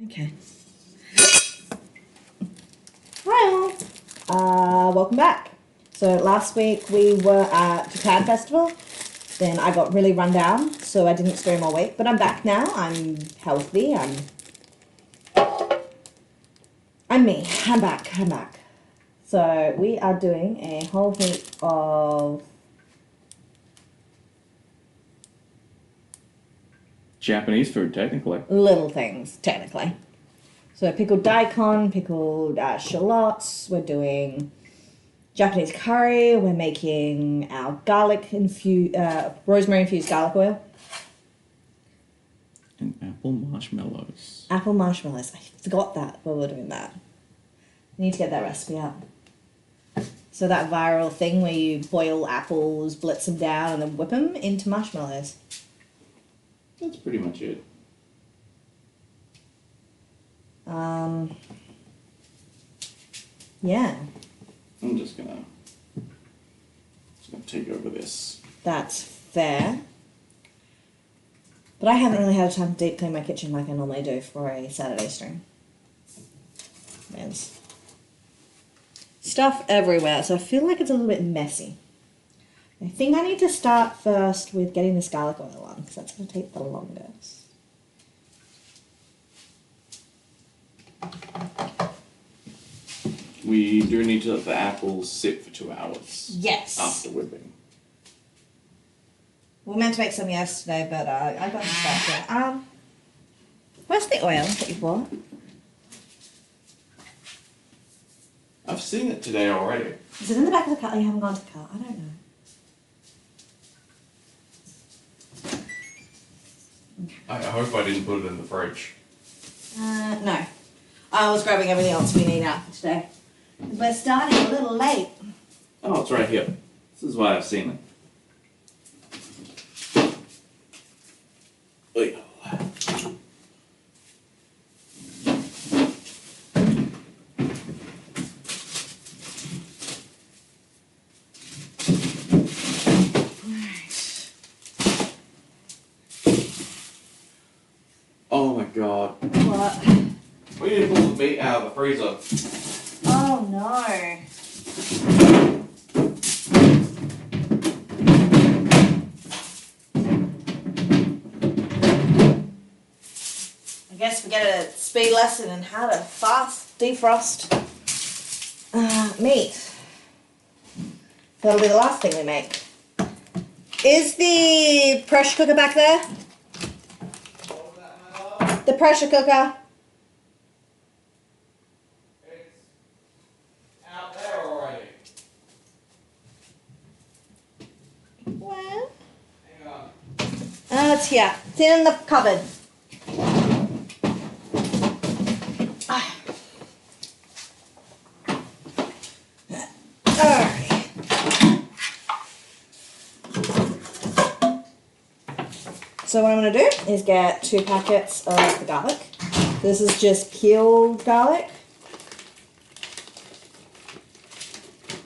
Okay. Hi all. Welcome back. So last week we were at Japan Festival. Then I got really run down, so I didn't stream all week. But I'm back now. I'm healthy. I'm me. I'm back. So we are doing a whole heap of Japanese food, technically. little things, technically. So pickled daikon, pickled shallots. We're doing Japanese curry. We're making our rosemary infused garlic oil. And apple marshmallows. Apple marshmallows. I forgot that while we were doing that. I need to get that recipe out. So that viral thing where you boil apples, blitz them down, and then whip them into marshmallows. That's pretty much it. Yeah. I'm just gonna take over this. That's fair. But I haven't really had time to deep clean my kitchen like I normally do for a Saturday stream. There's stuff everywhere, so I feel like it's a little bit messy. I think I need to start first with getting this garlic oil on, because that's going to take the longest. We do need to let the apples sit for 2 hours. Yes. After whipping. We were meant to make some yesterday, but I got distracted. Where's the oil that you bought? I've seen it today already. Is it in the back of the car? You haven't gone to the car? I don't know. I hope I didn't put it in the fridge. No. I was grabbing everything else we need out for today. We're starting a little late. Oh, it's right here. This is why I've seen it. Wait. Oh my god. What? We need to pull the meat out of the freezer. Oh no. I guess we get a speed lesson in how to fast defrost meat. That'll be the last thing we make. Is the pressure cooker back there? The pressure cooker. It's out there already. Well, Hang on. it's here. It's in the cupboard. Ah. Alright. So what I'm going to do is get 2 packets of the garlic. This is just peeled garlic.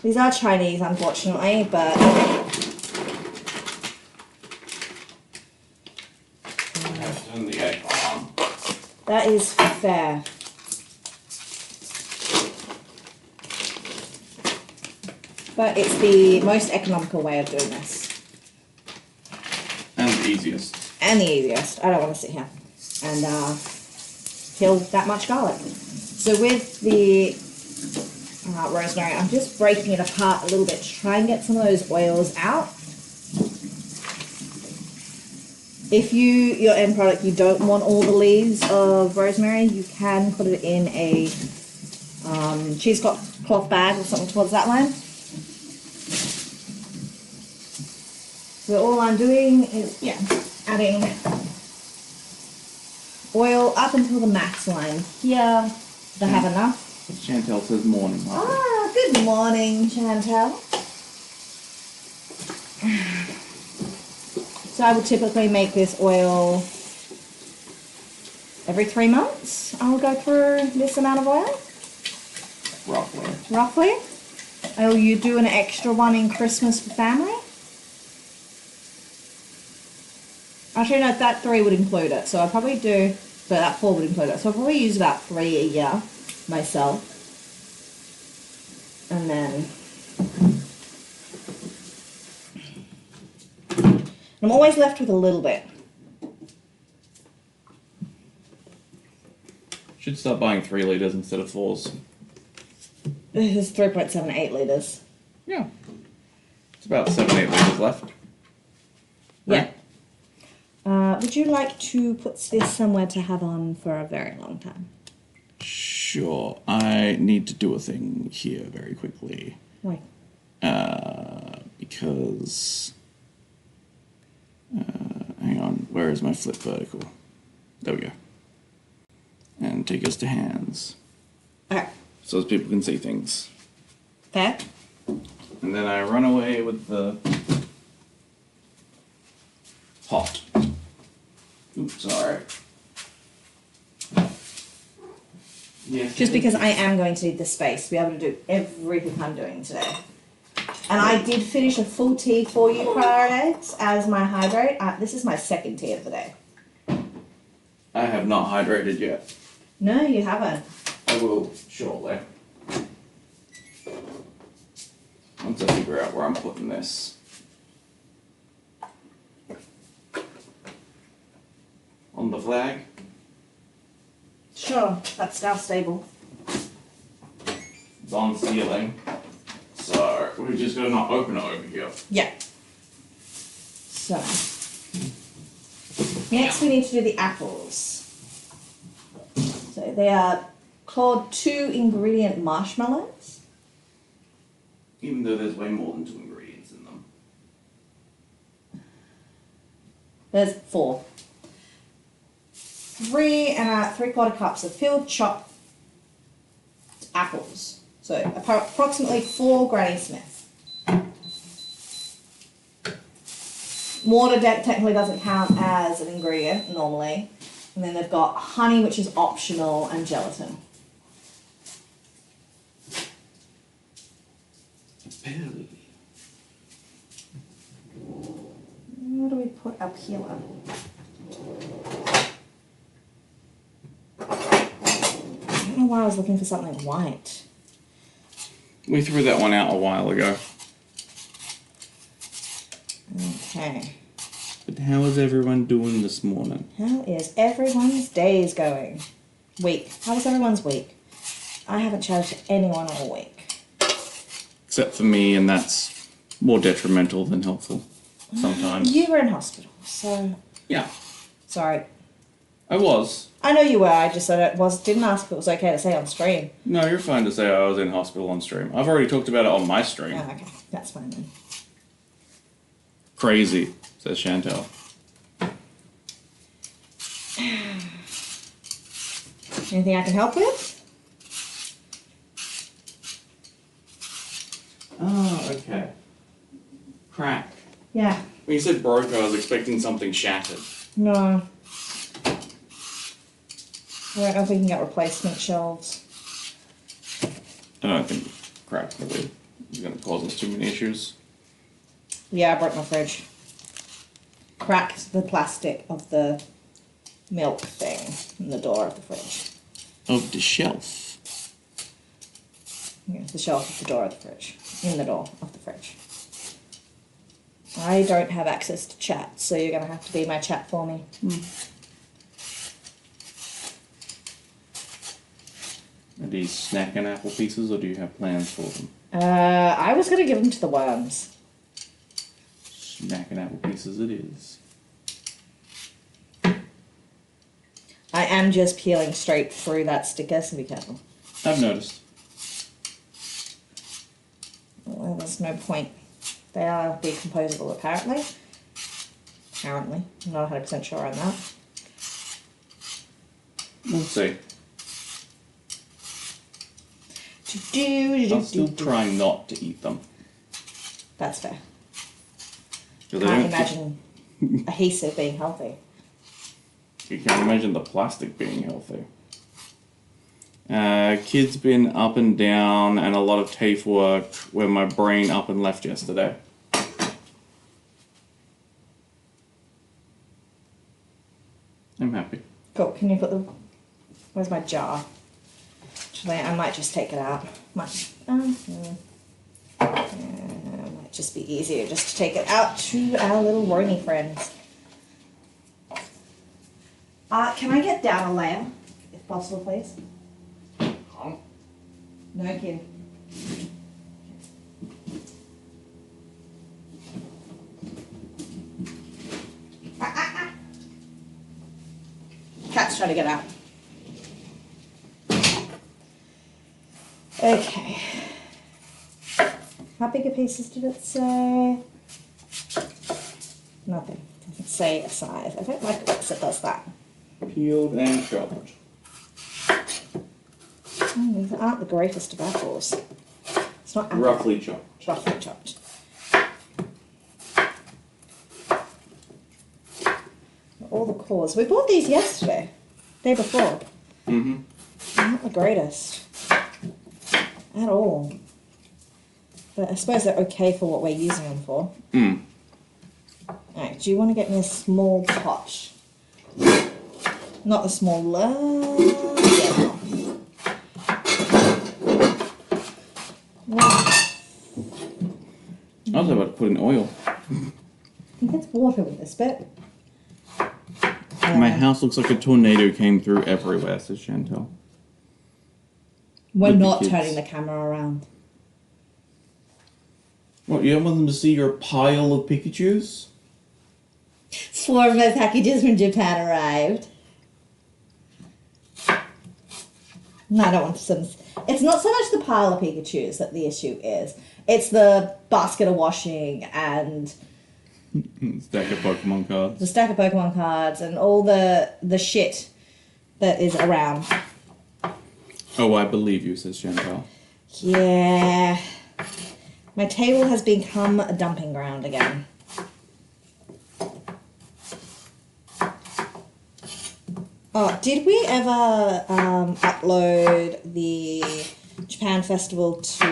These are Chinese, unfortunately, but I have to turn the egg on. that is fair. But it's the most economical way of doing this. And the easiest. And the easiest. I don't want to sit here and peel that much garlic. So with the rosemary, I'm just breaking it apart a little bit to try and get some of those oils out. If your end product, you don't want all the leaves of rosemary, you can put it in a cheesecloth bag or something towards that line. So all I'm doing is, adding oil up until the max line. Here, do I have enough? Chantel says morning. Ah, good morning, Chantel. So I would typically make this oil every 3 months. I'll go through this amount of oil. Roughly. Oh, you do an extra one in Christmas for family? Actually, no, that 3 would include it. So I'll probably do but that 4 would include it. So I'll probably use about 3 a year myself. And then I'm always left with a little bit. Should start buying 3 litres instead of 4s. This is 3.78 litres. Yeah. It's about 7-8 litres left. Right? Yeah. Would you like to put this somewhere to have on for a very long time? Sure. I need to do a thing here very quickly. Why? Because... hang on. Where is my flip vertical? There we go. And take us to hands. Okay. So as people can see things. Fair. And then I run away with the pot. Oops, sorry. Yeah. Just because I am going to need the space to be able to do everything I'm doing today. And I did finish a full tea for you, Priorities, as my hydrate. This is my second tea of the day. I have not hydrated yet. No, you haven't. I will shortly. Once I figure out where I'm putting this. On the flag. Sure, that's now stable. It's on ceiling. So we're just gonna not open it over here. Yeah. So, next we need to do the apples. So they are called 2-ingredient marshmallows. Even though there's way more than 2 ingredients in them. There's 4. 3 3/4 cups of peeled chopped apples. So approximately 4 Granny Smiths. Water technically doesn't count as an ingredient normally. And then they've got honey, which is optional, and gelatin. Barely. What do we put up here? I don't know why I was looking for something white. We threw that one out a while ago. Okay. But how is everyone doing this morning? How is everyone's days going? Week. How was everyone's week? I haven't chatted to anyone all week. Except for me, and that's more detrimental than helpful sometimes. You were in hospital, so... Yeah, Sorry. I was. I know you were, I just said didn't ask if it was okay to say on stream. No, you're fine to say I was in hospital on stream. I've already talked about it on my stream. Oh, okay. That's fine then. Crazy, says Chantel. Anything I can help with? Oh, okay. Crack. Yeah. When you said broke, I was expecting something shattered. No. I don't know if we can get replacement shelves. I don't think crack really is going to cause us too many issues. Yeah, I broke my fridge. Cracked the plastic of the milk thing in the door of the fridge. Of the shelf. Yeah, the shelf of the door of the fridge. In the door of the fridge. I don't have access to chat, so you're going to have to be my chat for me. Are these snack and apple pieces, or do you have plans for them? I was going to give them to the worms. Snack and apple pieces it is. I am just peeling straight through that sticker, so be careful. I've noticed. Well, there's no point. They are decomposable, apparently. Apparently. I'm not 100% sure on that. We'll see. I'll still try not to eat them. That's fair. 'Cause Can't imagine adhesive being healthy. You can't imagine the plastic being healthy. Kids been up and down and a lot of TAFE work where my brain up and left yesterday. I'm happy. Cool. can you put the... Where's my jar? Actually, I might just take it out. Might just be easier just to take it out to our little Roni friends. Can I get down a layer, if possible, please? No kidding. Cat's trying to get out. Okay. How big a pieces did it say? Nothing. Doesn't say a size. I don't like it because it does that. Peeled and chopped. These aren't the greatest of apples. It's not apple. Roughly chopped. Roughly chopped. All the cores. We bought these yesterday. Day before. Mm-hmm. Not the greatest. At all. But I suppose they're okay for what we're using them for. Mm. Alright, do you want to get me a small pot? Not the small... yeah. I was about to put in oil. I think it's water with this bit. My house looks like a tornado came through everywhere, says Chantel. We're With the not kids. turning the camera around. What, you don't want them to see your pile of Pikachus? 4 of my packages from Japan arrived. No, I don't want some... It's not so much the pile of Pikachus that the issue is. It's the basket of washing and... Stack of Pokemon cards. the stack of Pokemon cards and all the shit that is around. Oh, I believe you, says Chantel. Yeah. My table has become a dumping ground again. Oh, did we ever upload the Japan Festival to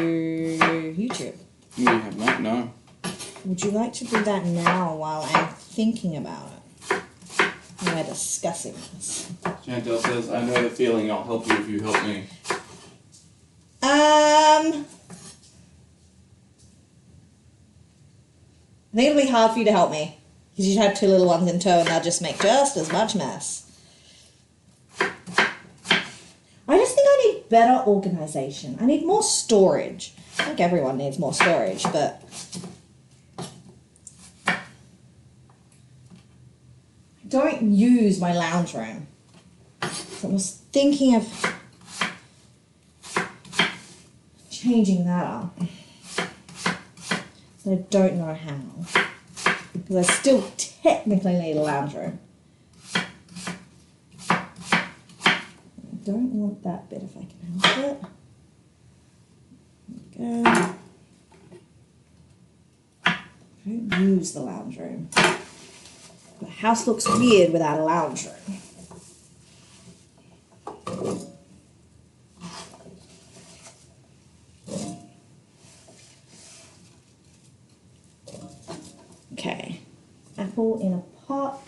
YouTube? We have not, no. Would you like to do that now while I'm thinking about it? When we're discussing this. Chantel says, I know the feeling, I'll help you if you help me. I think it'll be hard for you to help me. Because you have 2 little ones in tow and they'll just make just as much mess. I just think I need better organisation. I need more storage. I think everyone needs more storage, but... I don't use my lounge room. So I was thinking of changing that up. I don't know how. Because I still technically need a lounge room. I don't want that bit if I can help it. There we go. I don't use the lounge room. The house looks weird without a lounge room. Okay, apple in a pot.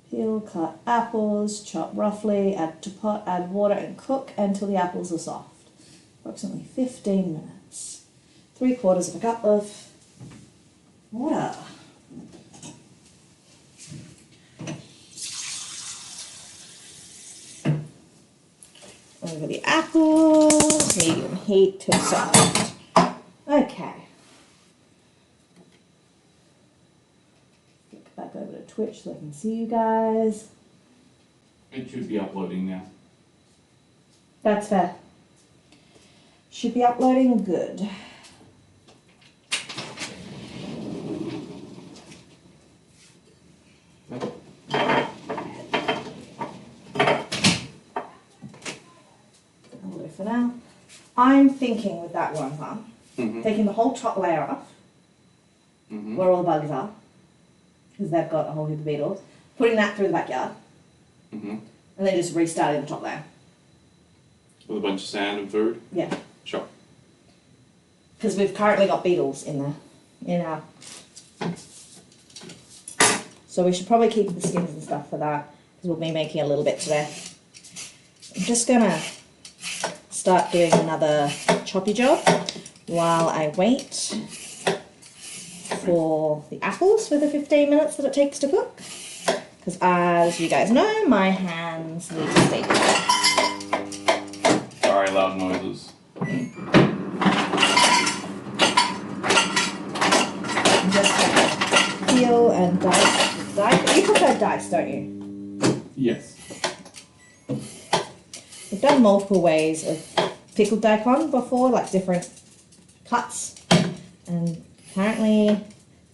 Peel, cut apples, chop roughly, add to pot, add water and cook until the apples are soft. Approximately 15 minutes. 3/4 of a cup of water. Over the apples, medium heat till soft. Okay. Get back over to Twitch so I can see you guys. It should be uploading now. That's fair. Should be uploading good. I'll do for now. I'm thinking with that one, taking the whole top layer off, where all the bugs are, because they've got a whole heap of beetles, putting that through the backyard, and then just restarting the top layer. With a bunch of sand and food? Yeah. Sure. Because we've currently got beetles in there, in our So we should probably keep the skins and stuff for that, because we'll be making a little bit today. I'm just gonna start doing another choppy job while I wait for the apples for the 15 minutes that it takes to cook. Because as you guys know, my hands need to stay quiet. Sorry, loud noises. I'm just gonna peel and dice. You prefer dice, don't you? Yes. We've done multiple ways of pickled daikon before, like different cuts, and apparently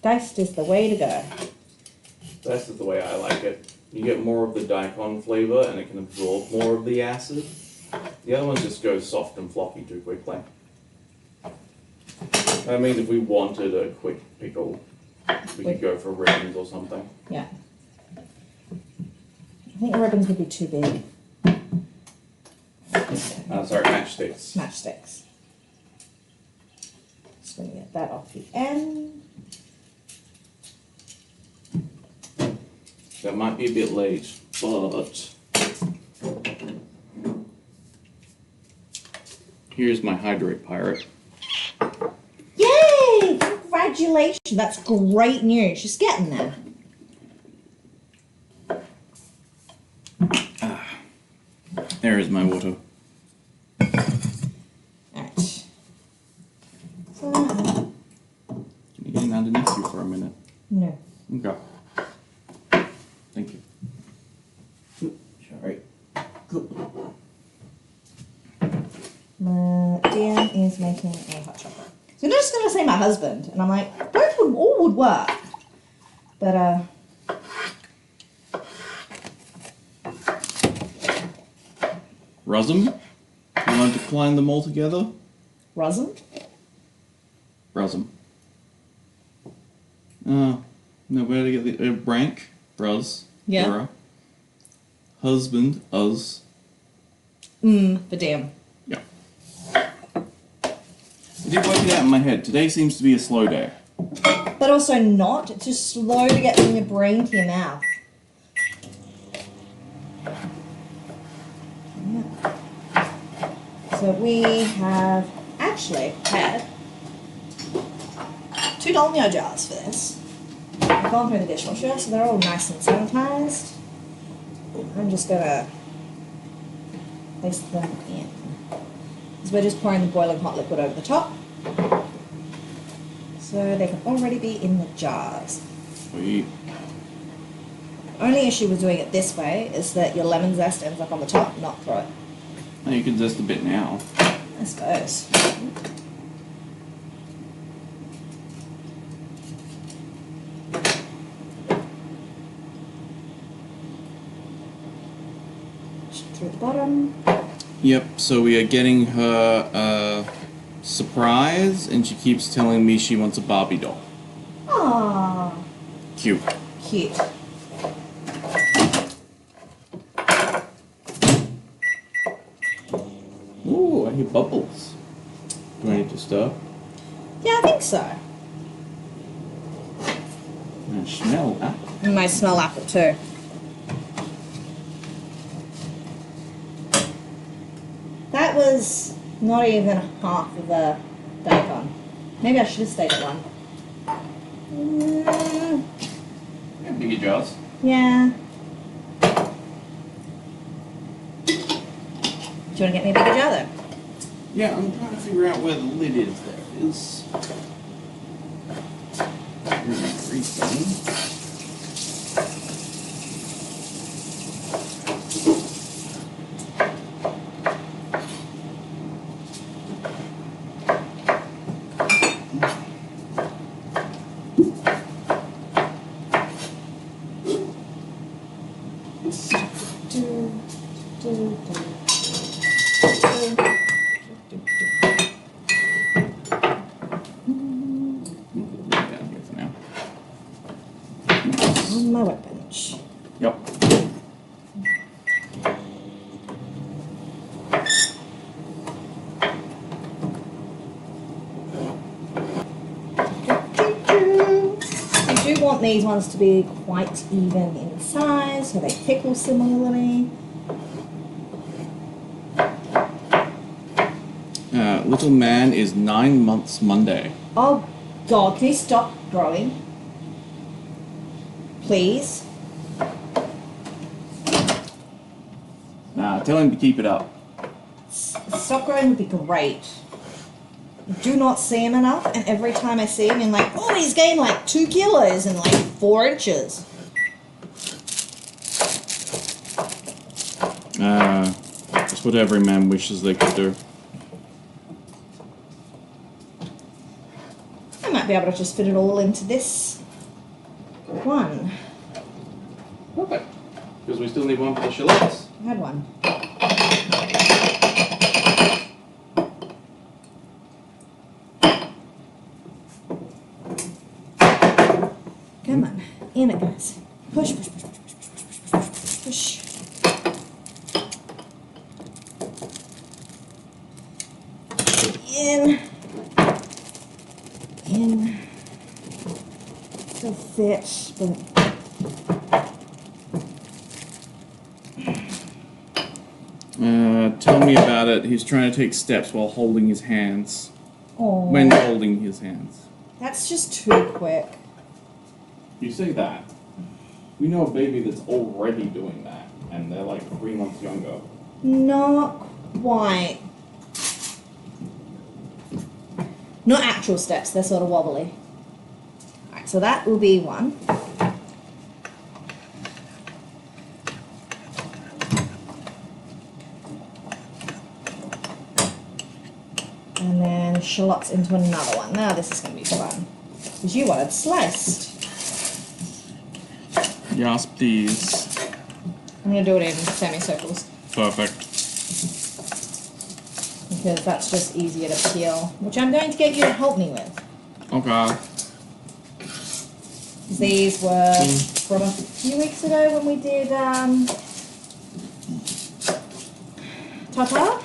diced is the way to go. That's the way I like it. You get more of the daikon flavor and it can absorb more of the acid. The other one just goes soft and floppy too quickly. That means if we wanted a quick pickle, we could go for ribbons or something. Yeah. I think the ribbons would be too big. Sorry, matchsticks. Matchsticks. Just going to get that off the end. That might be a bit late, but here's my hydrate pirate. Yay! Congratulations! That's great news. She's getting there. There is my water. Alright. So, Can you get in underneath you for a minute? no. Okay. Thank you. Sorry. Dan is making a hot chocolate. So I'm just going to say my husband, and I'm like, both would, all would work. But, Rusm? You want to combine them all together? Rosin? Rusm. No, where to get the Brank? Bruz. Yeah. Bura. Husband. Us. For damn. Yeah. I did work it out in my head. Today seems to be a slow day. But also not. It's just slow to get from your brain to your mouth. Yeah. So we have actually had 2 dolmio jars for this. I've gone through the dishwasher, so they're all nice and sanitized. I'm just gonna place them in. So we're just pouring the boiling hot liquid over the top. So they can already be in the jars. Sweet. Only issue with doing it this way is that your lemon zest ends up on the top, not through it. Oh, you can zest a bit now. I suppose. Through the bottom. Yep, so we are getting her a surprise, and she keeps telling me she wants a Barbie doll. Aww. Cute. Cute. Ooh, I hear bubbles. Do I need to stir? Yeah, I think so. I smell that. You might smell apple too. That was not even half of the daikon. Maybe I should have stayed at 1. Yeah, bigger jars. Yeah. Do you want to get me a bigger jar though? Yeah, I'm trying to figure out where the lid is. There it is. Here's my refilling. Down here for now. On my workbench. Yep. You do want want these ones to be quite even in size, so they pickle similarly. Little man is 9 months Monday. Oh God, can you stop growing? Please? Nah, tell him to keep it up. Stop growing would be great. I do not see him enough, and every time I see him, I'm like, oh, he's gained like 2 kilos in like 4 inches. That's what every man wishes they could do. I might be able to just fit it all into this one. Perfect. Because we still need one for the shallots. I had one. Come on, in it goes. Push, push, push, push, push, push, push, push, push. In. Still fit, but Tell me about it. He's trying to take steps while holding his hands. oh, When holding his hands. that's just too quick. You say that. We know a baby that's already doing that, and they're like 3 months younger. Not quite. Not actual steps, they're sort of wobbly. Alright, so that will be one. And then shallots into another one. Now this is going to be fun. Because you wanted sliced. Yes, please. I'm going to do it in semicircles. Perfect. Because that's just easier to peel. Which I'm going to get you to help me with. Okay. These were from a few weeks ago when we did tartare.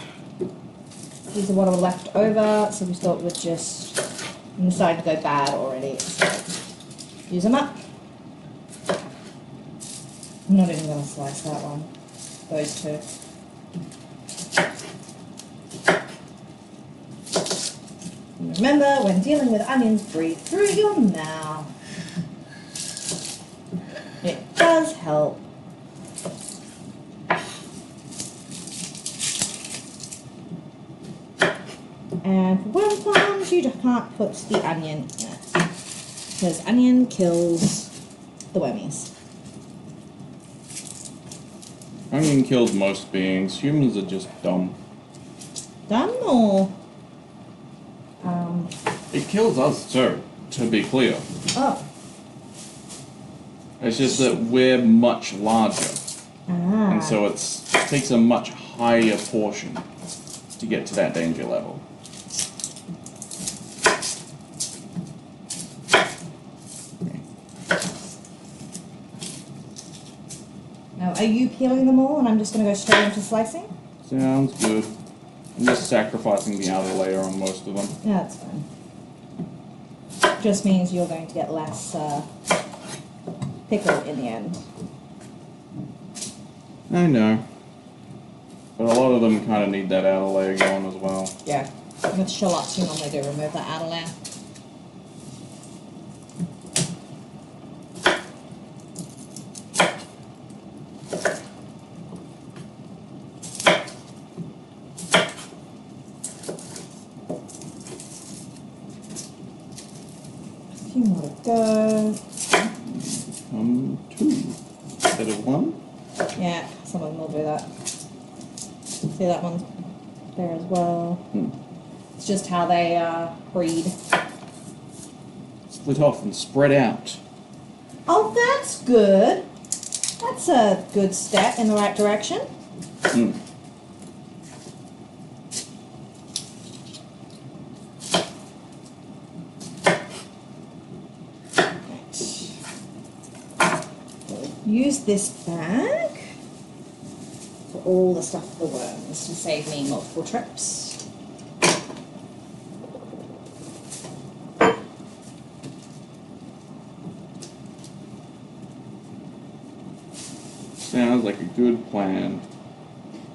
These are what were left over, so we thought we'd just decide to go bad already. So use them up. I'm not even going to slice that one. Those two. And remember, when dealing with onions, breathe through your mouth. It does help. And for worm farms, you just can't put the onion in it. Because onion kills the wormies. Onion kills most beings. Humans are just dumb. Dumb or? It kills us too, to be clear. Oh. It's just that we're much larger. Ah. And so it takes a much higher portion to get to that danger level. Now, are you peeling them all and I'm just going to go straight into slicing? Sounds good. I'm just sacrificing the outer layer on most of them. Yeah, that's fine. Just means you're going to get less pickle in the end. I know. But a lot of them kind of need that outer layer going as well. Yeah. With shallots, you normally do remove that outer layer. A few more to go. 2 instead of 1. Yeah, some of them will do that. See that one's there as well. It's just how they breed. Split off and spread out. Oh, that's good. That's a good step in the right direction. Use this bag for all the stuff for the worms to save me multiple trips. Sounds like a good plan.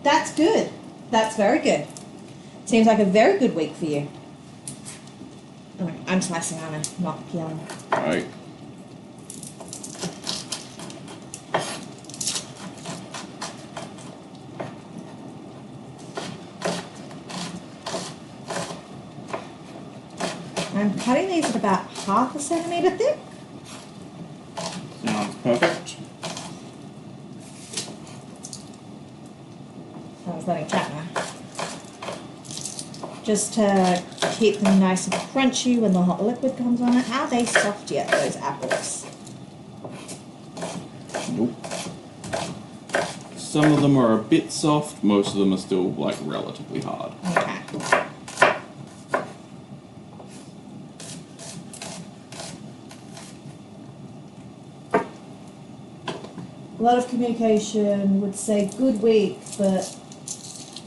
That's good. That's very good. Seems like a very good week for you. Oh, I'm slicing, aren't I? Not peeling. Right. I'm cutting these at about 1/2 centimetre thick. Sounds perfect. I was letting chat now. Just to keep them nice and crunchy when the hot liquid comes on it. Are they soft yet, those apples? Nope. Some of them are a bit soft, most of them are still like relatively hard. Okay. A lot of communication would say good week, but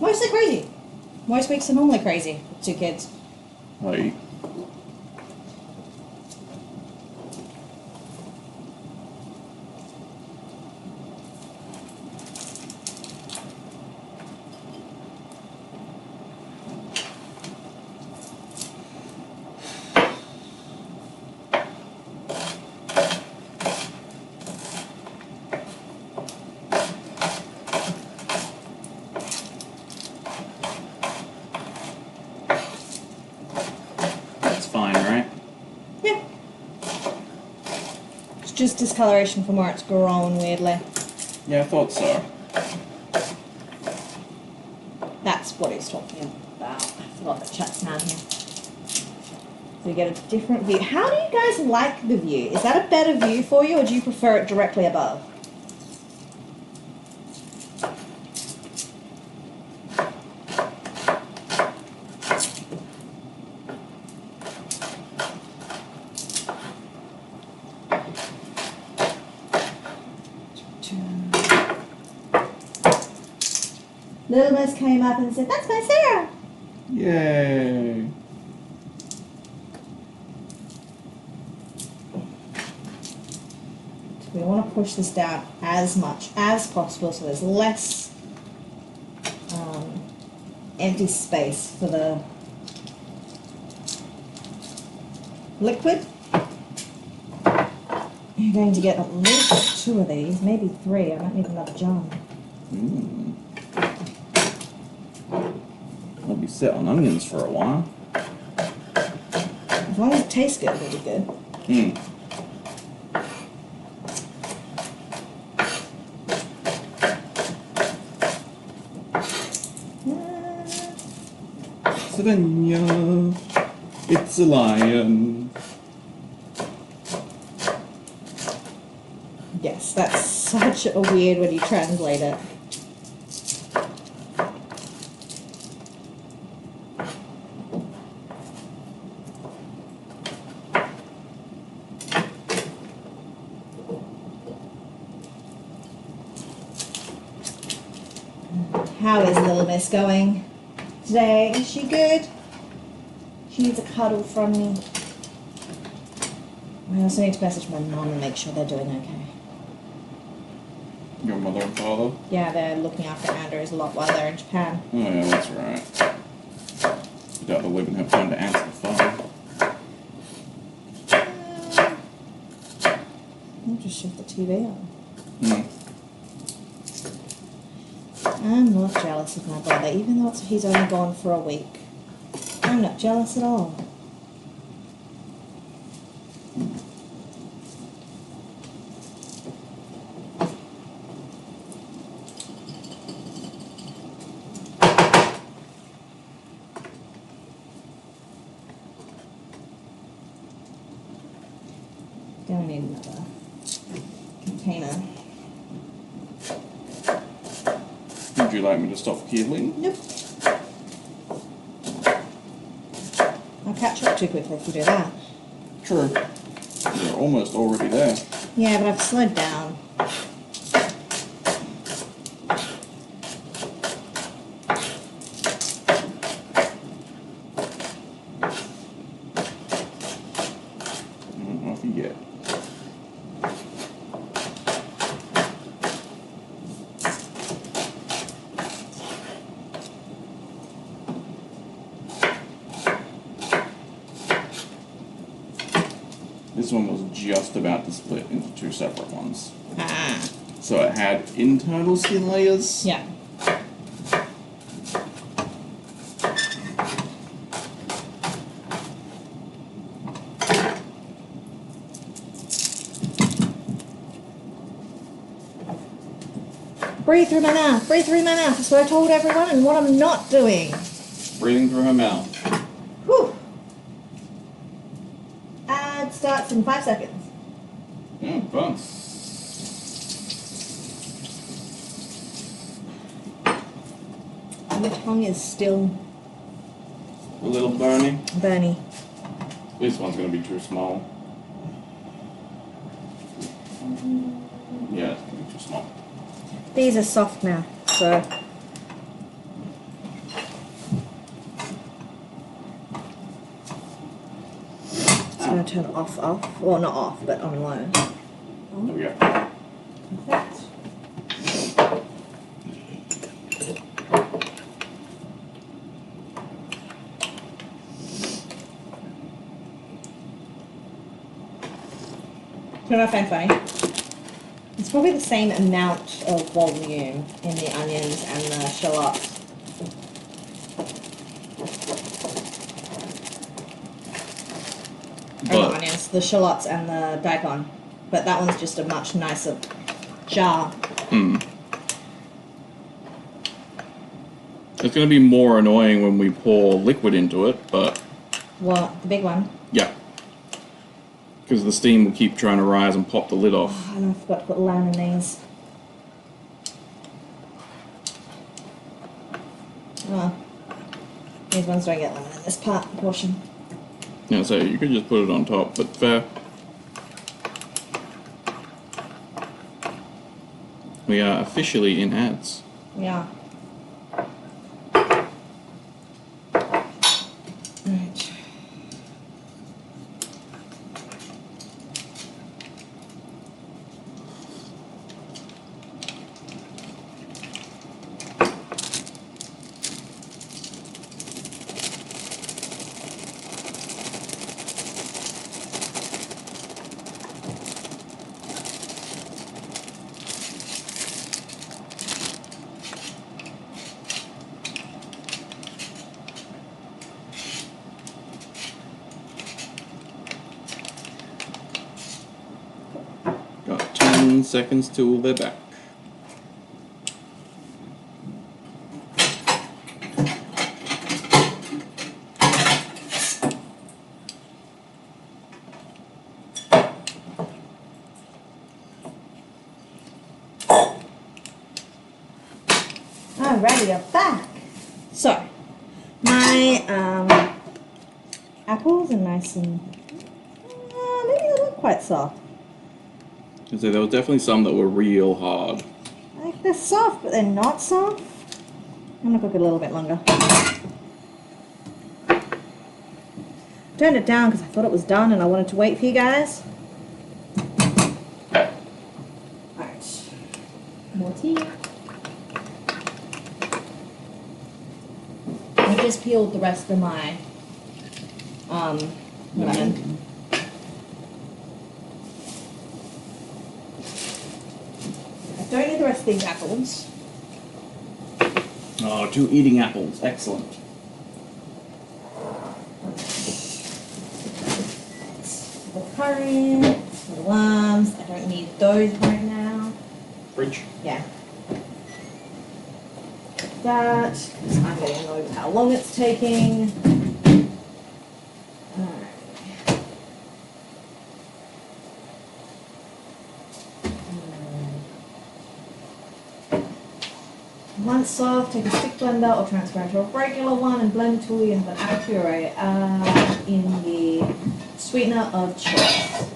mostly crazy. Most weeks are normally crazy with 2 kids. Right. That's fine, right? Yeah. It's just discoloration from where it's grown weirdly. Yeah, I thought so. That's what he's talking about. I forgot that chat's down here. So you get a different view. How do you guys like the view? Is that a better view for you, or do you prefer it directly above? Little Miss came up and said, "That's my Sarah." Yay. We want to push this down as much as possible so there's less empty space for the liquid. You're going to get at least 2 of these, maybe 3. I might need another jar. I'll be set on onions for a while. As long as it tastes good, it'll be good. Saranya, it's a lion. Yes, that's such a weird when you translate it. How is Little Miss going today? Is she good? She needs a cuddle from me. I also need to message my mom and make sure they're doing okay. Your mother and father? Yeah, they're looking after Anders a lot while they're in Japan. Oh yeah, that's right. You doubt they'll even have time to answer the phone. I'll just shift the TV on. Hmm. I'm not jealous of my brother, even though he's only gone for a week. I'm not jealous at all. Gonna need another container. Would you like me to stop healing? Nope. I'll catch up too quickly if you do that. True. You're almost already there. Yeah, but I've slowed down. Off you get. just about to split into two separate ones. Ah. So it had internal skin layers. Yeah. Breathe through my mouth. Breathe through my mouth. That's what I told everyone and what I'm not doing. Breathing through her mouth. Whew. Ad starts in 5 seconds. Fun. My tongue is still A little burny. burny. This one's going to be too small. Yeah, it's going to be too small. These are soft now, so. Just going to turn it off. Well, not off, but on low. There we go. Perfect. You know what I find funny? It's probably the same amount of volume in the onions and the shallots. Or not onions, the shallots and the daikon. But that one's just a much nicer jar. It's going to be more annoying when we pour liquid into it, but... What? The big one? Yeah. Because the steam will keep trying to rise and pop the lid off. Oh, and I forgot to put lime in these. Oh. These ones don't get lemon in this portion. Yeah, so you could just put it on top, but fair. We are officially in ads. Yeah. Right. Got 10 seconds till they're back. Alrighty, you're back. So, my apples are nice and maybe they look quite soft. So there was definitely some that were real hard. Like they're soft, but they're not soft. I'm gonna cook it a little bit longer. Turned it down because I thought it was done and I wanted to wait for you guys. Alright, more tea. I just peeled the rest of my lemon. I don't need the rest of these apples. Oh, 2 eating apples. Excellent. The curry, the worms. I don't need those right now. Fridge. Yeah. That, because I'm getting annoyed with how long it's taking. Alright. Once soft, take a stick blender or transfer into a regular one and blend till you have an apple puree. Add in the sweetener of choice.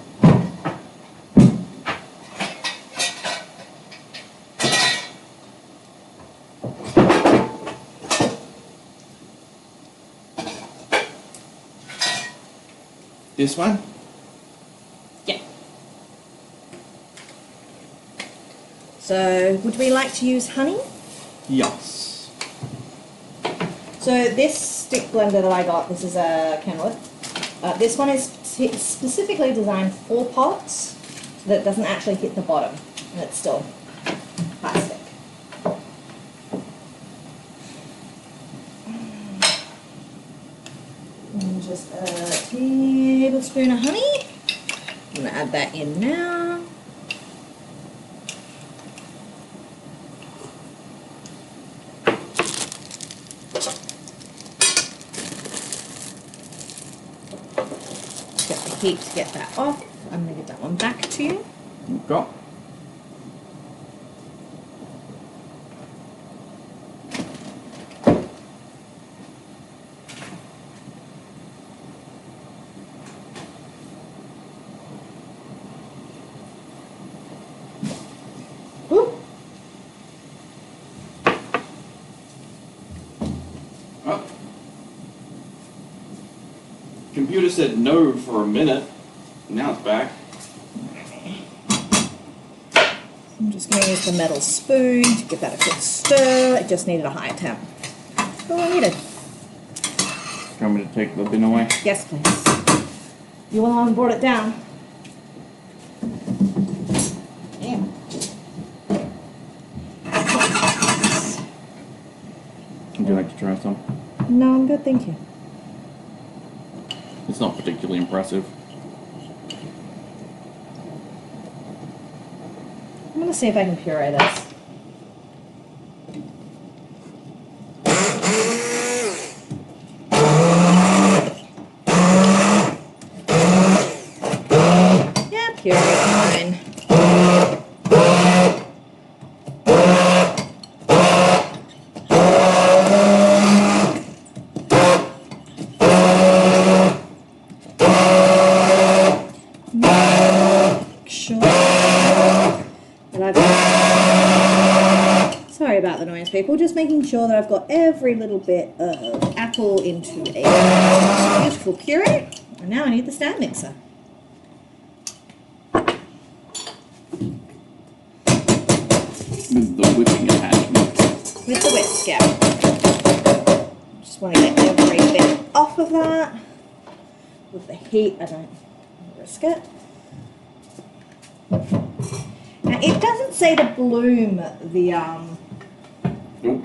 This one? Yeah. So, would we like to use honey? Yes. So this stick blender that I got, this is a Kenwood. This one is it's specifically designed for pots so that it doesn't actually hit the bottom and it's still plastic. And just a tablespoon of honey. I'm going to add that in now. Get the heat to get that off. I'm going to give that one back to you. Got. Computer said no for a minute. Now it's back. I'm just going to use the metal spoon to give that a quick stir. It just needed a higher temp. That's all I needed. Do you want me to take the bin away? Yes, please. You were the one who brought it down. Damn. Would you like to try some? No, I'm good, thank you. It's not particularly impressive. I'm going to see if I can puree this. Yeah, puree fine. Sorry about the noise, people. Just making sure that I've got every little bit of apple into a beautiful puree. And now I need the stand mixer. With the whipping attachment. With the whisk, yeah. Just want to get every bit off of that. With the heat, I don't risk it. Now, it doesn't say to bloom the Nope.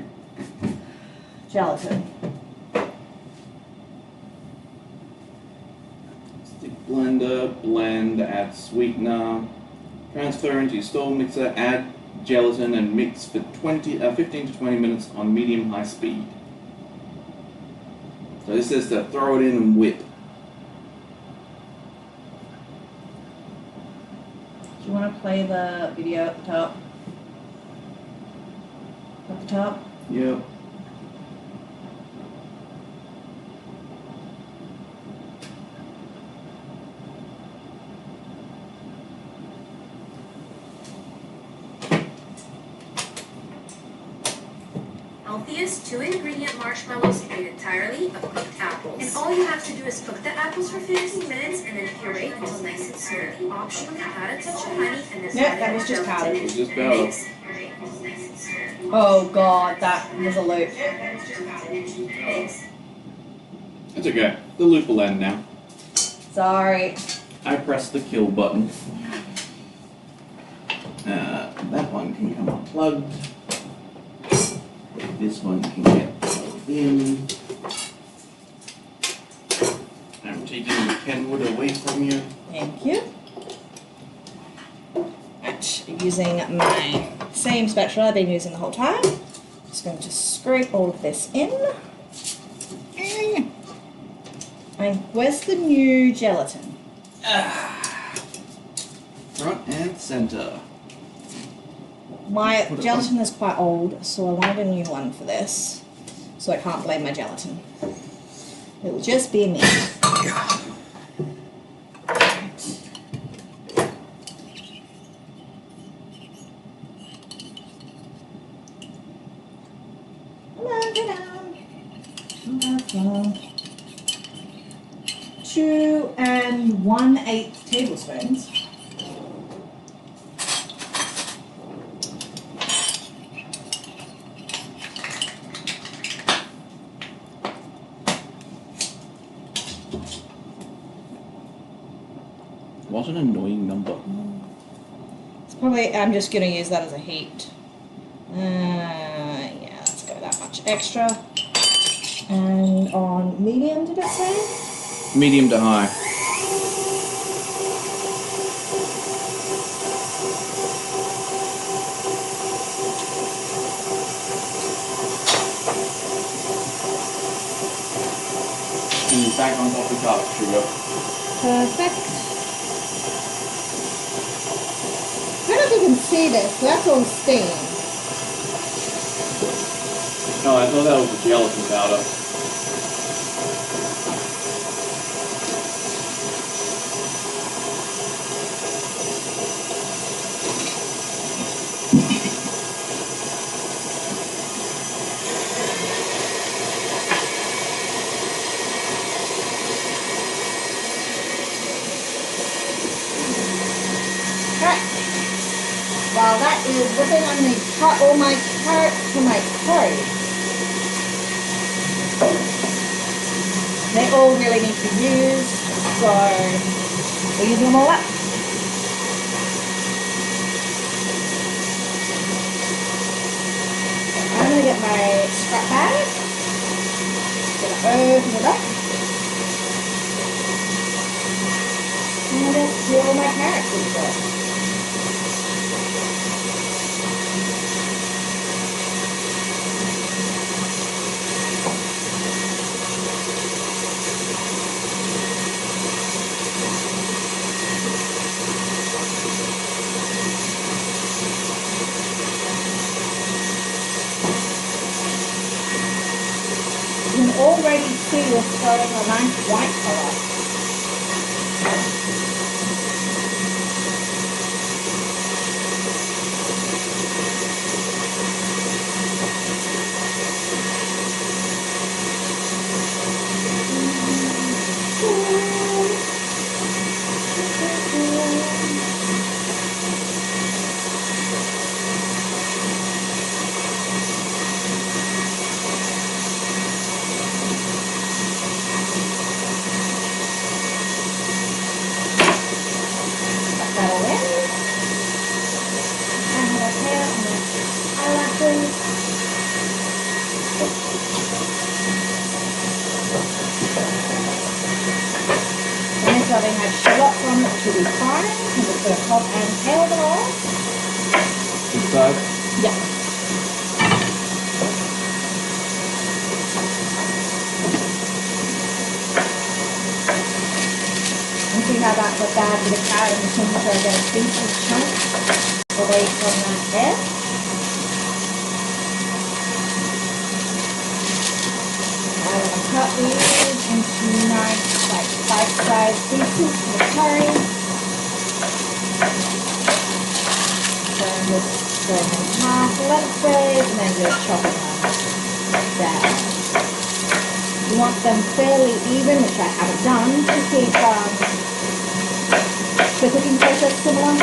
gelatin. Stick blender, blend, add sweetener, transfer into your store mixer, add gelatin and mix for 15 to 20 minutes on medium-high speed. So this says to throw it in and whip. Do you want to play the video at the top? At the top? Yep. Healthiest 2-ingredient marshmallows made entirely of cooked apples. And all you have to do is cook the apples for 15 minutes and then puree until nice and smooth. Optionally, add a touch of honey and then Yep, that was just powder. It was just powder. Oh god, that was a loop. It's okay. The loop will end now. Sorry. I pressed the kill button. That one can come unplugged. This one can get plugged in. I'm taking the Kenwood away from you. Thank you. Right, using my same spatula I've been using the whole time. Just going to scrape all of this in. And where's the new gelatin? Front and center. My gelatin is quite old, so I wanted a new one for this. So I can't blame my gelatin. It will just be me. Come on. 2 1/8 tablespoons. What an annoying number. It's probably, I'm just going to use that as a heat. Yeah, let's go that much extra. And on medium, did it say? Medium to high. And back on top of the cup, sugar. Perfect. I don't know if you can see this, but that's all steam. No, I thought that was the gelatin powder. While that is whipping, I'm going to cut all my carrots to my curry. They all really need to be used, so we're using them all up. I'm going to get my scrap bag, open it up, and I'm going to peel all my carrots into it. You can already see it's starting a nice white color. Serving has shallots on it, which will be fine. I'm just going to top and tail them all. Inside? Yeah. And see how that with that with the carrot and the tomato, I get a decent chunk away from that there. I'm going to cut these into nice, like bite-sized pieces for the curry. So I'm just going in half lengthways and then just chopping them down. You want them fairly even, which I haven't done, to keep the cooking process similar.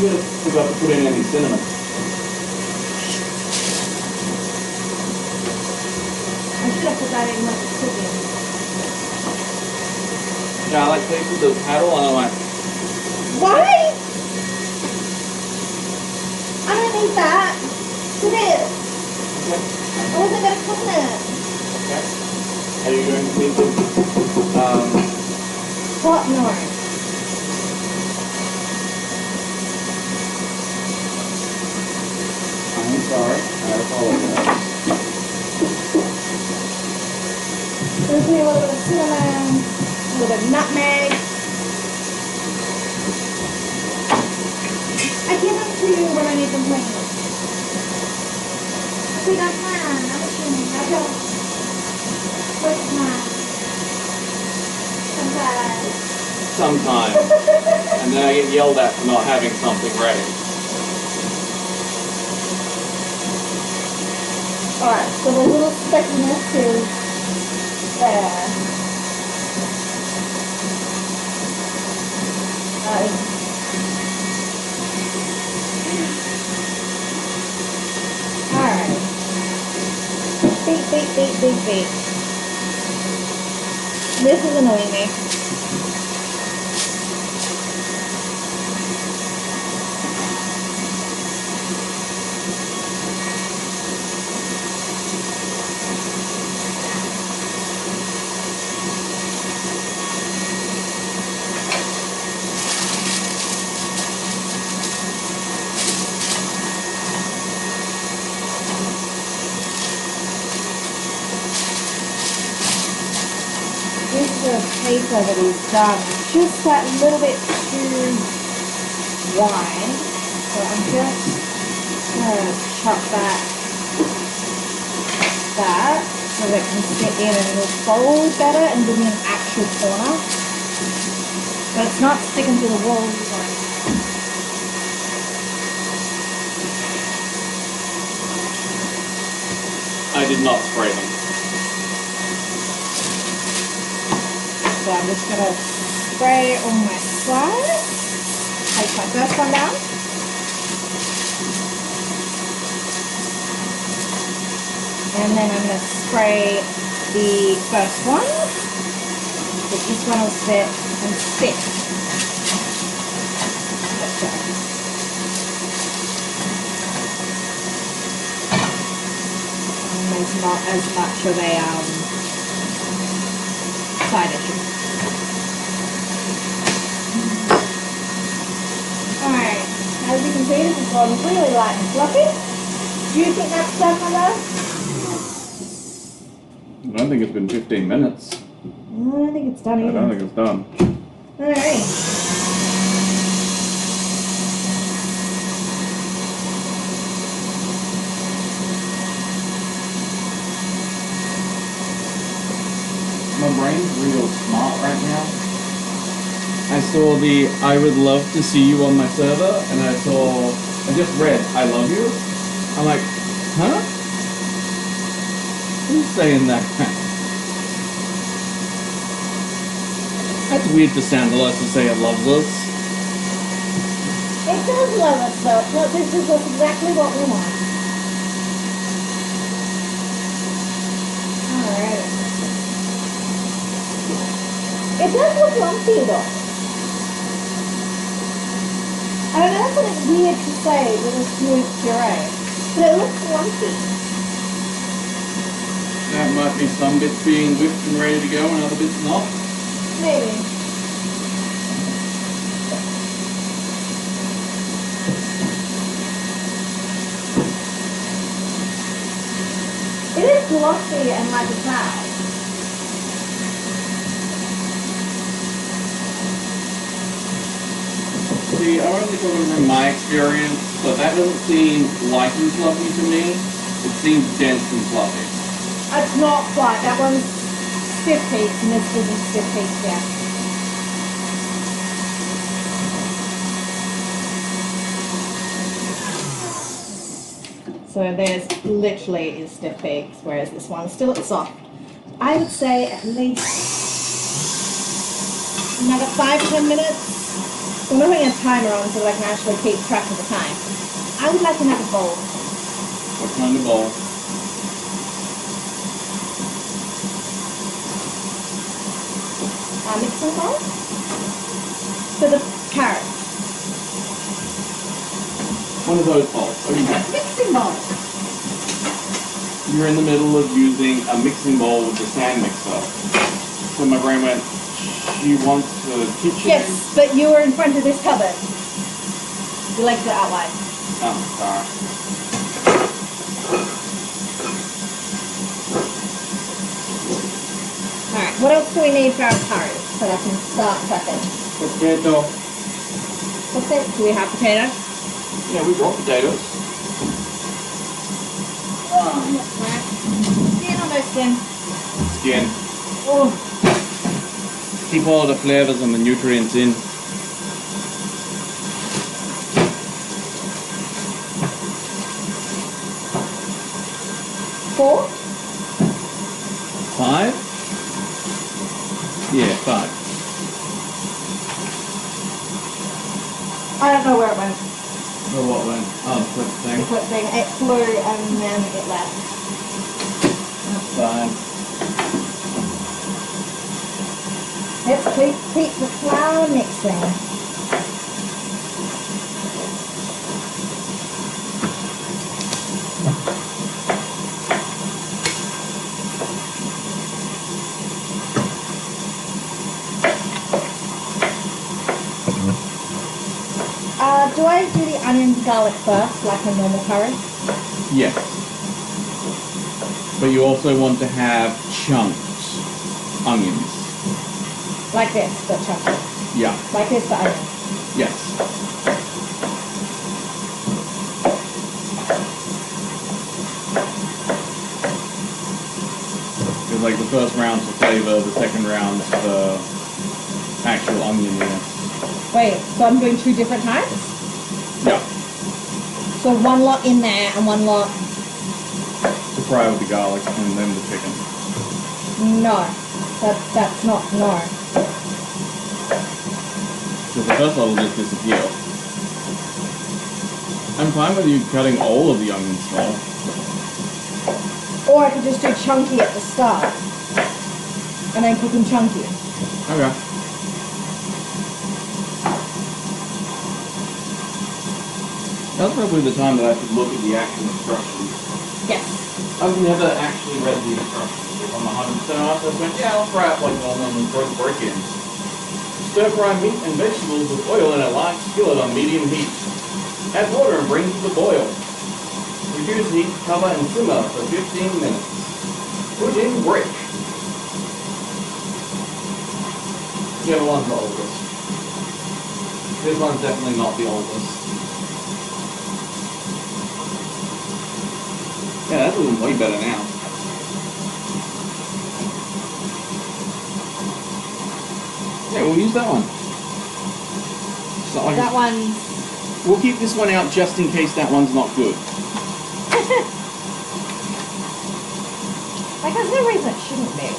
We forgot to put in any cinnamon. I should have put that in when it's cooking. Yeah, I like tasted the paddle and I'm like, Why? I don't need that. Put it. okay. I wasn't going to cook it. Okay. Are you going to keep it? What? No. I'm sorry. I apologize. There's me a little bit of cinnamon, a little bit of nutmeg. I give them to you when I need them plain. I think I can. I'm assuming. I don't. Where's mine? sometimes, and then I get yelled at for not having something ready. Alright, so the little speckiness is there. Alright. Beat. This is annoying me. The paper that is done just that little bit too wide, so I'm just going to chop that so that it can sit in and it'll fold better and give me an actual corner, but it's not sticking to the wall. I did not spray them. So I'm just going to spray on my slides. Take my first one down. And then I'm going to spray the first one. So this one will sit and stick. And there's not as much of a side issue. Alright, as you can see, this has gone really light and fluffy. Do you think that's stuff on there? I don't think it's been 15 minutes. I don't think it's done either. I don't think it's done. Alright. My brain's real smart right now. I saw the I would love to see you on my server, and I just read I love you. I'm like, huh? Who's saying that? That's weird to sound like to say it loves us. It does love us though. Look, this is exactly what we want. Alright. It does look lumpy though. I don't know, that's something weird to say with a smooth puree, but it looks lumpy. That might be some bits being whipped and ready to go and other bits not. Maybe. It is glossy and like a cloud. See, I only talking from my experience, but that doesn't seem light and fluffy to me. It seems dense and fluffy. It's not quite. That one's stiff peaks and this isn't stiff peaks yet. So there's literally is stiff peaks, whereas this one's still at soft. I would say at least another 5-10 minutes. I'm not putting a timer on so that I can actually keep track of the time. I would like another bowl. What kind of bowl? Mixing bowl? For the carrot. One of those bowls. Okay. Mixing bowl. You're in the middle of using a mixing bowl with the sand mixer. So my brain went, she wants the kitchen? Yes, but you were in front of this cupboard. Your legs are out wide. Oh, sorry. Alright, what else do we need for our curry so that I can start prepping? Potato. What's it? Do we have potatoes? Yeah, we brought potatoes. Oh, that's right. Skin on no skin. Skin. Oh. Keep all the flavors and the nutrients in. 4? 5? Yeah, 5. I don't know where it went. Oh, what went? Oh, the flip The thing. flip thing. It flew and then it left. That's fine. Let's keep the flour mixing. Do I do the onions and garlic first, like a normal curry? Yes. But you also want to have chunks. Onions. Like this, but chocolate. Yeah. Like this, but onions. Yes. Because like the first round's for flavor, the second round's for actual onioniness. Wait, so I'm doing 2 different types? Yeah. So 1 lot in there and 1 lot... To fry with the garlic and then the chicken. No. That's not... No. Because the first lot will just disappear. I'm fine with you cutting all of the onions small. Or I could just do chunky at the start. And then cook them chunky. Okay. That's probably the time that I should look at the actual instructions. Yes. I've never actually read the instructions. If I'm 100% honest, I went, yeah, I'll fry it like normal and throw the break-ins. Stir fry meat and vegetables with oil in a large skillet on medium heat. Add water and bring to the boil. Reduce heat, cover and simmer for 15 minutes. Put in brick. Yeah, the one's the oldest. This one's definitely not the oldest. Yeah, that's looking way better now. Yeah, we'll use that one. So That one... We'll keep this one out just in case that one's not good. Like, there's no reason it shouldn't be.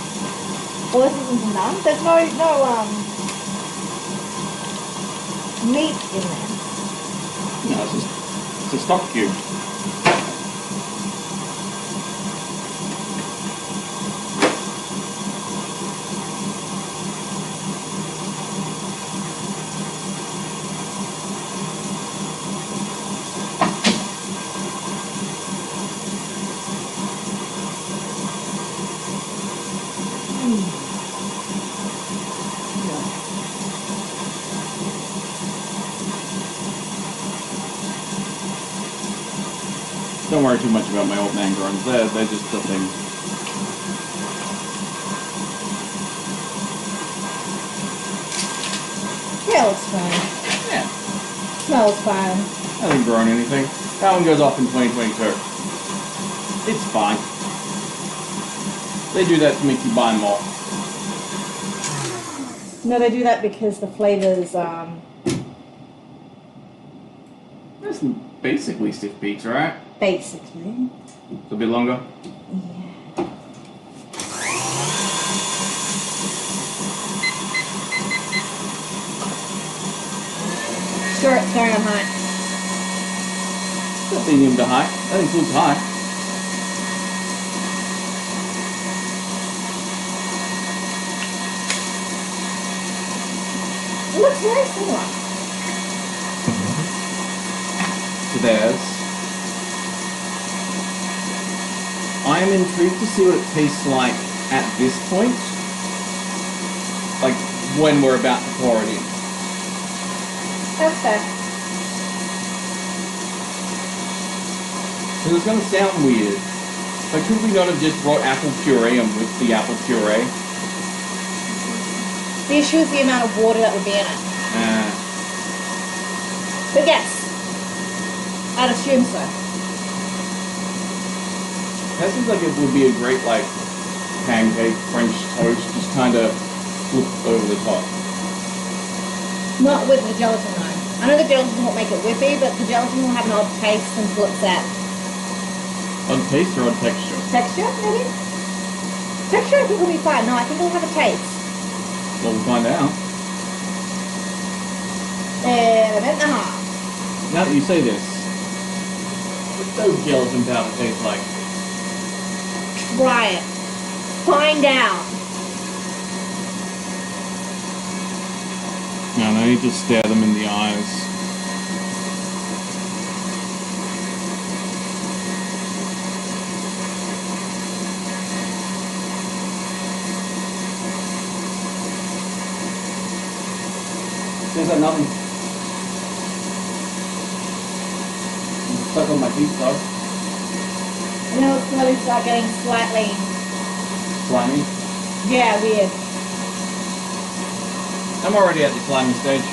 Well, this isn't done. There's no meat in there. No, it's a stock cube. Don't worry too much about my old man groans. They're just a thing. Yeah, looks fine. Yeah. Smells fine. Hasn't grown anything. That one goes off in 2022. It's fine. They do that to make you buy more. No, they do that because the flavors, That's basically stiff pizza, right? basically. It's a bit longer. Yeah. Stir it, on high. It's medium to high. That includes high. It looks very similar. To theirs. I am intrigued to see what it tastes like at this point. Like, when we're about to pour it in. That's fair. Because it's going to sound weird. Like, could we not have just brought apple puree and whipped the apple puree? The issue is the amount of water that would be in it. But yes, I'd assume so. That seems like it would be a great, like, pancake, French toast, just kind of flip over the top. Not with the gelatin though. I know the gelatin won't make it whippy, but the gelatin will have an odd taste until it's that. Odd taste or odd texture? Texture, maybe? Texture I think will be fine. No, I think it'll have a taste. Well, we'll find out. And a minute and a half. Now that you say this, what does gelatin powder taste like? Try it. Find out. No, no, you just stare them in the eyes. Tastes like nothing. Stuck on my teeth though. You know, it's going to start getting slightly... Slimy. Yeah, weird. I'm already at the slimy stage.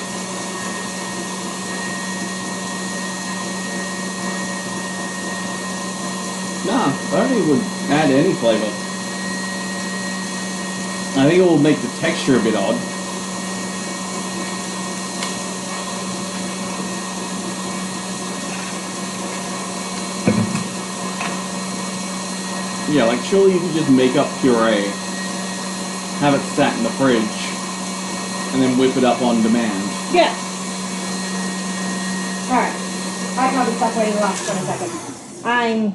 Nah, I don't think it would add any flavour. I think it will make the texture a bit odd. Yeah, like surely you could just make up puree, have it sat in the fridge, and then whip it up on demand. Yeah. Alright. I can't be stuck waiting the last 20 seconds. I'm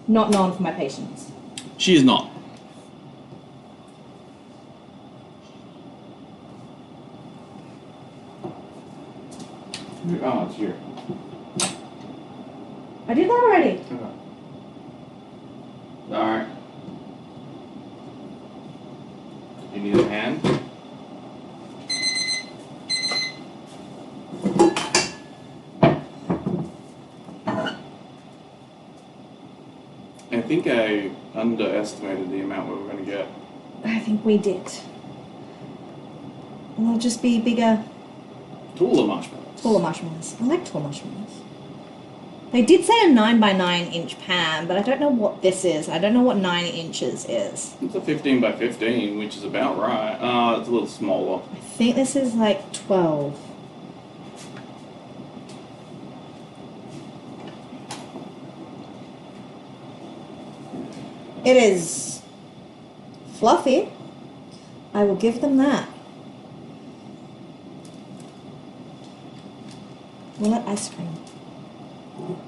not known for my patience. She is not. Oh, it's here. I did that already. Okay. Alright. You need a hand? I think I underestimated the amount we were going to get. I think we did. And they'll just be bigger, Taller marshmallows. taller marshmallows. I like tall marshmallows. They did say a 9x9 inch pan, but I don't know what this is. I don't know what 9 inches is. It's a 15 by 15, which is about right. It's a little smaller. I think this is like 12. It is fluffy. I will give them that. Will it ice cream?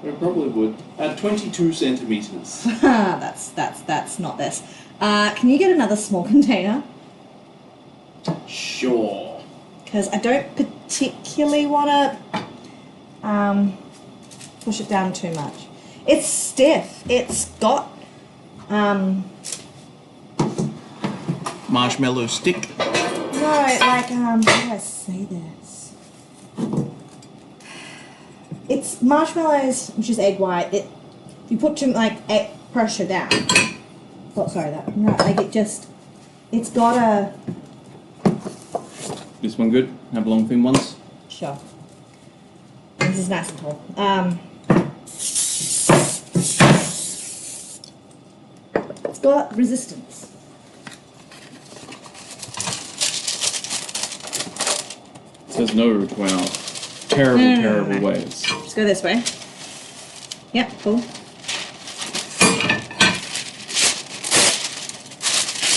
It probably would. At 22 centimeters. That's not this. Can you get another small container? Sure. Because I don't particularly want to push it down too much. It's stiff. It's got Marshmallow stick. no, like how do I say this? It's marshmallows, which is egg white. If you put too pressure down. Oh, sorry, that no, like it's got a. This one good? Have long thin ones? Sure. This is nice and tall. It's got resistance. It says no to our terrible ways. Just go this way. Yep, cool.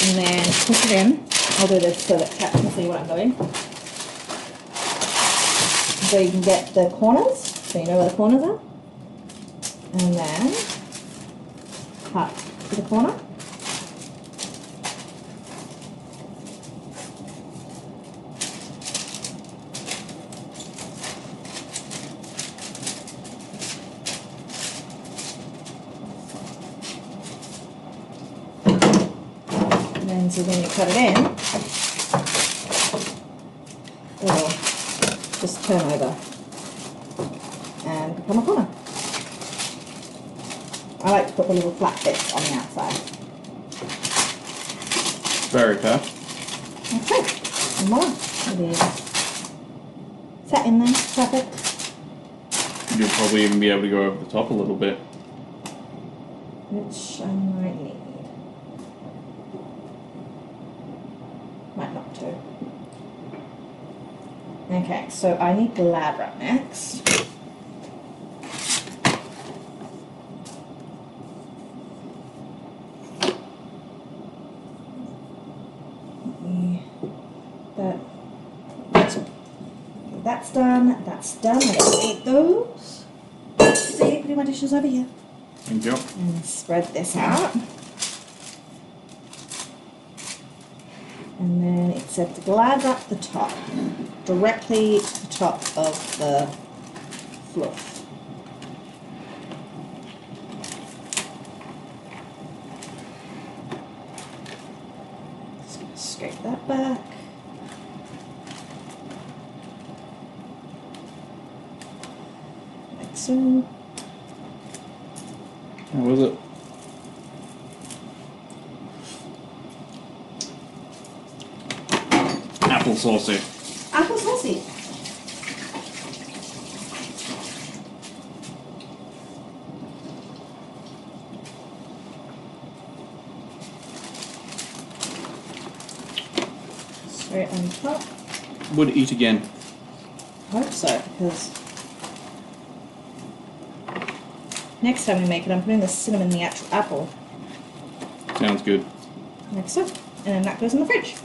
And then push it in. I'll do this so that Kat can see what I'm doing. So you can get the corners, so you know where the corners are. And then cut to the corner. And so when you cut it in, it'll just turn over and become a corner. I like to put the little flat bits on the outside. Very fair. Okay, and voila, it is set in there, perfect. You'll probably even be able to go over the top a little bit. Which I might need. Might not. too. Okay, so I need glabra next. That's done. That's done. I don't need those. See, putting my dishes over here. Thank you. And spread this out. And then it said to glad up the top, directly to the top of the fluff. Just gonna scrape that back. Like so. How was it? Apple saucy. Apple saucy. Straight on top. Would eat again. I hope so, because next time we make it, I'm putting the cinnamon in the actual apple. Sounds good. Like so. And then that goes in the fridge.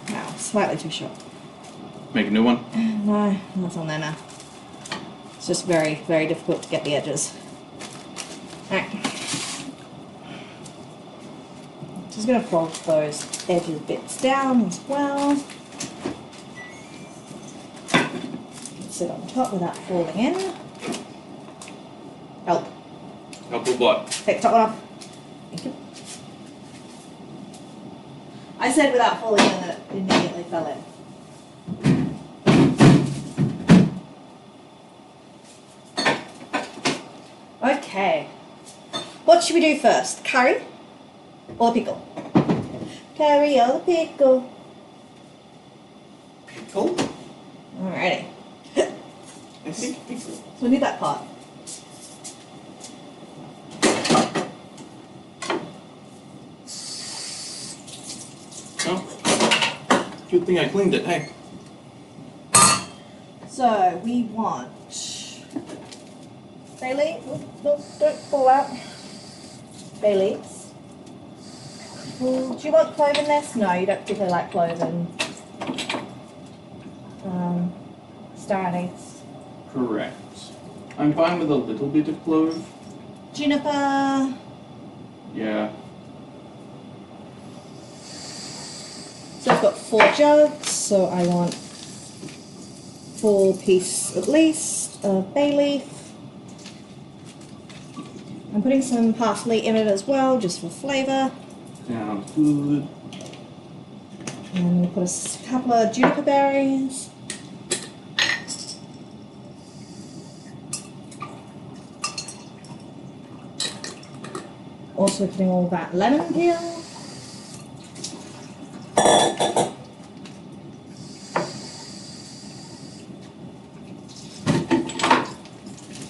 Wow, slightly too short. Make a new one. No, that's on there now. It's just very, very difficult to get the edges. Alright. Just going to fold those edges bits down as well. Sit on top without falling in. Help. Help with what? Take the top one off. Thank you. I said without falling in that it immediately fell in. Okay. What should we do first? Curry or pickle? Curry or the pickle? Pickle? Alrighty. I think pickle. So we need that pot. Oh. Good thing I cleaned it, hey. So we want bay leaf. No, don't fall out. Bay leaves. Well, do you want clove in this? No, you don't particularly like clove and star anise. Correct. I'm fine with a little bit of clove. Juniper. Yeah. So I've got 4 jugs, so I want 4 pieces at least of bay leaf. I'm putting some parsley in it as well, just for flavour. Sounds good. And we'll put a couple of juniper berries. Also putting all that lemon peel.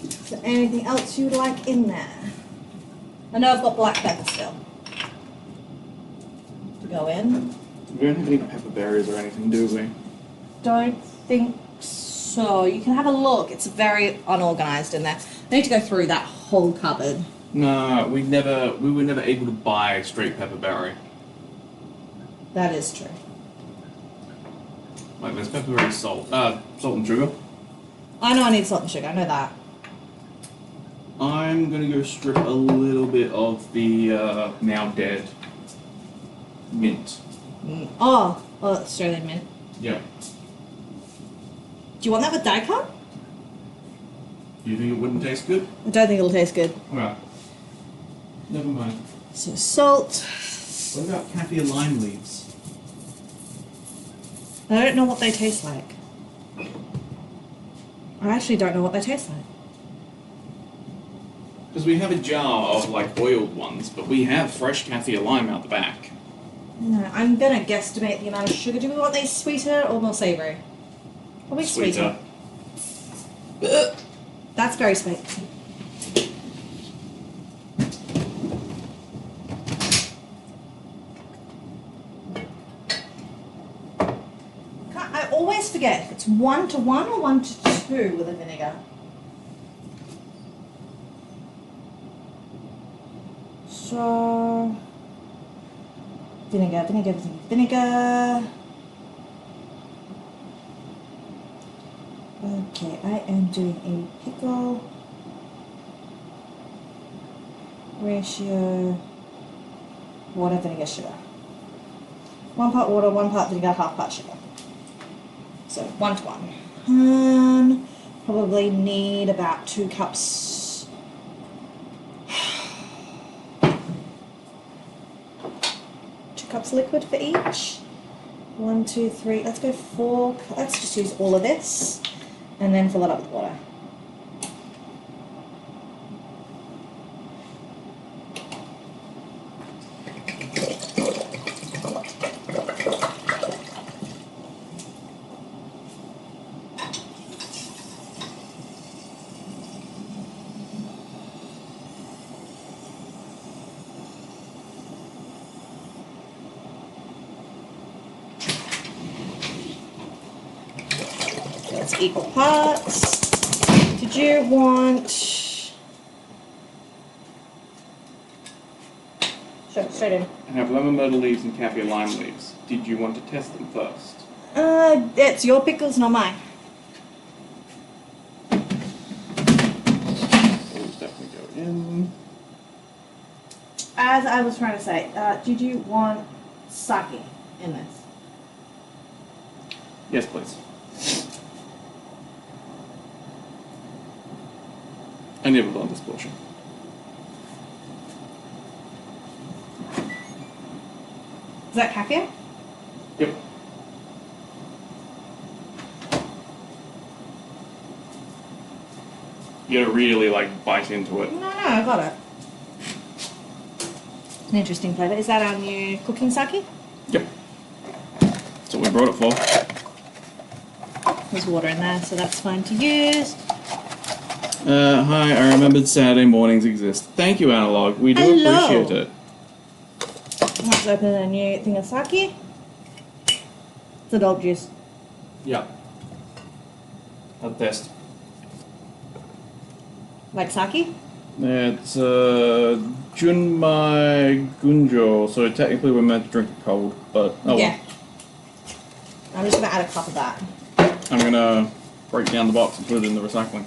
Is there anything else you would like in there? I know I've got black pepper still to go in. We don't have any pepper berries or anything, do we? Don't think so. You can have a look. It's very unorganised in there. I need to go through that whole cupboard. No, we were never able to buy straight pepper berry. That is true. Like there's pepper berry salt and sugar. I know I need salt and sugar. I know that. I'm gonna go strip a little bit of the now dead mint. Oh, Australian mint. Yeah. Do you want that with daikon? Do you think it wouldn't taste good? I don't think it'll taste good. Alright. Never mind. So salt. What about kaffir lime leaves? I don't know what they taste like. I actually don't know what they taste like. Because we have a jar of like oiled ones, but we have fresh kaffir lime out the back. No, I'm gonna guesstimate the amount of sugar. Do we want these sweeter or more savoury? Probably sweeter. That's very sweet. I always forget if it's 1 to 1 or 1 to 2 with the vinegar. So, vinegar. Okay, I am doing a pickle ratio water, vinegar, sugar. 1 part water, 1 part vinegar, half part sugar. So 1 to 1. And probably need about 2 cups. 2 cups liquid for each. 1, 2, 3. Let's go 4. Let's just use all of this and then fill it up with water. It's equal parts. Did you want... Sure, straight in. I have lemon myrtle leaves and kaffir lime leaves. Did you want to test them first? It's your pickles, not mine. Those definitely go in. As I was trying to say, did you want sake in this? Yes, please. I never learned this portion. Is that kaffir? Yep. You gotta really like bite into it. No, I got it. It's an interesting flavour. Is that our new cooking sake? Yep. That's what we brought it for. There's water in there, so that's fine to use. Hi, I remembered Saturday mornings exist. Thank you, Analog. We do Hello. appreciate it. Let's open a new thing of sake. It's adult juice. Yeah. I'll test. Like sake? It's Junmai Gunjo, so technically we're meant to drink it cold, but oh Yeah. I'm just going to add a cup of that. well. I'm gonna break down the box and put it in the recycling.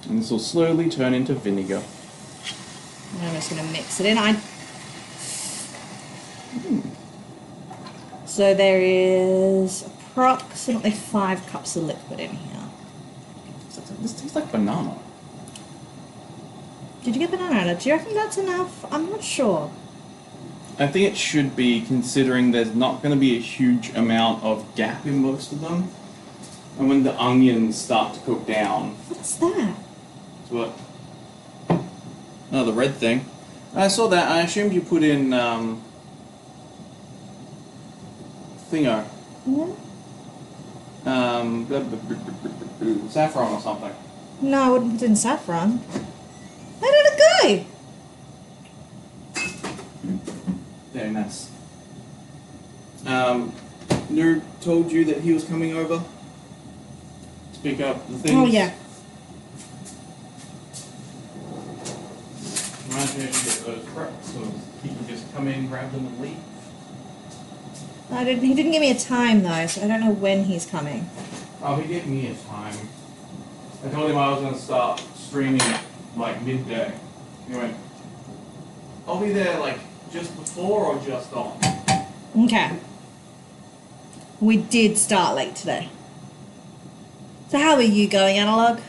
And this will slowly turn into vinegar. And I'm just going to mix it in. So there is approximately 5 cups of liquid in here. This tastes like banana. Did you get banana? Do you reckon that's enough? I'm not sure. I think it should be, considering there's not going to be a huge amount of gap in most of them. And when the onions start to cook down, What's that? it's what? Oh, the red thing. I saw that. I assumed you put in thingo. Yeah. Saffron or something. No, I wouldn't put in saffron. Where did it Very nice. Nur told you that he was coming over. Pick up the things. go? Oh, yeah. Reminds me I should get those prepped so he can just come in, grab them, and leave. He didn't give me a time though, so I don't know when he's coming. Oh, he gave me a time. I told him I was going to start streaming like midday. He went, I'll be there like just before or just on. Okay. We did start late today. So how are you going, Analog?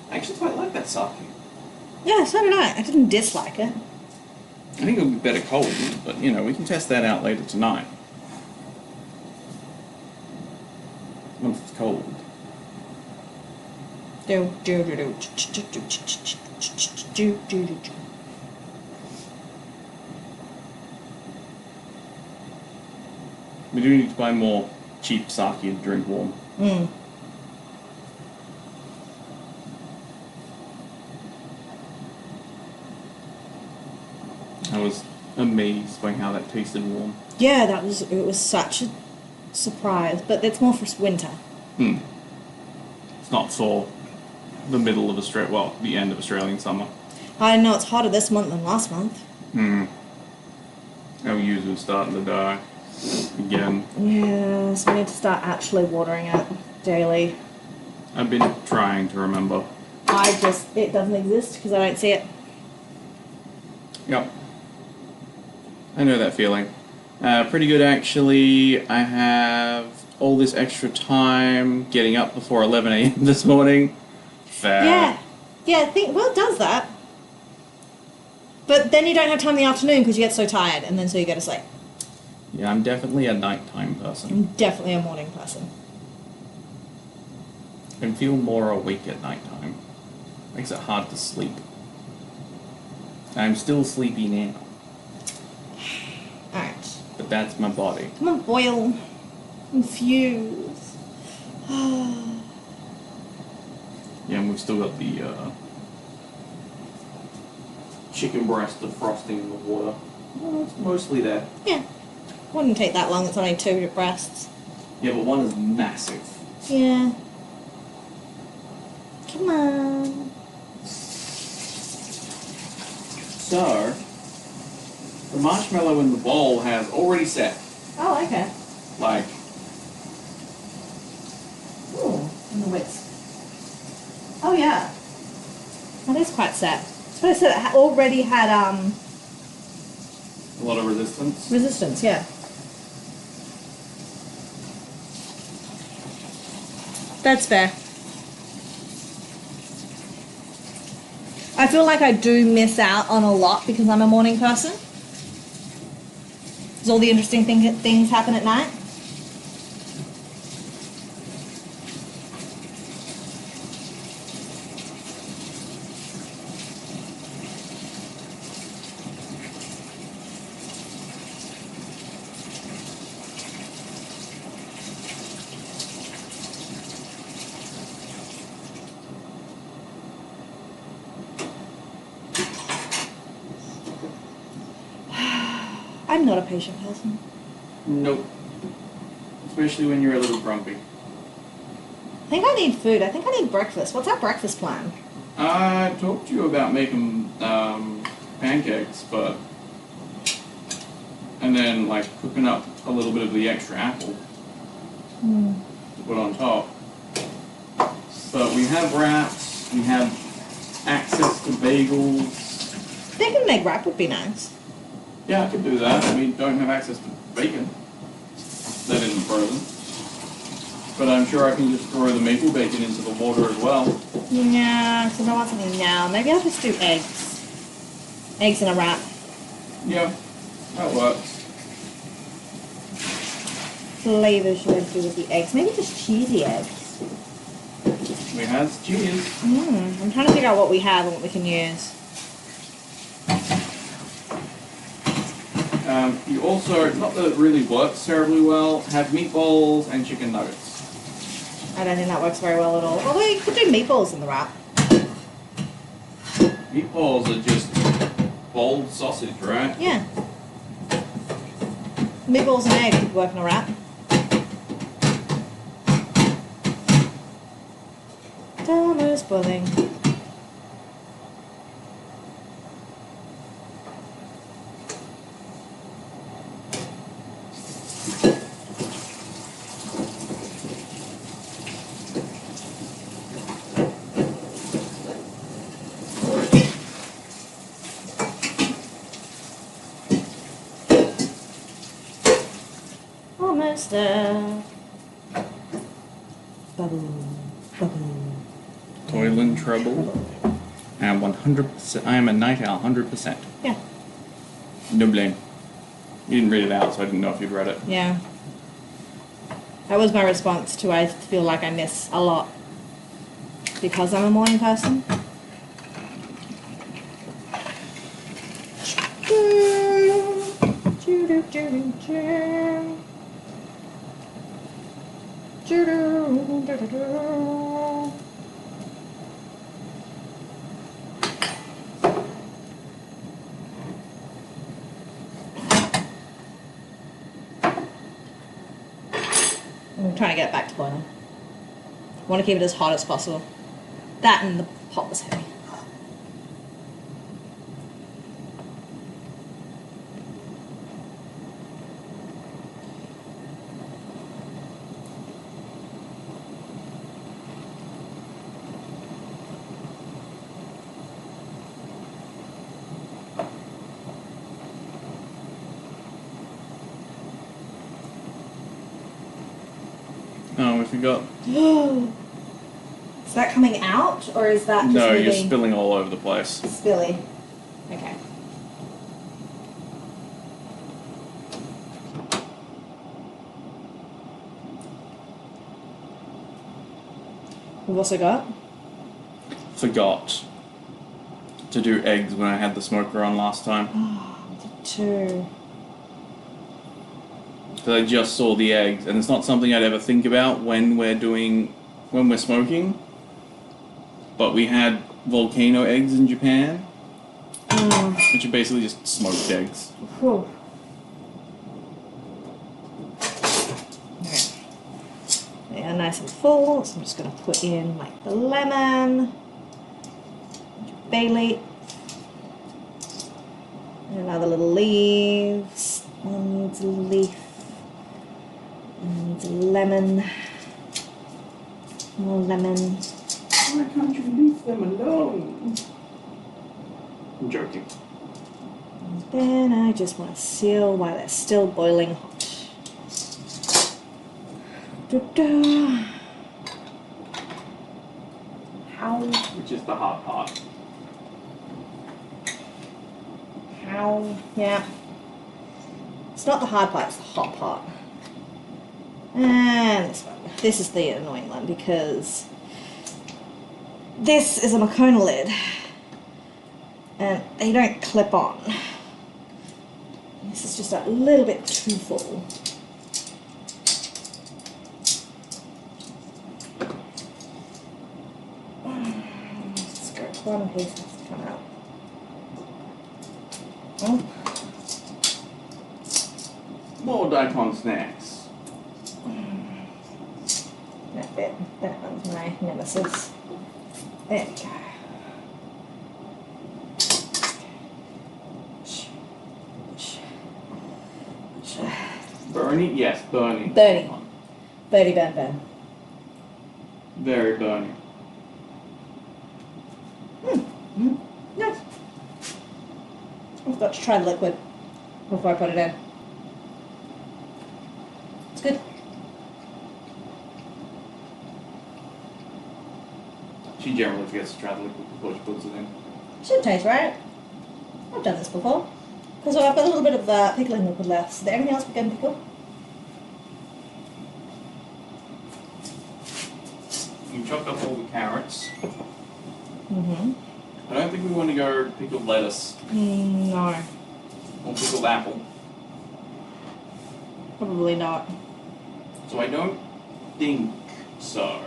I actually quite like that sake. Yeah, so did I. I didn't dislike it. I think it'll be better cold, but you know, we can test that out later tonight. Once it's cold. We do need to buy more cheap sake to drink warm. Mm. I was amazed by how that tasted warm. Yeah, it was such a surprise, but it's more for winter. It's not for the middle of Australia, well, the end of Australian summer. I know it's hotter this month than last month. Our usu's starting to die again. Yeah, so we need to start actually watering it daily. I've been trying to remember. It doesn't exist because I don't see it. Yep. I know that feeling. Pretty good, actually. I have all this extra time getting up before 11 a.m. this morning. Yeah. Yeah, well, it does that. But then you don't have time in the afternoon because you get so tired, and then so you go to sleep. Yeah, I'm definitely a nighttime person. I'm definitely a morning person. I can feel more awake at nighttime. Makes it hard to sleep. I'm still sleepy now. Alright. But that's my body. Come on, boil. Infuse. Yeah, and we've still got the chicken breast defrosting in the water. Well, it's mostly there. Yeah. Wouldn't take that long, it's only 2 breasts. Yeah, but one is massive. Yeah. Come on. So, the marshmallow in the bowl has already set. Oh, okay. Like, Ooh, in the wits. Oh, yeah. That is quite set. So I said it already had, a lot of resistance. resistance, yeah. That's fair. I feel like I do miss out on a lot because I'm a morning person. Does all the interesting things happen at night? I'm not a patient person. Nope. Especially when you're a little grumpy. I think I need food. I think I need breakfast. What's our breakfast plan? I talked to you about making pancakes, but... And then, like, cooking up a little bit of the extra apple to put on top. But we have wraps, we have access to bagels. Bacon and egg wrap would be nice. Yeah, I could do that. We don't have access to bacon. That isn't frozen. But I'm sure I can just throw the maple bacon into the water as well. Yeah, because I want something now. Maybe I'll just do eggs. Eggs in a wrap. Yeah, that works. Flavors should I do with the eggs? Maybe just cheesy eggs. We have cheese. I'm trying to figure out what we have and what we can use. You also, not that it really works terribly well, have meatballs and chicken nuggets. I don't think that works very well at all. Although you could do meatballs in the wrap. Meatballs are just boiled sausage, right? Yeah. Meatballs and eggs could work in a wrap. Almost boiling. Almost there. Bubble, bubble. Toil and trouble. I am 100%. I am a night owl, 100%. Yeah. No blame. You didn't read it out, so I didn't know if you'd read it. Yeah. That was my response to I feel like I miss a lot because I'm a morning person. I'm trying to get it back to boiling. I want to keep it as hot as possible. That and the pot was heavy. Oh, we forgot. Is that coming out, or is that just No, me you're being spilling all over the place. spilly? Okay. We've also got Forgot to do eggs when I had the smoker on last time. two. Because I just saw the eggs, and it's not something I'd ever think about when we're smoking. But we had volcano eggs in Japan, which are basically just smoked eggs. Whew. They are nice and full, so I'm just going to put in like the lemon, bay leaf, and another little leaves. One needs a leaf, one needs a lemon, more lemon. Why can't you leave them alone? I'm joking. And then I just want to seal while they're still boiling hot. Da-da. How? Which is the hard part. How? Yeah. It's not the hard part, it's the hot part. And this one. This is the annoying one because this is a Makona lid and they don't clip on. This is just a little bit too full. Let's go. One piece has to come out. Oh. More daikon snacks. That one's my nemesis. There we go. Bernie? Yes, Bernie. Bernie. Bernie, burn, burn. Very Bernie. Nice. I forgot to try the liquid before I put it in. It's good. She generally forgets to try the liquid before she puts it in. Should taste right. I've done this before. Because I've got a little bit of pickling liquid left. Is there anything else we can pickle? You chopped up all the carrots. Mm-hmm. I don't think we want to go pickled lettuce No. or pickled apple. Probably not. So I don't think so.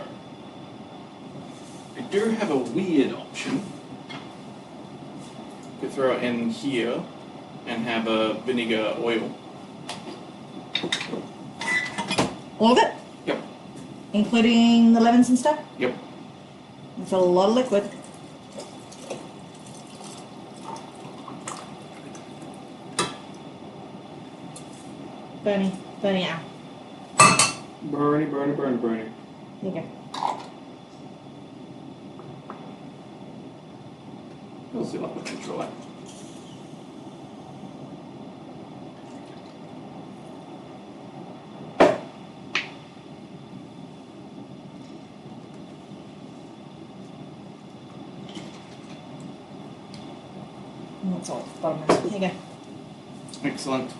I do have a weird option. You could throw it in here and have a vinegar oil. All of it? Yep. Including the lemons and stuff? Yep. That's a lot of liquid. Bernie. Bernie out. Bernie. There you go. We'll see what the control. That's all at the bottom there. There you go. Excellent.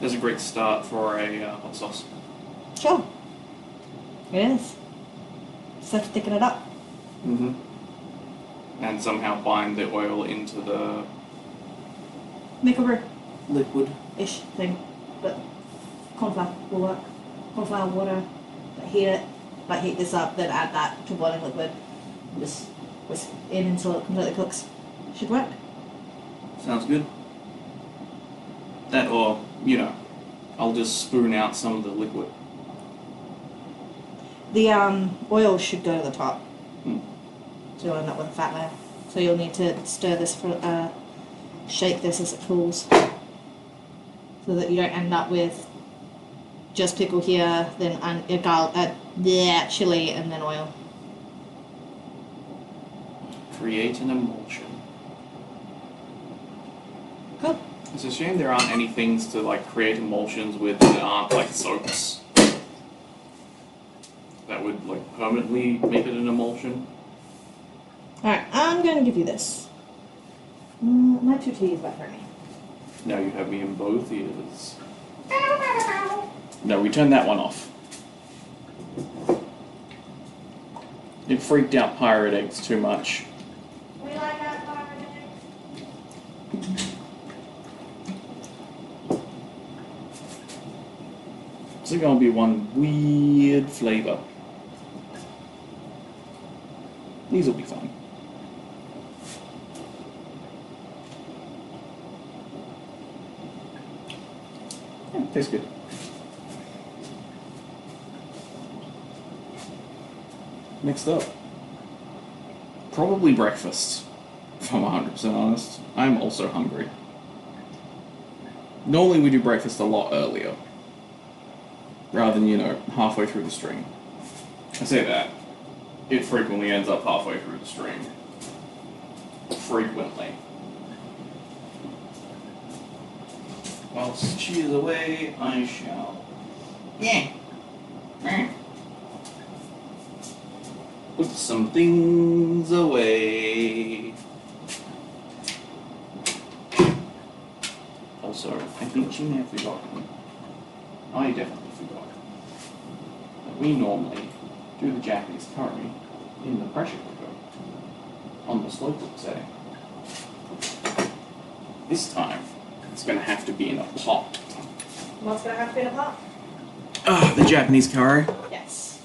That's a great start for a hot sauce. Sure. It is. Just have to thicken it up. Mm-hmm. And somehow bind the oil into the Make a brew. liquid-ish Thing. But corn flour will work. Corn flour, water, heat it, like heat this up, then add that to boiling liquid. Just whisk in until it completely cooks. Should work. Sounds good. That or, you know, I'll just spoon out some of the liquid. The oil should go to the top. Hmm. So you'll end up with a fat layer. So you'll need to stir this for, shake this as it cools. So that you don't end up with just pickle here, then chili, and then oil. Create an emulsion. Cool. It's a shame there aren't any things to like create emulsions with that aren't like soaps. That would like permanently make it an emulsion. Alright, I'm going to give you this. My 2 tea is back for me. Now you have me in both ears. No, we turned that one off. It freaked out pirate eggs too much. We like that pirate eggs. It's gonna be one weird flavor. These will be fun. Yeah, tastes good. Next up, probably breakfast, if I'm 100% honest. I'm also hungry. Normally we do breakfast a lot earlier, rather than, you know, halfway through the stream. I say that. It frequently ends up halfway through the stream. Frequently. Whilst she is away, I shall. Yeah. Put some things away. Also, I think she may have forgotten. I definitely forgot that we normally do the Japanese curry in the pressure cooker on the slow cook setting. This time, it's going to have to be in a pot. What's going to have to be in a pot? Ah, the Japanese curry. Yes.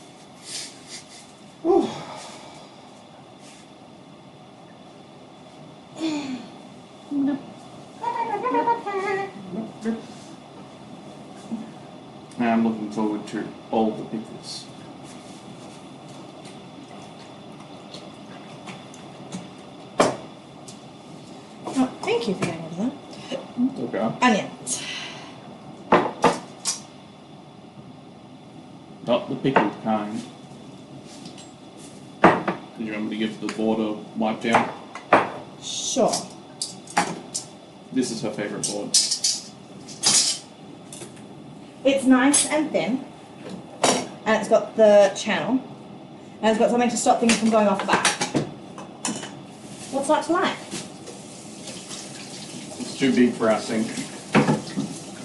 Whew. I'm looking forward to all the pickles. Oh, thank you for getting rid of that. Okay. Onions. Not the pickled kind. Did you want me to give the border wipe down? Sure. This is her favourite board. It's nice and thin, and it's got the channel, and it's got something to stop things from going off the back. What's not to like? It's too big for our sink.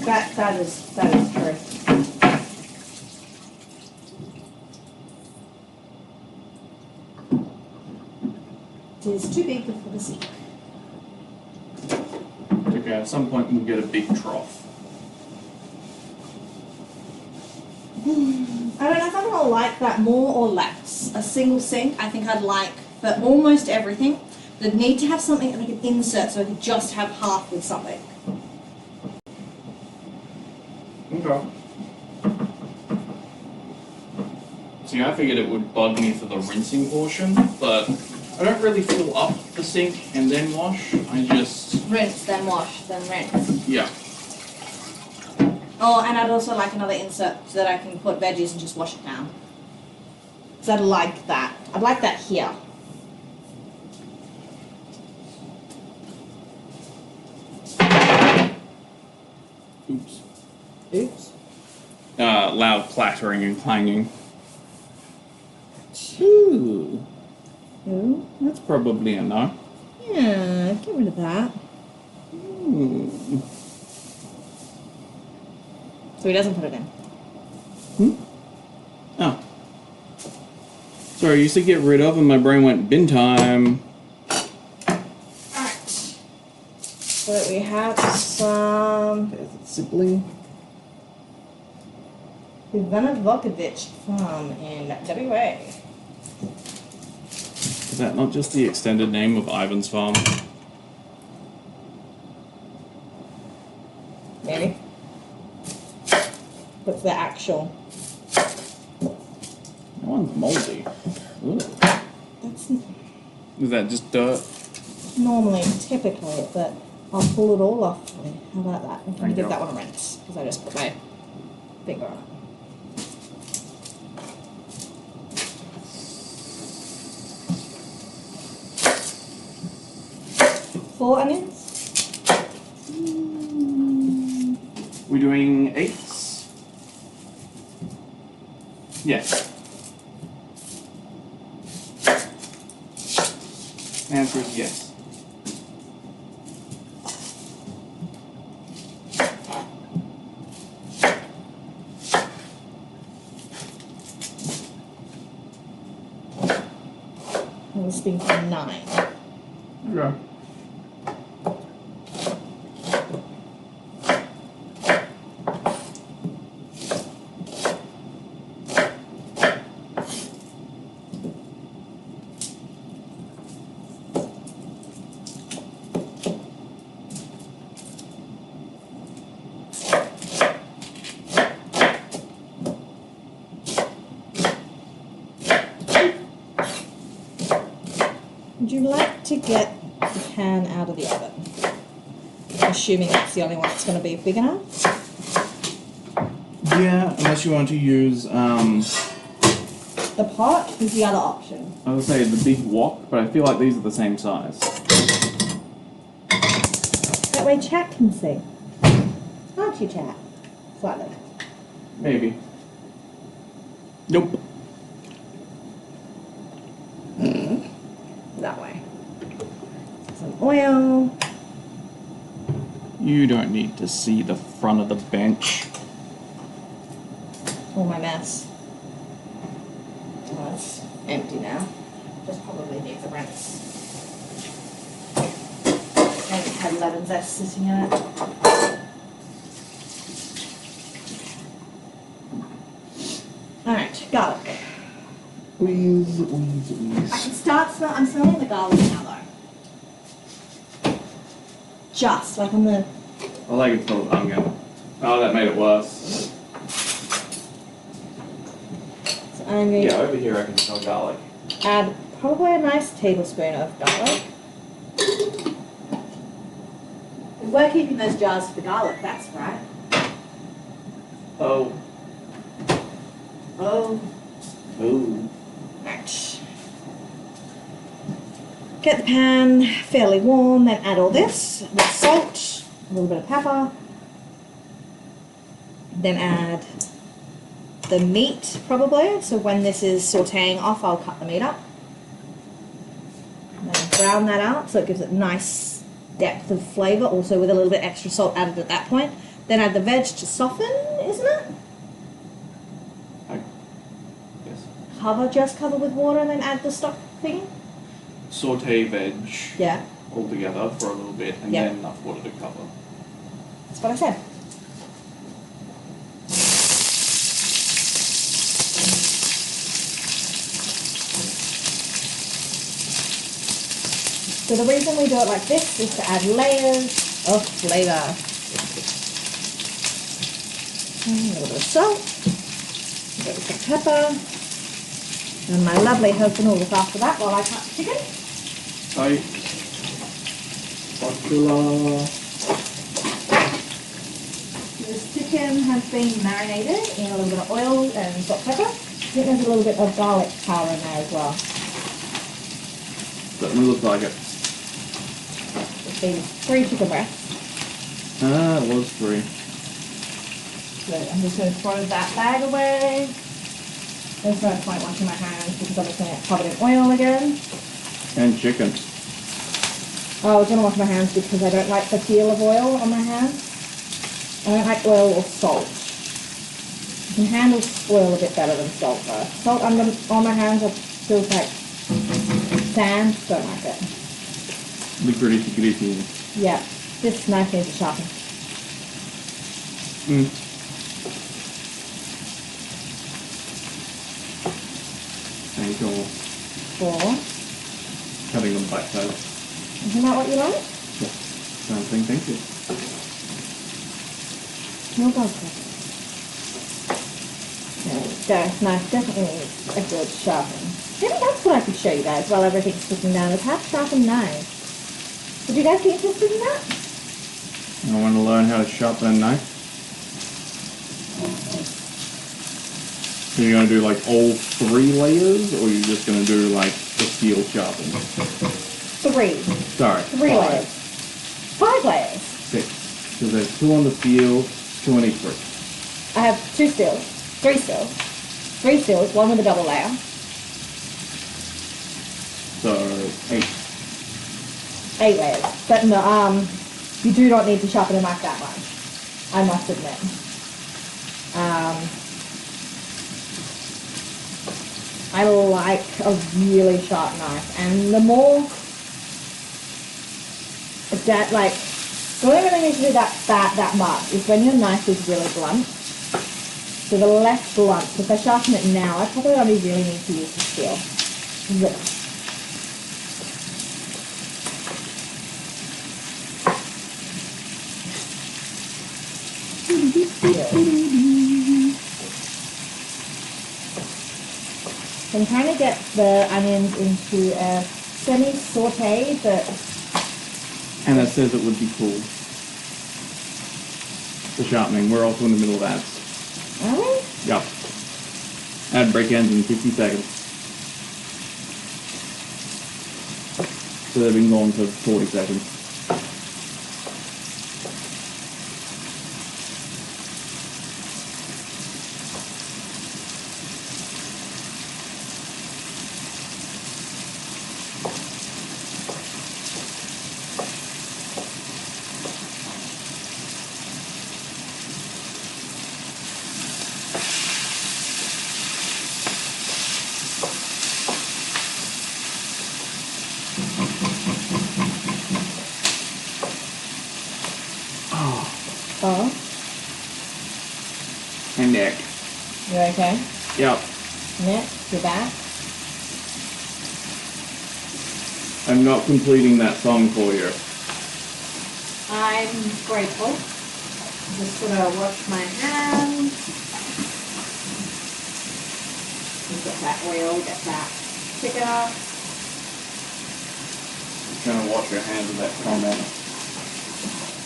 That is true. It is too big for the sink. Okay, at some point we'll get a big trough. I don't know if I'm gonna like that more or less. A single sink, I think I'd like for almost everything. They'd need to have something that I could insert so I could just have half with something. Okay. See, I figured it would bug me for the rinsing portion, but I don't really fill up the sink and then wash. I just... Rinse, then wash, then rinse. yeah. Oh, and I'd also like another insert so that I can put veggies and just wash it down. So I'd like that. I'd like that here. Oops. Oops. Loud clattering and clanging. Ooh. Ooh. That's probably a no. Yeah, get rid of that. So he doesn't put it in. Oh. Sorry, I used to get rid of and my brain went bin time. Alright. So we have some There's a sibling. Ivana Volkovich farm in WA. Is that not just the extended name of Ivan's farm? Maybe. What's the actual? That one's moldy. Ooh. That's Is that just dirt? normally, typically, but I'll pull it all off. How about that? I'm going Thank to give you. that one a rinse because I just put my finger on it. 4 onions. We're doing 8s? Yes. Answer is yes. I was thinking 9. Okay. Would you like to get the pan out of the oven? Assuming that's the only one that's going to be big enough. Yeah, unless you want to use, The pot is the other option. I would say the big wok, but I feel like these are the same size. That way chat can see. Aren't you, chat? Slightly. Maybe. Nope. That way. Some oil. You don't need to see the front of the bench. All my mess. Oh, it's empty now. Just probably needs a rinse. And it had lemon zest sitting in it. Alright, garlic. Please. I can start I'm smelling the garlic now though. Just like on the I like it full of onion. Oh, that made it worse. so I'm going Yeah, over here I can smell garlic. to add probably a nice tablespoon of garlic. We're keeping those jars for the garlic, that's right. Oh. Oh. Ooh. Right. Get the pan fairly warm, then add all this with salt, a little bit of pepper. Then add the meat probably. So when this is sauteing off, I'll cut the meat up. And then brown that out so it gives it nice depth of flavour, also with a little bit extra salt added at that point. Then add the veg to soften, isn't it? Yes. Just cover with water and then add the stock thing? Saute veg Yeah, all together for a little bit and Yeah. then enough water to cover. that's what I said. So the reason we do it like this is to add layers of flavour. A little bit of salt, a little bit of pepper, and my lovely husband will look after that while I cut the chicken. Right. Spatula. This chicken has been marinated in a little bit of oil and salt pepper. I think there's a little bit of garlic powder in there as well. Certainly looks like it. It's been 3 chicken breasts. Ah, it was 3. So I'm just going to throw that bag away. There's no point washing my hands because I'm just going to get covered in oil again. And chicken. Oh, I was going to wash my hands because I don't like the feel of oil on my hands. I don't like oil or salt. I can handle oil a bit better than salt though. Salt on my hands feels like sand. Don't like it. The gritty. Yeah, this knife needs a sharpen. Thank you. For Cutting them bite size. isn't that what you like? Yeah. Saying thank you. No problem. There we go. Knife definitely needs a good sharpen. Maybe that's what I could show you guys while everything's cooking down is how to sharpen knives. Would you guys be interested in that? I want to learn how to sharpen a knife. So you're going to do like all 3 layers, or you're just going to do like the steel sharpen? 3. Sorry. 3 layers. 5 layers. 6. So there's 2 on the steel, 2 on each brick. I have 2 steels, 3 steels, 3 steels, 1 with a double layer. So 8. 8 layers. But no, you do not need to sharpen a knife that much, I must admit. I like a really sharp knife, and the more that the only reason you should do that much is when your knife is really blunt. So the less blunt, so if I sharpen it now, I probably only really need to use the steel. So I'm trying to get the onions into a semi-saute, but... Anna says it would be cool. The sharpening, we're also in the middle of ads. Are we? Yep. Ad break ends in 50 seconds. So they've been going for 40 seconds. Oh, And Nick. you okay? Yep. Nick, you're back? I'm not completing that song for you. I'm grateful. Just gonna wash my hands. Get that oil, get that chicken off. I'm trying to wash your hands with that comment.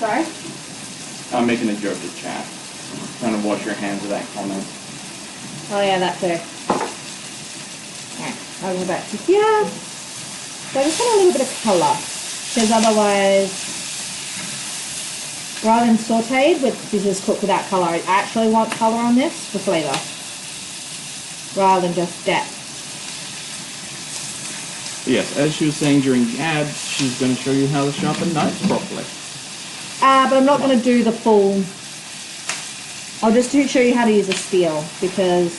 Sorry? I'm making a joke to chat. Trying to wash your hands with that comment. Oh yeah, that too. Alright, I'll go back to here. So I just want a little bit of colour, because otherwise, rather than sauteed, which is just cooked without colour, I actually want colour on this for flavour, rather than just depth. Yes, as she was saying during the ad, she's going to show you how to sharpen knives properly. But I'm not going to do the full... I'll just show you how to use a steel, because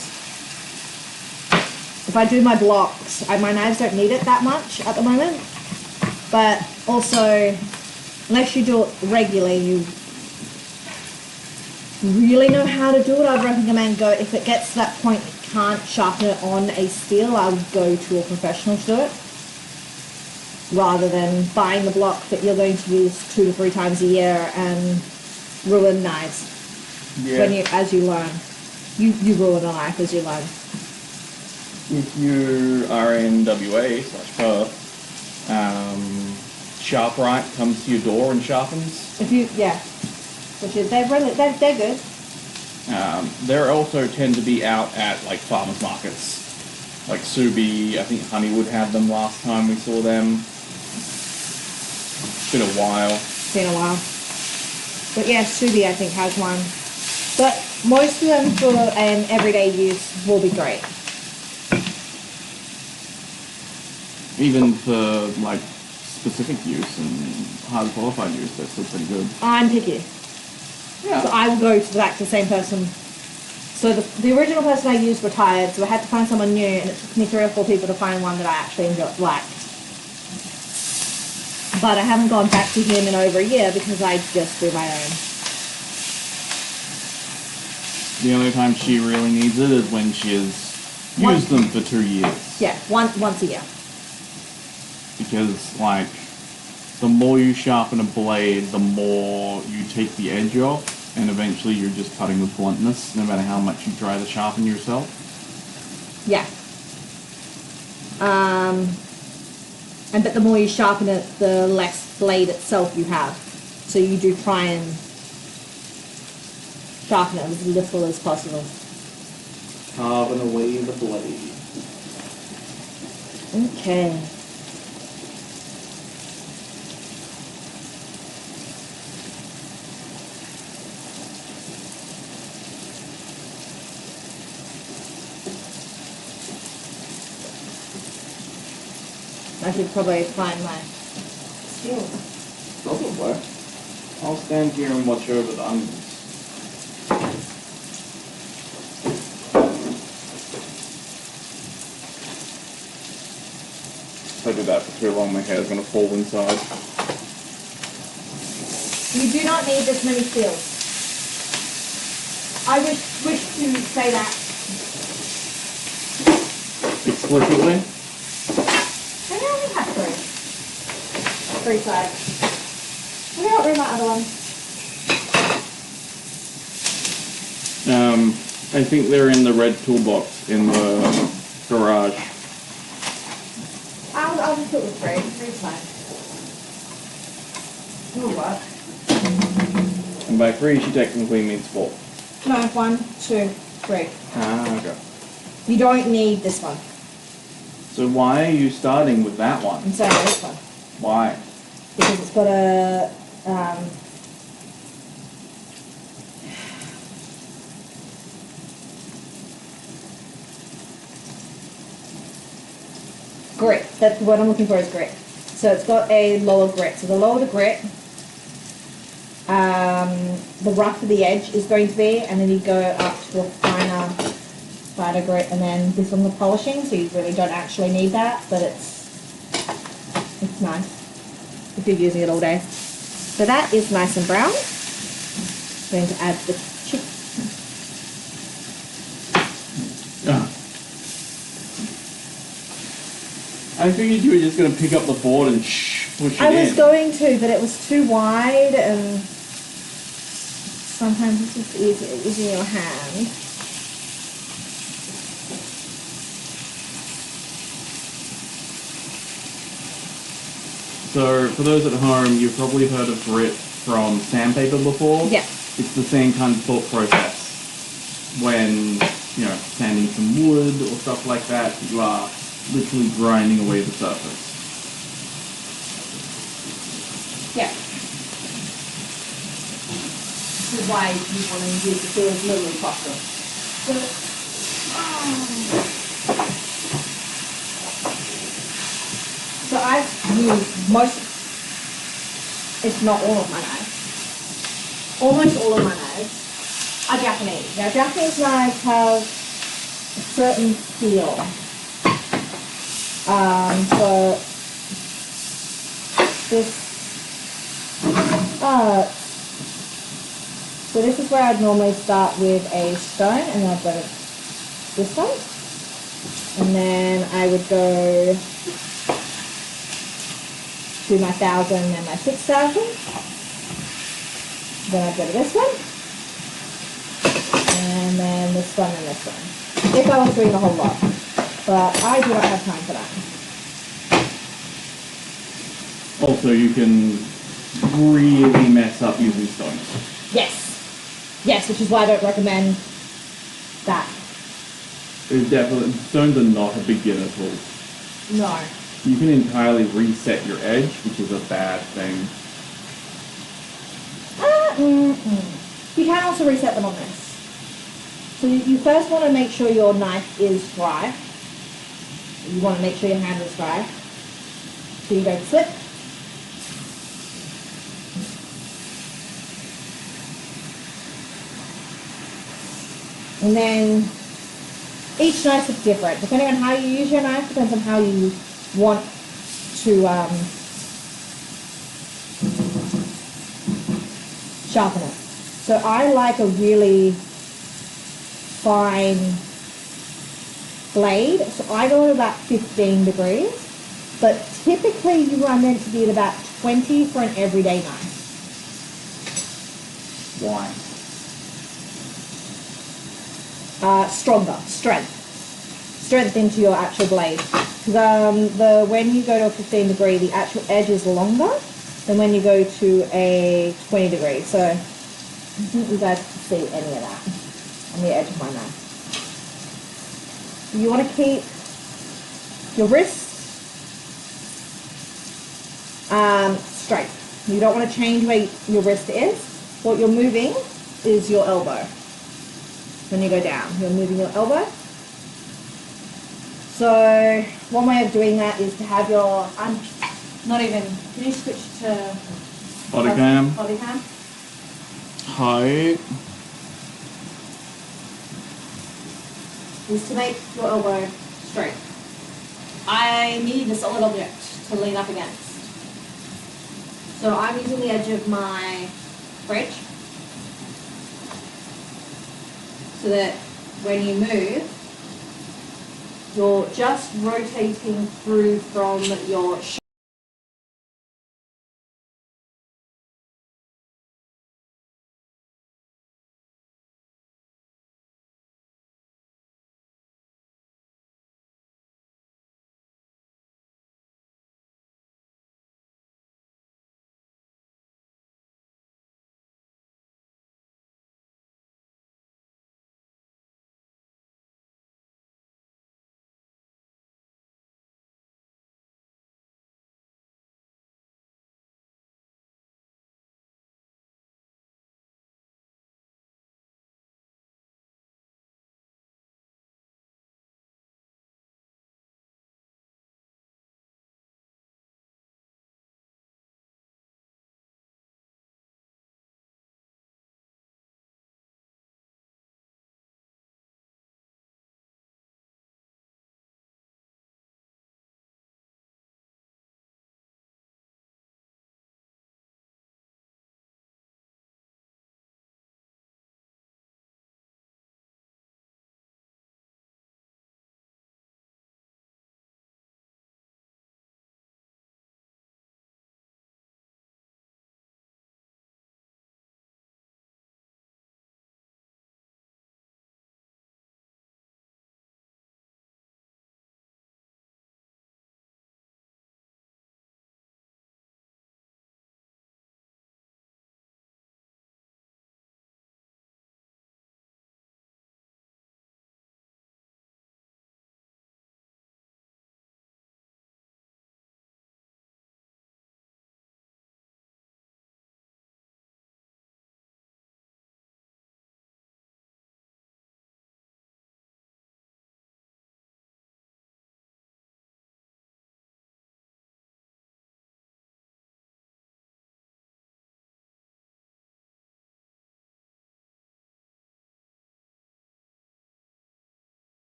if I do my blocks, my knives don't need it that much at the moment. But also, unless you do it regularly, you really know how to do it, I'd recommend if it gets to that point you can't sharpen it on a steel, I would go to a professional to do it, rather than buying the block that you're going to use 2 to 3 times a year and ruin knives. Yeah. As you learn. You ruin a knife as you learn. If you are in WA/Perth, SharpRite comes to your door and sharpens. Which is they're good. They also tend to be out at like farmers markets, like Subi. I think Honeywood had them last time we saw them. It's been a while. But yeah, Subi I think has one. But most of them for everyday use will be great. Even for like specific use and hard qualified use, that's still pretty good. I'm picky. Yeah. So I will go back to the same person. So the original person I used retired, so I had to find someone new, and it took me 3 or 4 people to find one that I actually liked. But I haven't gone back to him in over a year because I just do my own. The only time she really needs it is when she has used them for 2 years. Yeah, once a year. Because, like, the more you sharpen a blade, the more you take the edge off. And eventually you're just cutting with bluntness, no matter how much you try to sharpen yourself. Yeah. But the more you sharpen it, the less blade itself you have. So you do try and sharpen it as little as possible. Carving away the blade. Okay. I should probably find my skills. Probably. I'll stand here and watch over the onions. If I do that for too long, my hair's going to fall inside. You do not need this many skills. I wish to say that. Explicitly? I only have 3 sides. I got rid of my other one. I think they're in the red toolbox in the garage. I'll just put with 3. 3's fine. It'll work. And by 3, she technically means 4. No, 1, 2, 3. Ah, okay. You don't need this one. So why are you starting with that one? I'm starting with this one. Why? Because it's got a grit. That's what I'm looking for is grit. So it's got a lower grit. So the lower the grit, the rougher the edge is going to be, and then you go up to a finer grit, and then this one's the polishing, so you really don't actually need that, but it's nice if you're using it all day. So that is nice and brown. I'm going to add the chicken. I figured you were just going to pick up the board and push it in. I was going to, but it was too wide, and sometimes it's just easier using your hand. So, for those at home, you've probably heard of grit from sandpaper before. Yeah. It's the same kind of thought process. When, sanding some wood or stuff like that, you are literally grinding away the surface. Yeah. This is why you want to use the tool as little as possible. So I've used most, if not all of my knives. Almost all of my knives are Japanese. Now Japanese knives have a certain feel. So this is where I'd normally start with a stone, and then I've got this one, and then I would go to my 1,000 and my 6,000. Then I'd go to this one, and then this one and this one. If I was doing a whole lot, but I do not have time for that. Also, you can really mess up using stones. Yes, which is why I don't recommend that. There's definitely, stones are not a beginner tool. No. You can entirely reset your edge, which is a bad thing. You can also reset them on this. So you first want to make sure your knife is dry. You want to make sure your hand is dry. So you go slip, And then each knife is different. Depending on how you use your knife, depends on how you want to sharpen it. So I like a really fine blade, so I go at about 15 degrees, but typically you are meant to be at about 20 for an everyday knife. Why? Strength into your actual blade. Because when you go to a 15 degree, the actual edge is longer than when you go to a 20 degree. So I don't think you guys can see any of that on the edge of my knife. You want to keep your wrist straight. You don't want to change where your wrist is. What you're moving is your elbow. When you go down, you're moving your elbow. So one way of doing that is to have your, can you switch to Body cam. Body cam. Height. Is to make your elbow straight. I need a solid object to lean up against. So I'm using the edge of my fridge so that when you move, you're just rotating through from your shoulder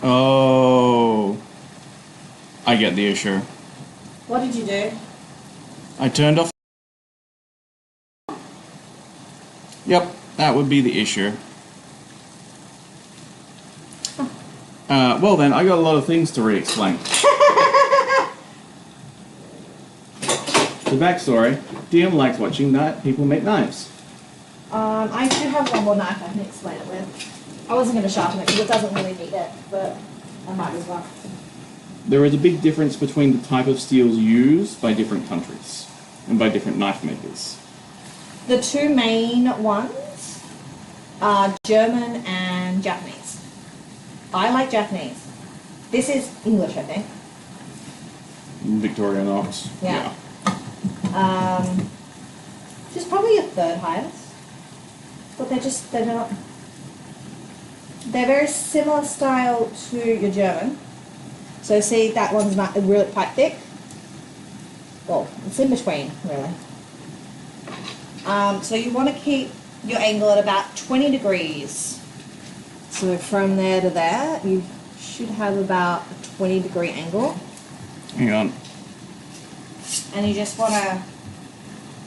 Oh. I get the issue. What did you do? I turned off. Yep, that would be the issue. Well then, I got a lot of things to re-explain. The backstory, DM likes watching people make knives. I do have one more knife I can explain it with. I wasn't going to sharpen it because it doesn't really need it, but I might as well. There is a big difference between the type of steels used by different countries and by different knife makers. The two main ones are German and Japanese. I like Japanese. This is English, I think. Victorinox. Yeah. Which is probably your third highest. But they're not. They're very similar style to your German. So see, that one's not really quite thick. Well, it's in between, really. So you want to keep your angle at about 20 degrees. So from there to there, you should have about a 20-degree angle. Hang on. And you just want to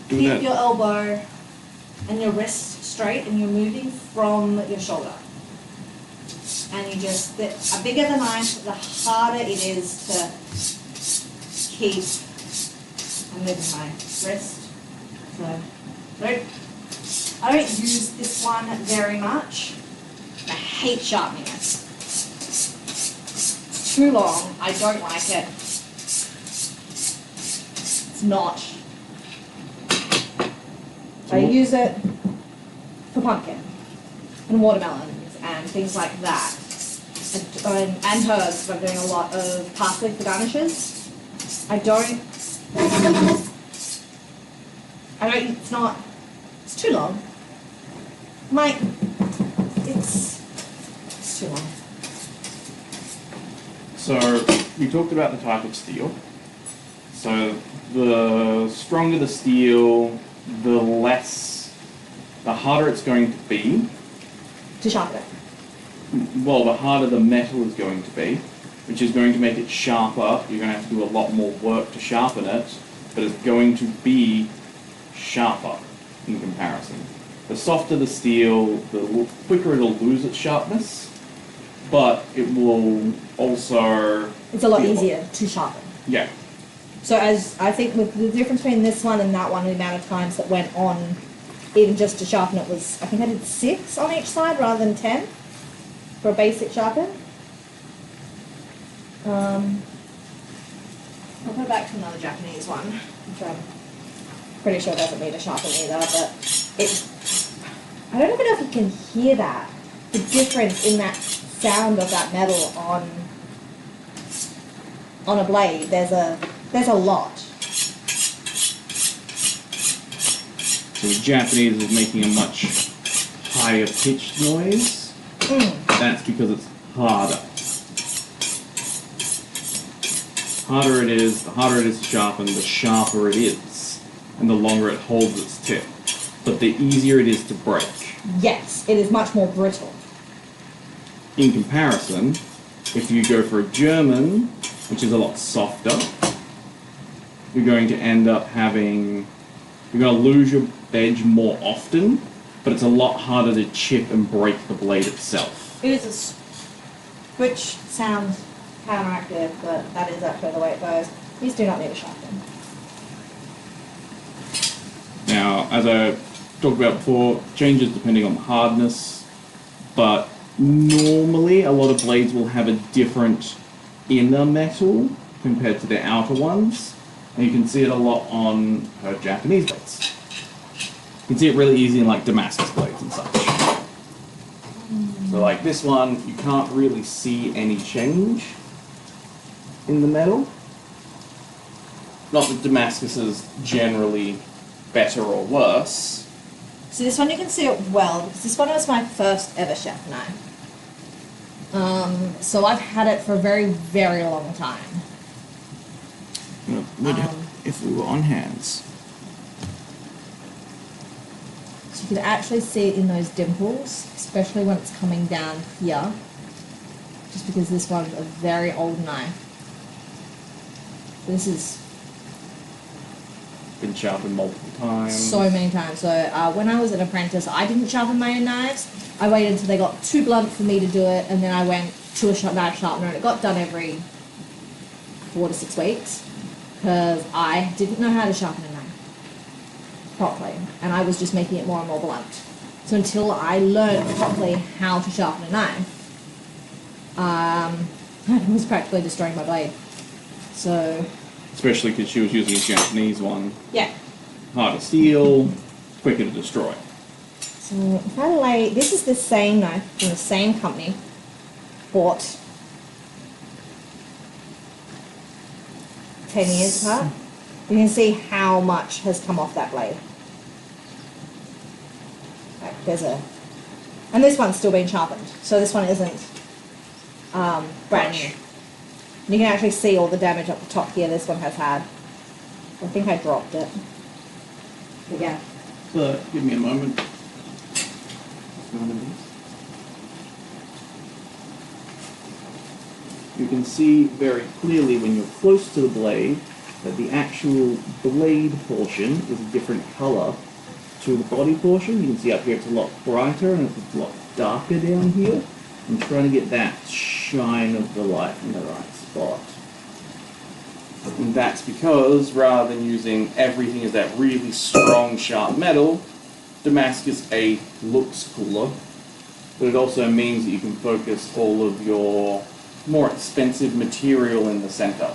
Do keep that. your elbow and your wrist straight, and you're moving from your shoulder. And you just, the bigger the knife, the harder it is to keep. I'm moving my wrist. I don't use this one very much. I hate sharpening it. It's too long. I don't like it. It's not. I use it for pumpkin and watermelons and things like that. And herbs. I'm doing a lot of parsley for garnishes. It's too long. It's too long. So, we talked about the type of steel. So, the stronger the steel, the harder it's going to be. To sharpen it. Well, the harder the metal is going to be, which is going to make it sharper. You're going to have to do a lot more work to sharpen it, but it's going to be sharper in comparison. The softer the steel, the quicker it'll lose its sharpness, but it will also... It's a lot easier to sharpen. Yeah. So as I think with the difference between this one and that one, the amount of times that went on, even just to sharpen it was, I think I did 6 on each side rather than 10 for a basic sharpen. I'll go back to another Japanese one, which I'm pretty sure doesn't need a sharpen either, but I don't even know if you can hear that, the difference in that sound of that metal on a blade. There's a lot. So the Japanese is making a much higher pitched noise. That's because it's harder. The harder it is to sharpen, the sharper it is, and the longer it holds its tip. But the easier it is to break. Yes, it is much more brittle. In comparison, if you go for a German, which is a lot softer, you're going to end up you're going to lose your edge more often, but it's a lot harder to chip and break the blade itself. It is which sounds counteractive, but that is actually the way it goes. These do not need a sharpen. Now, as I talked about before, changes depending on the hardness, but normally a lot of blades will have a different inner metal compared to the outer ones, and you can see it a lot on her Japanese blades. You can see it really easy in like Damascus blades and such. So like this one, you can't really see any change in the metal. Not that Damascus is generally better or worse. So this one you can see it well, because this one was my first ever chef knife. So I've had it for a very, very long time. If we were on hands. So you can actually see it in those dimples, especially when it's coming down here. just because this one's a very old knife. This is Been sharpened multiple times. so many times. So when I was an apprentice, I didn't sharpen my own knives. I waited until they got too blunt for me to do it, and then I went to a knife sharpener, and it got done every 4 to 6 weeks because I didn't know how to sharpen a knife properly, and I was just making it more and more blunt. So until I learned properly how to sharpen a knife, I was practically destroying my blade. So Especially because she was using a Japanese one. yeah. Hard to steal, quicker to destroy. So if I lay, this is the same knife from the same company, bought 10 years apart. You can see how much has come off that blade. Right, there's a, and this one's still being sharpened, so this one isn't brand new. You can actually see all the damage up the top here this one has had. I think I dropped it. But yeah. But give me a moment. You can see very clearly when you're close to the blade that the actual blade portion is a different color to the body portion. You can see up here it's a lot brighter and it's a lot darker down here. I'm trying to get that shine of the light in the right spot. And that's because rather than using everything as that really strong sharp metal, Damascus A looks cooler, but it also means that you can focus all of your more expensive material in the center.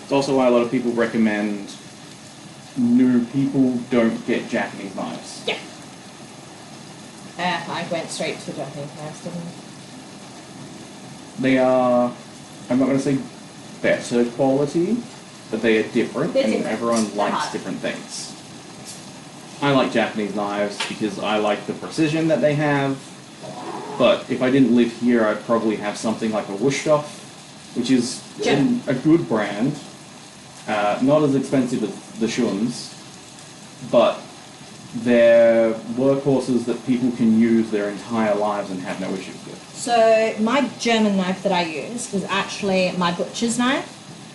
It's also why a lot of people recommend new people don't get Japanese knives. Yeah. I went straight to Japanese knives, didn't I? They are, I'm not going to say better quality, but they are different, They're and different. everyone They're likes hard. different things. I like Japanese knives because I like the precision that they have, but if I didn't live here, I'd probably have something like a Wusthof, which is a good brand, not as expensive as the Schuns, but they're workhorses that people can use their entire lives and have no issues with. So my German knife that I use is actually my butcher's knife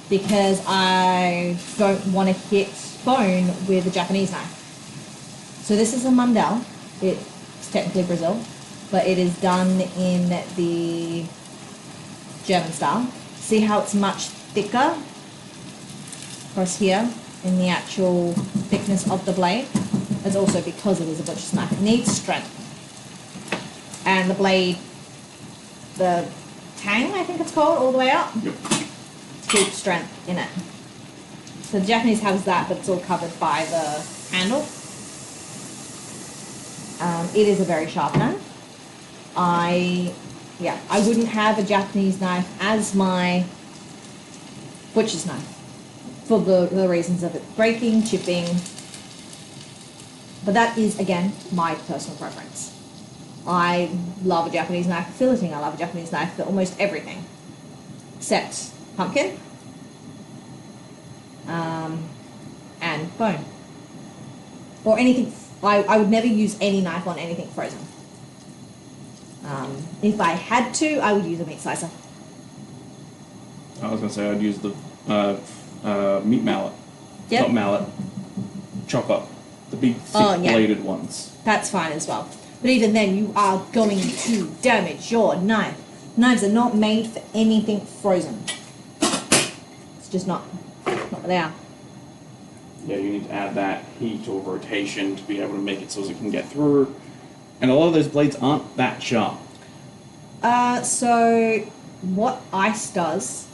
because I don't want to hit bone with a Japanese knife. So this is a Mundell. It's technically Brazil, but it is done in the German style. See how it's much thicker across here in the actual thickness of the blade? It's also because it is a butcher's knife. It needs strength. And the blade, the tang, I think it's called, all the way up, Yep. to keep strength in it. So the Japanese has that, but it's all covered by the handle. It is a very sharp knife. I wouldn't have a Japanese knife as my butcher's knife for the reasons of it breaking, chipping. But that is, again, my personal preference. I love a Japanese knife for filleting. I love a Japanese knife for almost everything, except pumpkin and bone. Or anything. I would never use any knife on anything frozen. If I had to, I would use a meat slicer. I was going to say I'd use the meat mallet. Yep. Not mallet. Chopper. The big, thick-bladed ones. That's fine as well. But even then, you are going to damage your knife. Knives are not made for anything frozen. It's just not what they are. Yeah, you need to add that heat or rotation to be able to make it so it can get through. And a lot of those blades aren't that sharp. So what ice does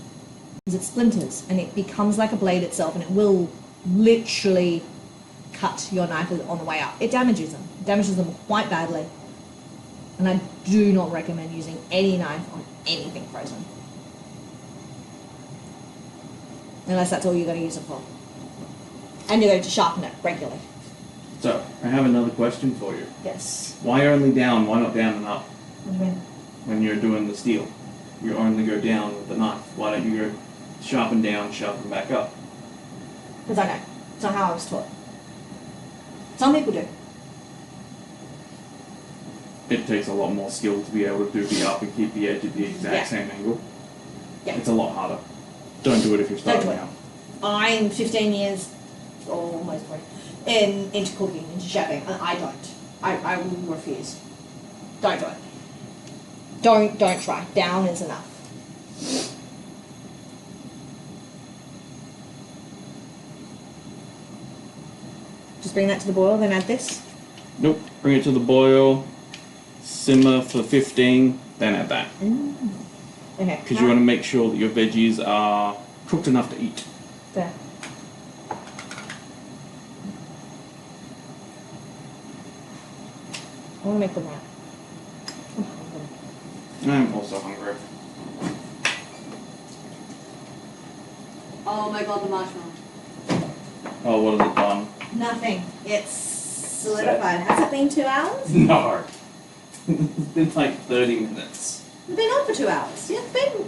is it splinters and it becomes like a blade itself, and it will literally cut your knife on the way up. It damages them. It damages them quite badly. And I do not recommend using any knife on anything frozen. Unless that's all you're going to use it for. And you're going to sharpen it regularly. So, I have another question for you. Yes. Why only down? Why not down and up? What do you mean? When you're doing the steel, you only go down with the knife. Why don't you go sharpen down, sharpen back up? Because I know. It's not how I was taught. Some people do. it takes a lot more skill to be able to do the up and keep the edge at the exact same angle. Yeah. It's a lot harder. Don't do it if you're starting out. I'm 15 years, or almost 20, into cooking, into chefing, and I don't. I will refuse. Don't do it. Don't try. Down is enough. Just bring that to the boil, then add this. Nope. Bring it to the boil, simmer for 15, then add that. Okay. Because you want to make sure that your veggies are cooked enough to eat. There. I want to make them right. I'm hungry. I'm also hungry. Oh my god, the marshmallow. Oh, what has it done? Nothing. It's solidified. Has it been 2 hours? No. It's been like 30 minutes. It's been on for 2 hours. Yeah, it's been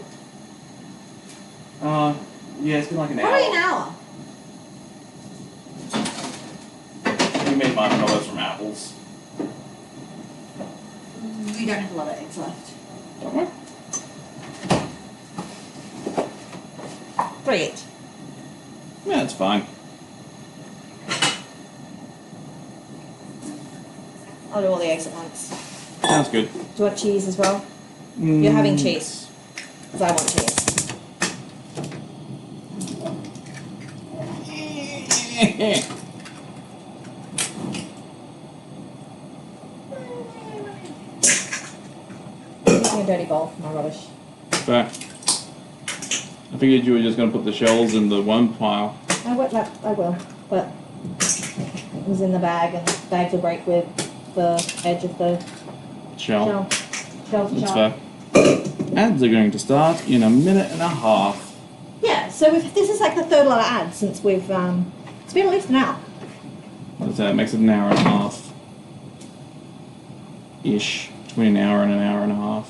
Yeah, it's been like an probably hour. an hour. We made marshmallows from apples. We don't have a lot of eggs left. Don't we? 3 each. Yeah, it's fine. I'll do all the eggs at once. Sounds good. Do you want cheese as well? You're having cheese. Because I want cheese. Give me a dirty bowl for my rubbish. Fair. I figured you were just going to put the shells in the one pile. I will, but it was in the bag and the bags will break with the edge of the Shell. shell. That's fair. Ads are going to start in a minute and a half. Yeah, so this is like the third lot of ads since we've, it's been at least an hour. That's it makes it an hour and a half. Ish. Between an hour and a half.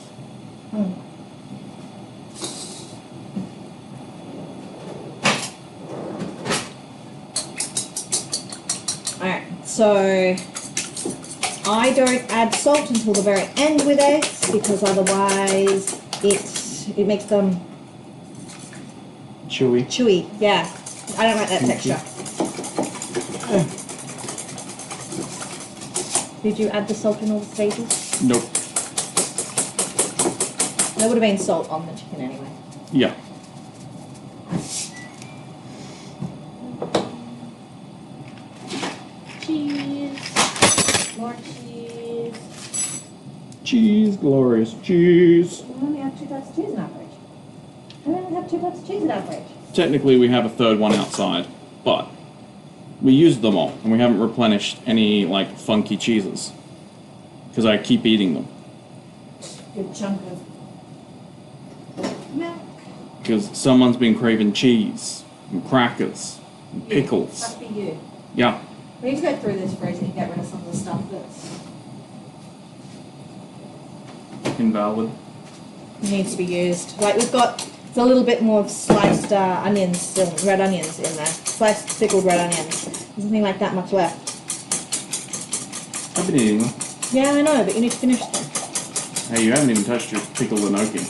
Alright, so I don't add salt until the very end with eggs because otherwise it makes them chewy. Yeah, I don't like that texture. Did you add the salt in all the stages? Nope. There would have been salt on the chicken anyway. Yeah. Cheese. More cheese. Cheese, glorious cheese. We only have 2 types of cheese in our fridge. We only have 2 types of cheese in our fridge. Technically, we have a third one outside, but we used them all, and we haven't replenished any, like, funky cheeses. Because I keep eating them. Good chunk of milk. Because someone's been craving cheese, and crackers, and pickles. Must be you. Yeah. We need to go through this fridge and get rid of some of the stuff that's Invalid. needs to be used. Like we've got it's a little bit more of sliced onions still, red onions in there. Sliced pickled red onions. There's nothing like that much left. I've been eating them. Yeah, I know, but you need to finish them. Hey, you haven't even touched your pickled enoki.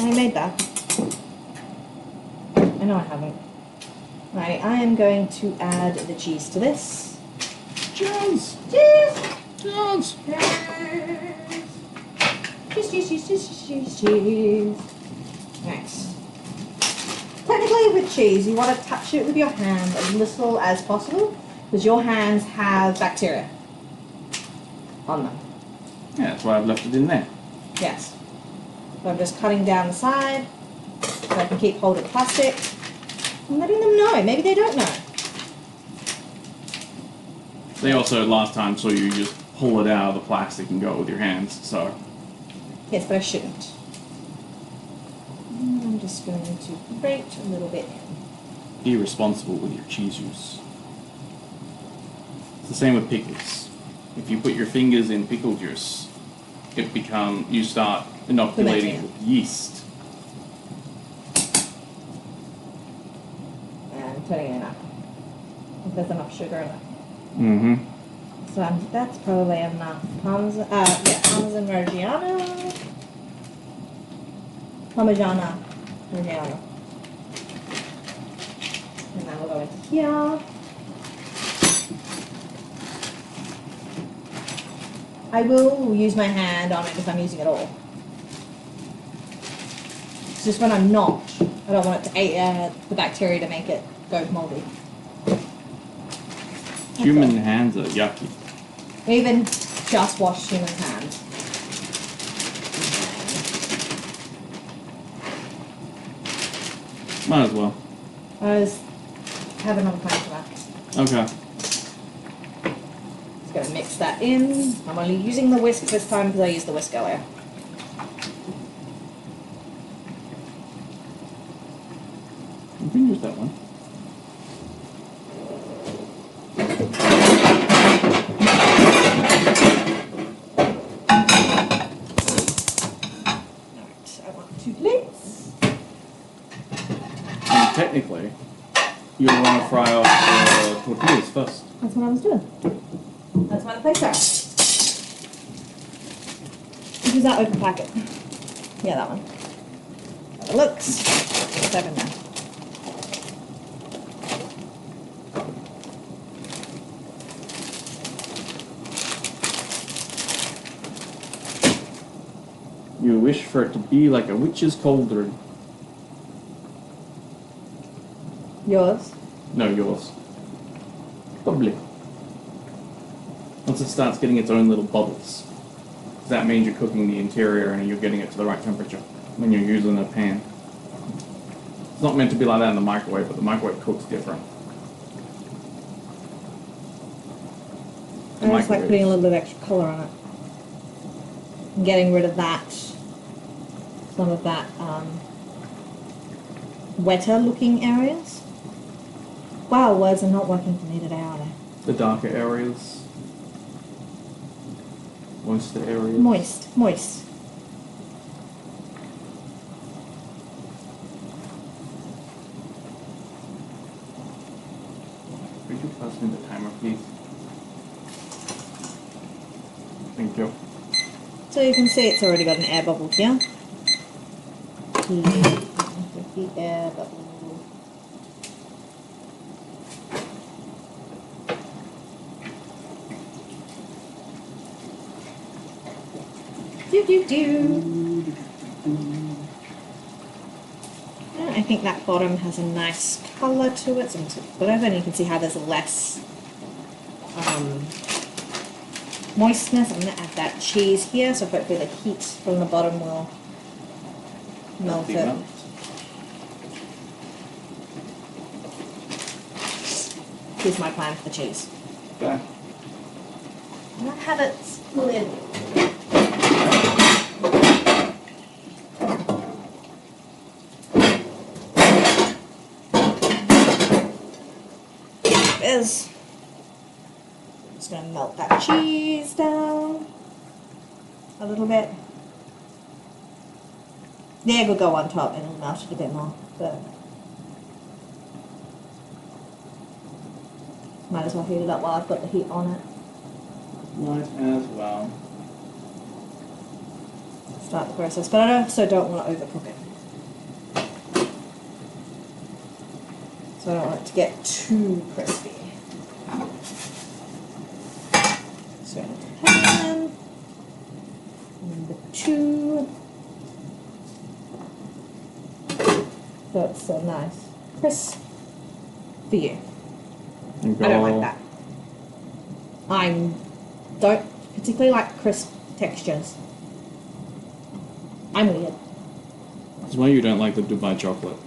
I made that. I know I haven't. Right, I am going to add the cheese to this. Cheers! Cheese! Cheers! Cheese. Nice. Technically with cheese, you want to touch it with your hand as little as possible because your hands have bacteria on them. Yeah, that's why I've left it in there. Yes. So I'm just cutting down the side so I can keep hold of the plastic. I'm letting them know. Maybe they don't know. They also last time saw you just pull it out of the plastic and go with your hands, so. Yes, but I shouldn't. And I'm just going to grate a little bit. Be responsible with your cheese use. It's the same with pickles. If you put your fingers in pickle juice, you start inoculating it with yeast. And putting it up. If there's enough sugar in it. Mm-hmm. So that's probably enough. Parmesan Reggiano. Parmigiana Reggiano. And now we'll go into here. I will use my hand on it if I'm using it all. It's just when I'm not, I don't want it to the bacteria to make it go moldy. Human hands are yucky. We even just washed human hands. Might as well. I was having another plan for that. Okay. Just gonna mix that in. I'm only using the whisk this time because I used the whisk earlier. You can use that one. Alright, I want 2 plates. And technically, you'll want to fry off the tortillas first. That's what I was doing. That's why the plates are. Which is that open packet? Yeah, that one. How it looks. It's open now. You wish for it to be like a witch's cauldron. Yours? No, yours. Probably. Once it starts getting its own little bubbles, that means you're cooking the interior and you're getting it to the right temperature when you're using a pan. It's not meant to be like that in the microwave, but the microwave cooks different. I just like putting a little bit of extra colour on it. And getting rid of that, some of that wetter looking areas. Wow, words are not working for me today, are they? The darker areas. Moister areas. Moist. Could you pass me the timer, please? Thank you. So you can see it's already got an air bubble here. The air bubble. I think that bottom has a nice colour to it, whatever, and you can see how there's less moistness. I'm going to add that cheese here, so hopefully the heat from the bottom will melt it. Here's my plan for the cheese. Okay. And I have it split. Is just going to melt that cheese down a little bit. The egg will go on top and it'll melt it a bit more, but might as well heat it up while I've got the heat on it. Might as well. Start the process, but I also don't want to overcook it. So I don't want it to get too crispy. So pan, number 2. So it's so nice, crisp for you. I don't like that. I don't particularly like crisp textures. I'm weird. That's why you don't like the Dubai chocolate.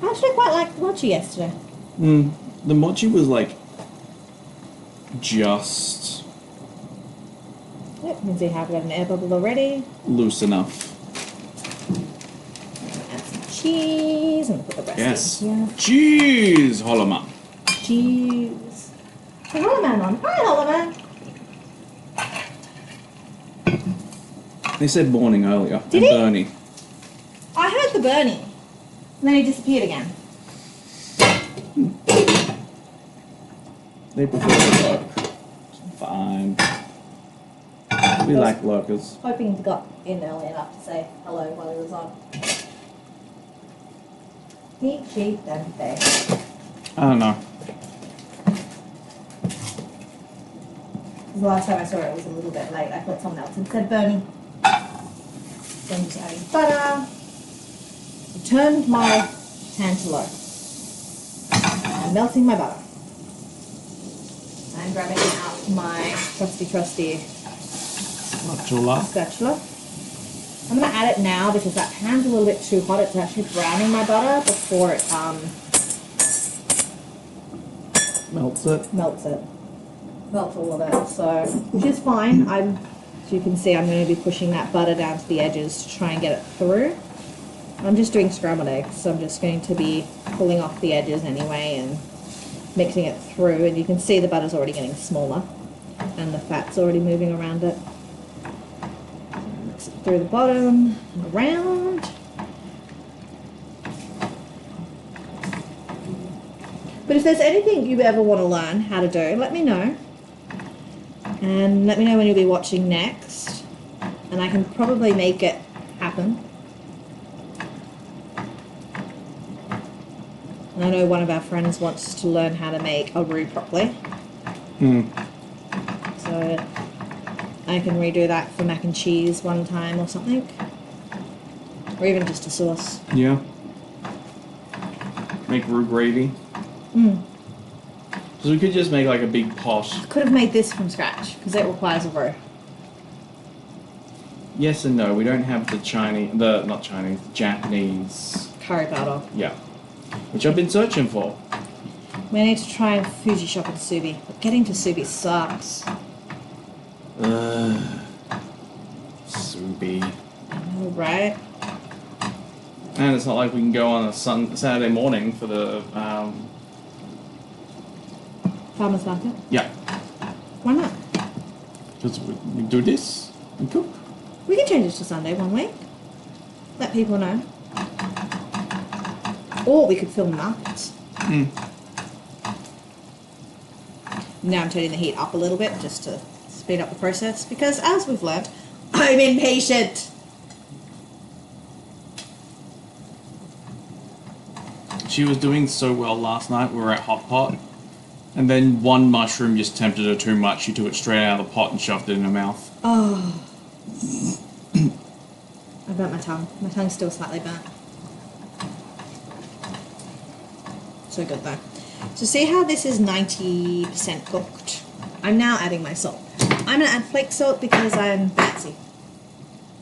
I actually quite liked the mochi yesterday. The mochi was like just Yep, you can see how I've got an air bubble already. loose enough. Add some cheese and put the rest in here. Cheese, Holloman. Cheese. The Holloman on. Hi, Holloman. They said morning earlier. Did and he? Bernie. I heard the Bernie. And then he disappeared again. They prefer to work. Fuck. We like lurkers. Hoping he got in early enough to say hello while he was on. He, she, them, they. I don't know. The last time I saw it was a little bit late. I thought someone else had said Bernie. So I'm just adding butter. I turned my pan to low. I'm melting my butter. I'm grabbing out my trusty spatula. I'm going to add it now because that pan's a little bit too hot. It's actually browning my butter before it Melts it. melts all of it, so which is fine. As you can see, I'm going to be pushing that butter down to the edges to try and get it through. I'm just doing scrambled eggs, so I'm just going to be pulling off the edges anyway and mixing it through, and you can see the butter's already getting smaller and the fat's already moving around it. Mix it through the bottom and around. But if there's anything you ever want to learn how to do, let me know. And let me know when you'll be watching next. And I can probably make it happen. And I know one of our friends wants to learn how to make a roux properly. So I can redo that for mac and cheese one time or something. Or even just a sauce. Yeah. Make roux gravy. So we could just make like a big pot. I could have made this from scratch because it requires a roux. Yes and no. We don't have the Japanese Curry powder. Yeah. Which I've been searching for. We need to try Fuji shop in Subi. But getting to Subi sucks. Subi. I know, right? And it's not like we can go on a Saturday morning for the Farmer's market? Yeah. Why not? Because we do this and cook. We can change it to Sunday one week. Let people know. Or we could film markets. Now I'm turning the heat up a little bit just to speed up the process because as we've learnt, I'm impatient. She was doing so well last night. We were at Hot Pot. And then one mushroom just tempted her too much. She took it straight out of the pot and shoved it in her mouth. Oh. I burnt my tongue. My tongue's still slightly burnt. So good though. So see how this is 90% cooked? I'm now adding my salt. I'm going to add flake salt because I'm fancy.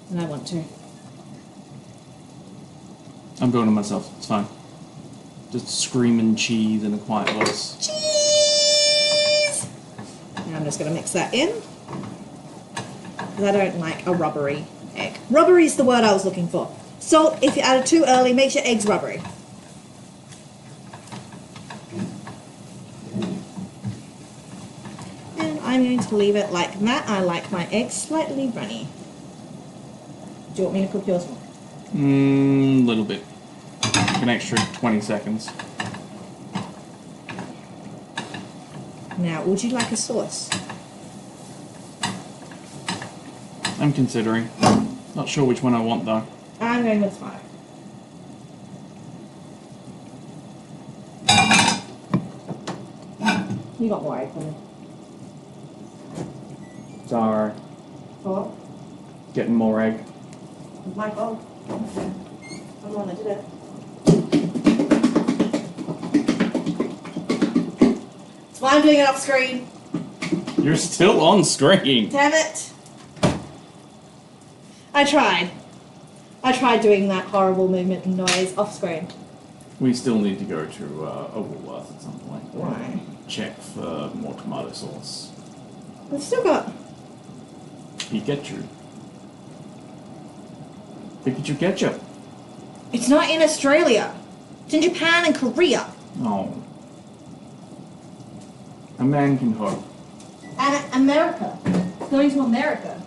And I want to. I'm going to myself. It's fine. Just screaming cheese in a quiet voice. Cheese! Now I'm just going to mix that in. Because I don't like a rubbery egg. Rubbery is the word I was looking for. Salt, if you add it too early, makes your eggs rubbery. And I'm going to leave it like that. I like my eggs slightly runny. Do you want me to cook yours more? Little bit. An extra 20 seconds. Now, would you like a sauce? I'm considering. Not sure which one I want though. I'm going with tomato. You got more egg for me. Sorry. For Getting more egg. what? My fault. I'm the one that did it. That's why I'm doing it off screen. You're still on screen. Damn it. I tried. I tried doing that horrible movement and noise off screen. We still need to go to a Woolworth at some point. Why? Check for more tomato sauce. We've still got... Pikachu. Pikachu ketchup. It's not in Australia. It's in Japan and Korea. Oh. A man can hope. And America. It's going to America.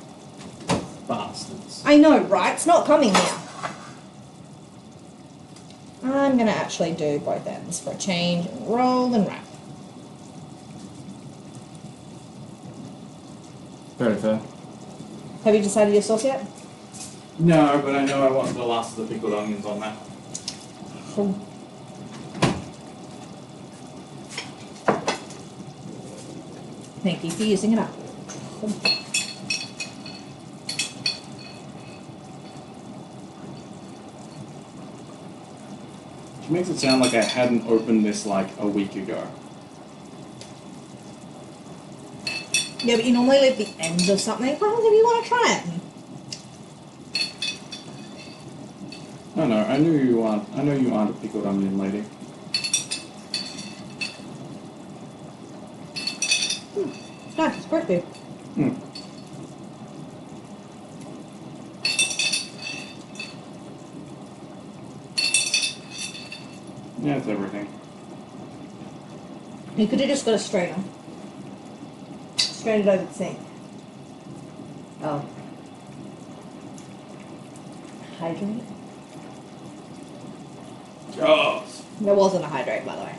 Bastards. I know, right? It's not coming here. I'm going to actually do both ends for a change and roll and wrap. Very fair. Have you decided your sauce yet? No, but I know I want the last of the pickled onions on that. Cool. Thank you for using it up. She makes it sound like I hadn't opened this like a week ago. Yeah, but you normally leave the ends of something. What happens if you want to try it? No, I know you aren't a pickled onion lady. Nice, it's crispy. Yeah, it's everything. You could have just got a strainer. Strained it over the sink. Oh. Hydrate? Jaws. There wasn't a hydrate, by the way.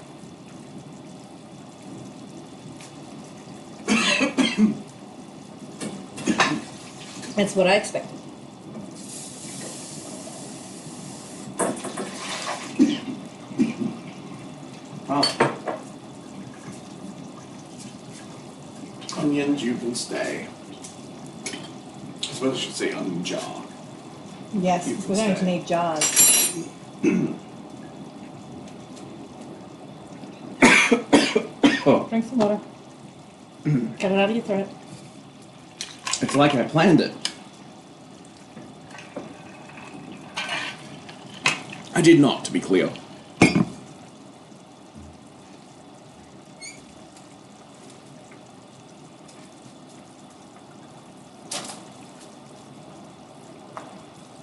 That's what I expected. Oh. Onions, you can stay. I suppose I should say onion jar. Yes, You can we're going to stay. need jars. Oh. Drink some water. Get it out of your throat. It's like I planned it. I did not, to be clear.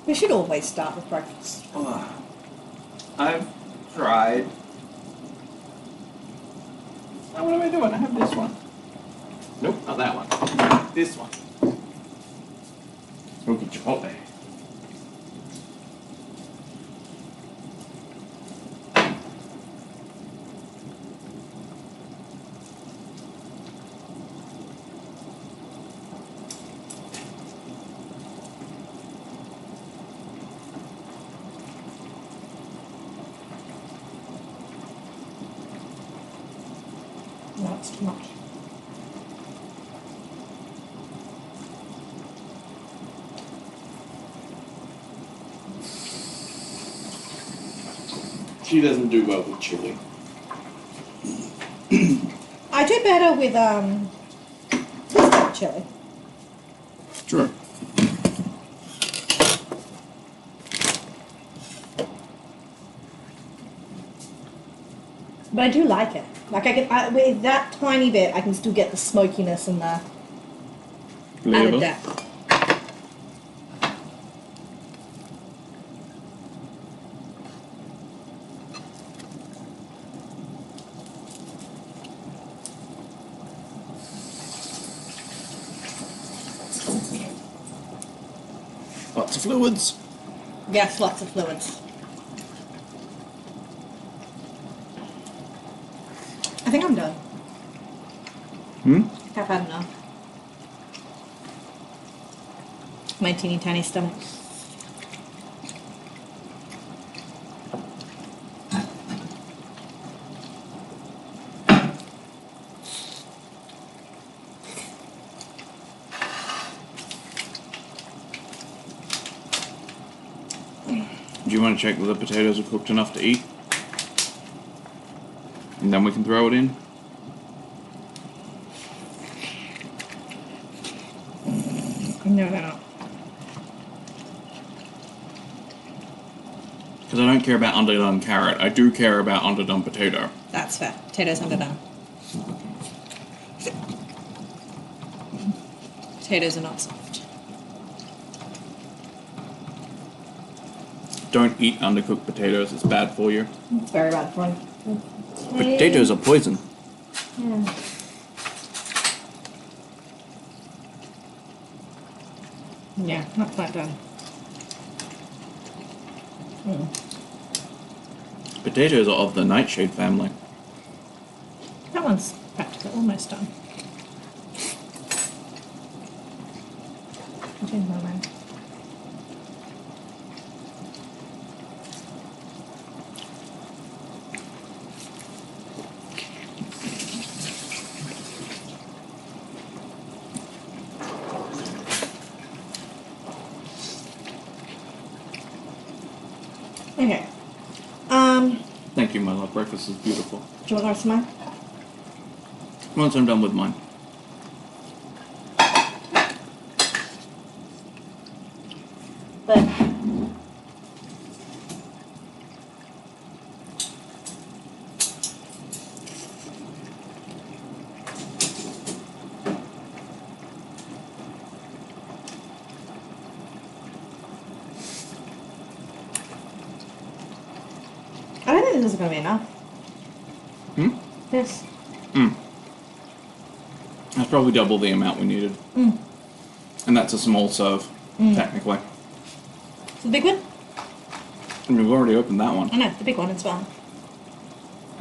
We should always start with breakfast. I've tried. Oh, what am I doing? I have this one. Nope, not that one. This one. Smoky chipotle. No, it's too much. She doesn't do well with chili. I do better with this kind of chili. Sure. But I do like it. Like with that tiny bit, I can still get the smokiness and the added Flavor. depth. Lots of fluids. Yes, lots of fluids. I think I'm done. I've had enough. My teeny tiny stomach. Do you want to check that the potatoes are cooked enough to eat? And then we can throw it in? No, they're not. Because I don't care about underdone carrot. I do care about underdone potato. That's fair. Potatoes underdone. Potatoes are not soft. Don't eat undercooked potatoes. It's bad for you. It's very bad for me. Potatoes are poison. Yeah. Yeah, not quite done. Potatoes are of the nightshade family. That one's practically almost done. I changed my mind. Okay. Thank you, my love. Breakfast is beautiful. Do you want the rest of mine? Once I'm done with mine. But I don't think this is going to be enough. This. That's probably double the amount we needed. And that's a small serve, technically. The big one? And we've already opened that one. I know, the big one as well.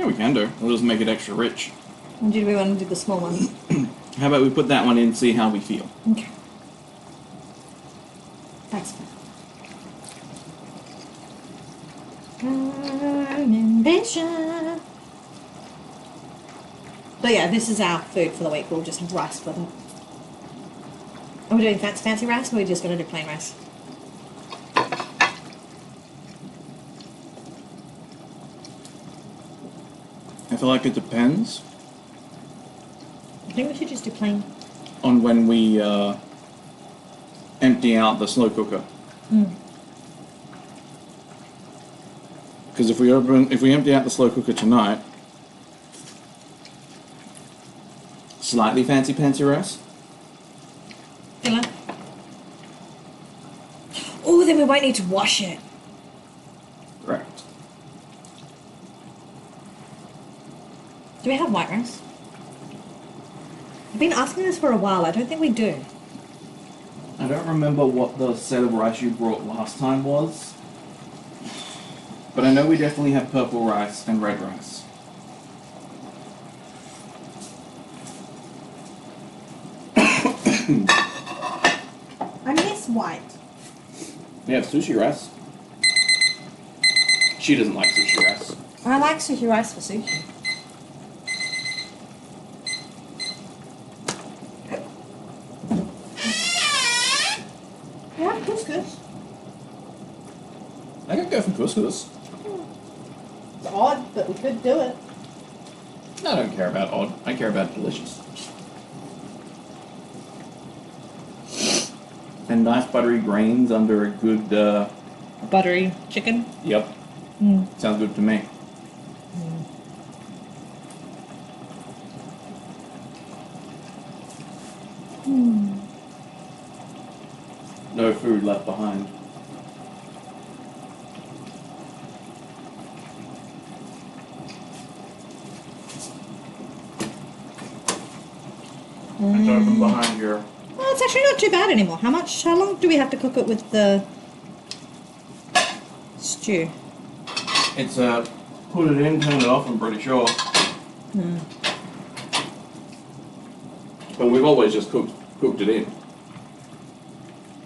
Yeah, we can do. It'll just make it extra rich. And do we want to do the small one? How about we put that one in, see how we feel? Okay. That's fine. I'm impatient. But yeah, this is our food for the week. We'll just have rice with it. Are we doing fancy rice, or are we just going to do plain rice? I feel like it depends I think we should just do plain. on when we empty out the slow cooker. Because if we empty out the slow cooker tonight, slightly fancy rice. Feel it? Oh, then we won't need to wash it. Correct. Do we have white rice? I've been asking this for a while. I don't think we do. I don't remember what the set of rice you brought last time was, but I know we definitely have purple rice and red rice. I miss white. We have sushi rice. She doesn't like sushi rice. I like sushi rice for sushi. Yeah, couscous. I could go for couscous. It's odd, but we could do it. I don't care about odd. I care about delicious. And nice buttery grains under a good, Buttery chicken. Yep. Sounds good to me. No food left behind. It's open behind your... Well, it's actually not too bad anymore. How long do we have to cook it with the stew? It's put it in, turn it off, I'm pretty sure. But we've always just cooked it in.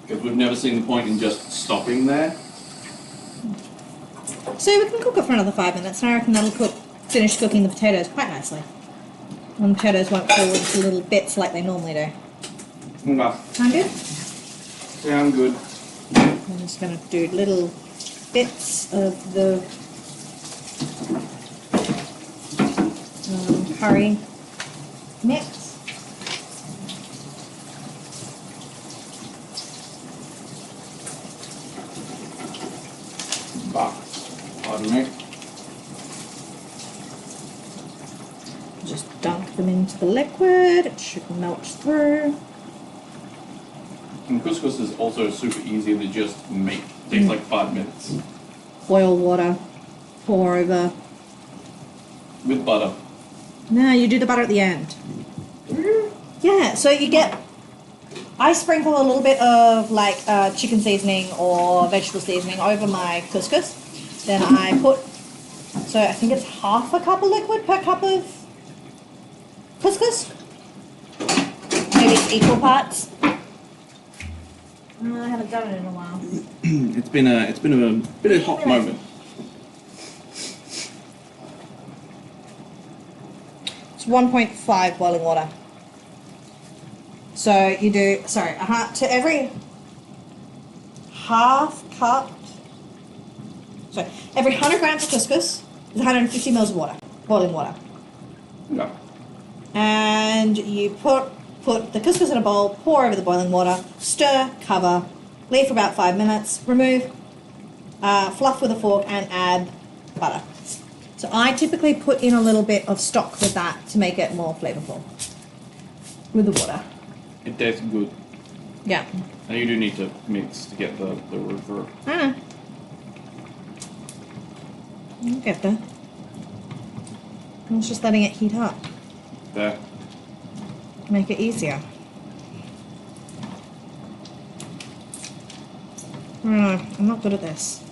Because we've never seen the point in just stopping there. So we can cook it for another 5 minutes, and I reckon that'll finish cooking the potatoes quite nicely. And the potatoes won't fall into little bits like they normally do. Okay. Sound good? Sound good. I'm just going to do little bits of the curry mix. Pardon me. Just dunk them into the liquid. It should melt through. And couscous is also super easy to just make. It takes like 5 minutes. Boil water. Pour over. With butter. No, you do the butter at the end. Yeah, so you get... I sprinkle a little bit of like chicken seasoning or vegetable seasoning over my couscous. Then I put... So I think it's half a cup of liquid per cup of couscous. Maybe it's equal parts. I haven't done it in a while. It's been a bit of a hot moment. It's 1.5 boiling water. So you do, sorry, to every half cup, sorry, every 100 grams of couscous is 150 mils of water, boiling water. Yeah. And you put the couscous in a bowl, pour over the boiling water, stir, cover, leave for about 5 minutes, remove, fluff with a fork and add butter. So I typically put in a little bit of stock with that to make it more flavorful with the water. It tastes good. Yeah. And you do need to mix to get the roux through. I know. You'll get there. I was just letting it heat up. There. Make it easier. I don't know, I'm not good at this.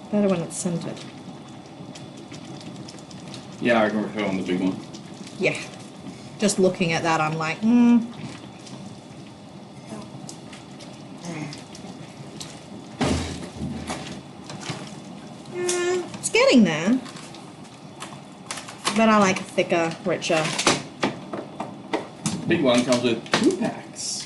Better when it's centered. Yeah, I can refer on the big one. Yeah. Just looking at that, I'm like, it's getting there. But I like thicker, richer. Big one comes with 2 packs.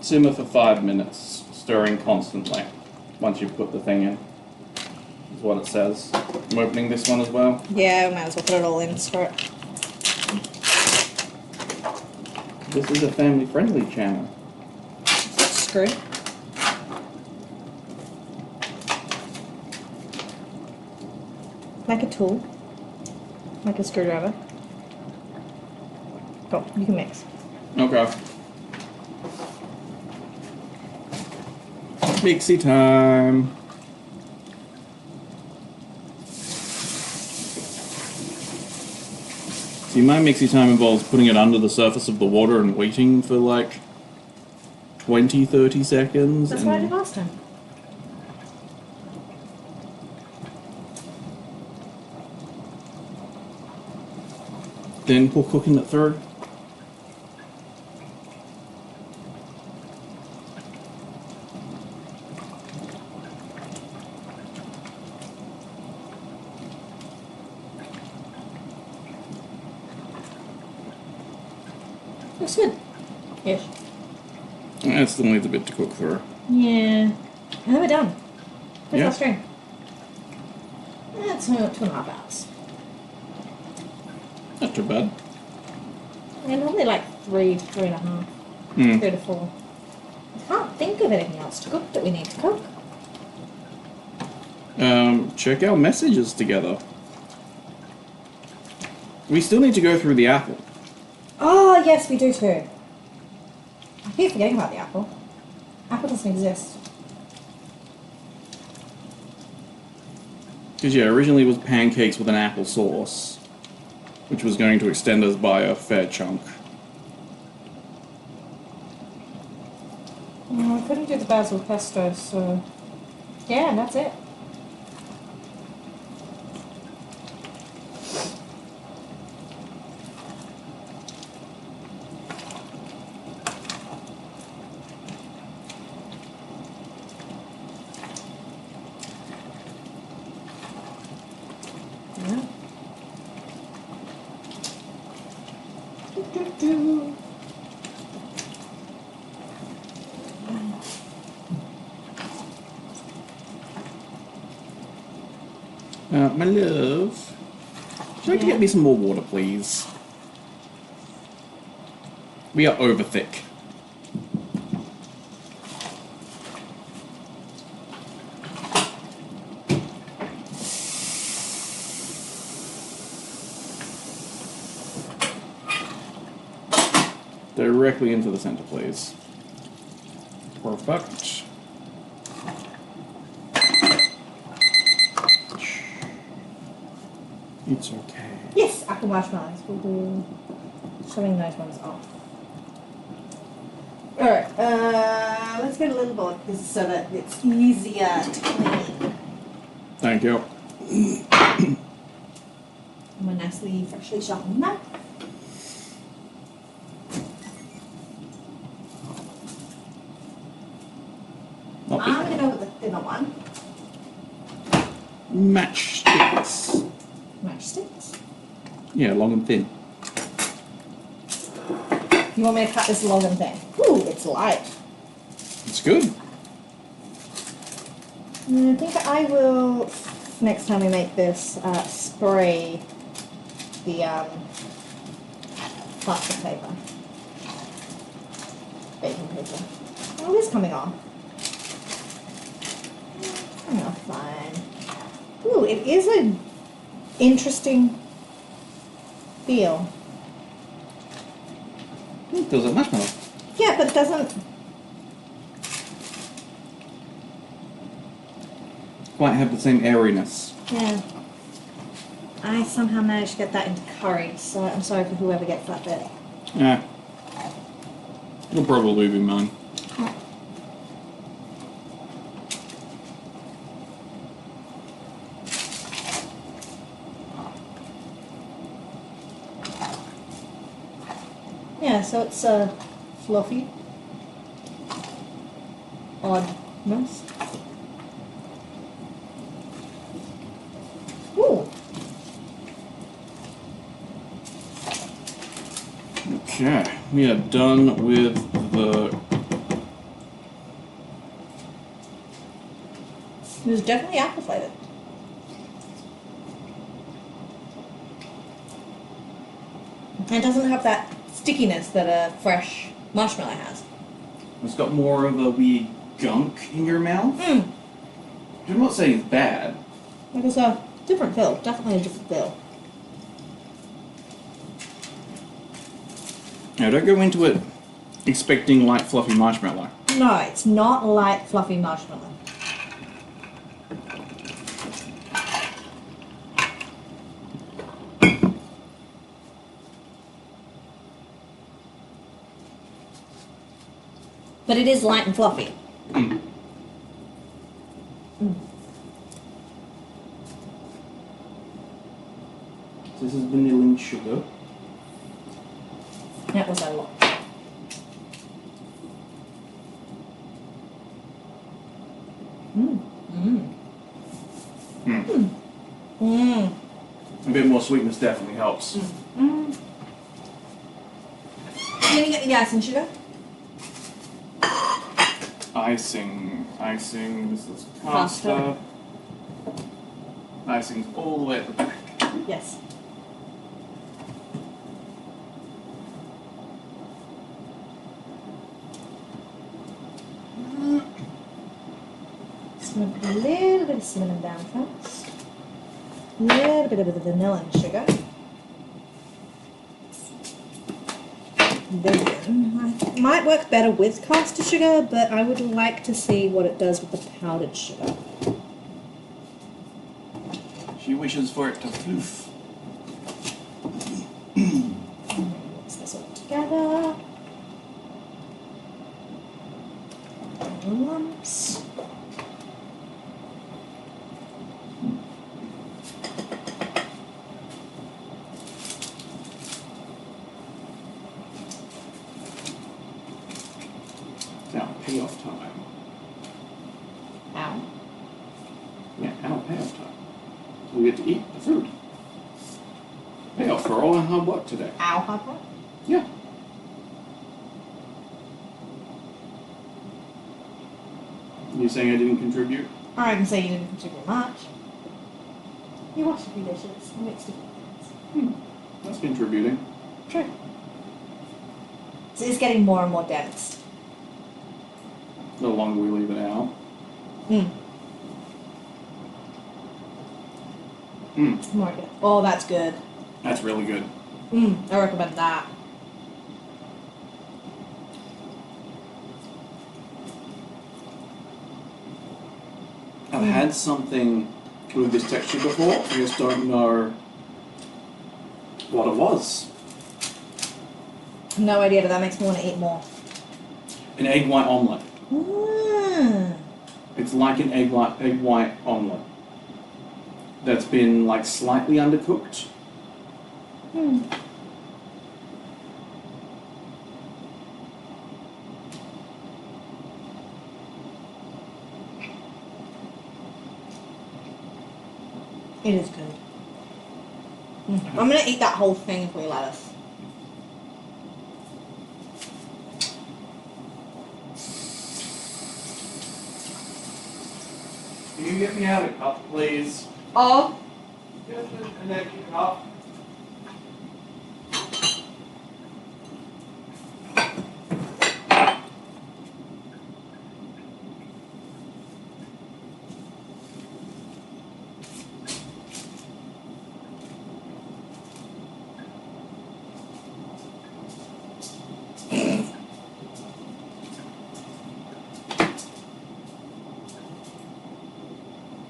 Simmer for 5 minutes, stirring constantly once you put the thing in. Is what it says. I'm opening this one as well. Yeah, we might as well put it all in for it. This is a family-friendly channel. Screw. Like a tool. Like a screwdriver. Go, you can mix. Okay. Mixy time. See, my mixy time involves putting it under the surface of the water and waiting for like 20-30 seconds. That's what I did last time. Then pour cooking it through. Looks good. Yes. It still needs a bit to cook through. Yeah. And then we're done. Where's Yeah. our stream? That's 2.5 hours. Not too bad. Yeah, normally like 3.5. 3 to 4. I can't think of anything else to cook that we need to cook. Check our messages together. We still need to go through the apple. Oh, yes, we do too. I keep forgetting about the apple. Apple doesn't exist. Because, yeah, originally it was pancakes with an apple sauce, which was going to extend us by a fair chunk. I couldn't do the basil pesto, so... Yeah, and that's it. Yeah. My love, would you like to get me some more water, please? We are over thick. Directly into the center, please. Perfect. It's okay. Yes, apple marshmallows. We'll do showing those ones off. Alright, let's get a little board so that it's easier to clean. Thank you. My nicely, freshly sharpened knife. I'm going to go with the thinner one. Matchsticks. Matchsticks. Yeah, long and thin. You want me to cut this long and thin? Ooh, it's light. It's good. I think I will, next time we make this, spray the plastic paper. Baking paper. Oh, it is coming off. Coming off fine. Ooh, it is an interesting feel. It feels like marshmallow. Yeah, but it doesn't... Quite have the same airiness. Yeah. I somehow managed to get that into curry, so I'm sorry for whoever gets that bit. Yeah. It'll probably be mine. Yeah, so it's fluffy. Oddness. Ooh. Okay, we are done with the... It was definitely apple flavored. And it doesn't have that stickiness that a fresh marshmallow has. It's got more of a weird gunk in your mouth. Mm. I'm not saying it's bad. Like it's a different feel, definitely a different feel. Now, don't go into it expecting light, fluffy marshmallow. No, it's not light, fluffy marshmallow. But it is light and fluffy. Mm. Mm. This is vanilla and sugar. That was a lot. Mm. Mm. Mm. Mm. Mm. A bit more sweetness definitely helps. Mm. Can you get the icing sugar? Icing, this is pasta. Icing's all the way at the back. Yes. Just going to put a little bit of cinnamon down first. A little bit of the vanilla and sugar. Then, it might work better with caster sugar, but I would like to see what it does with the powdered sugar. She wishes for it to poof. Mix this all together. Lumps. Now, payoff time. Ow. Yeah, now payoff time. We get to eat the fruit. Payoff for all our hard work today. Ow, Papa. Yeah. You saying I didn't contribute? I can say you didn't contribute much. You washed a few dishes. You mixed a few things. That's contributing. True. So it's getting more and more dense. The longer we leave it out. Mm. Mm. More good. Oh, that's good. That's really good. I recommend that. I've had something with this texture before. I just don't know what it was. No idea, but that makes me want to eat more. An egg white omelette. Mm. It's like an egg white omelette that's been like slightly undercooked It is good. I'm gonna eat that whole thing for you, lettuce. Can you get me out a cup, please? Oh. Just an empty cup.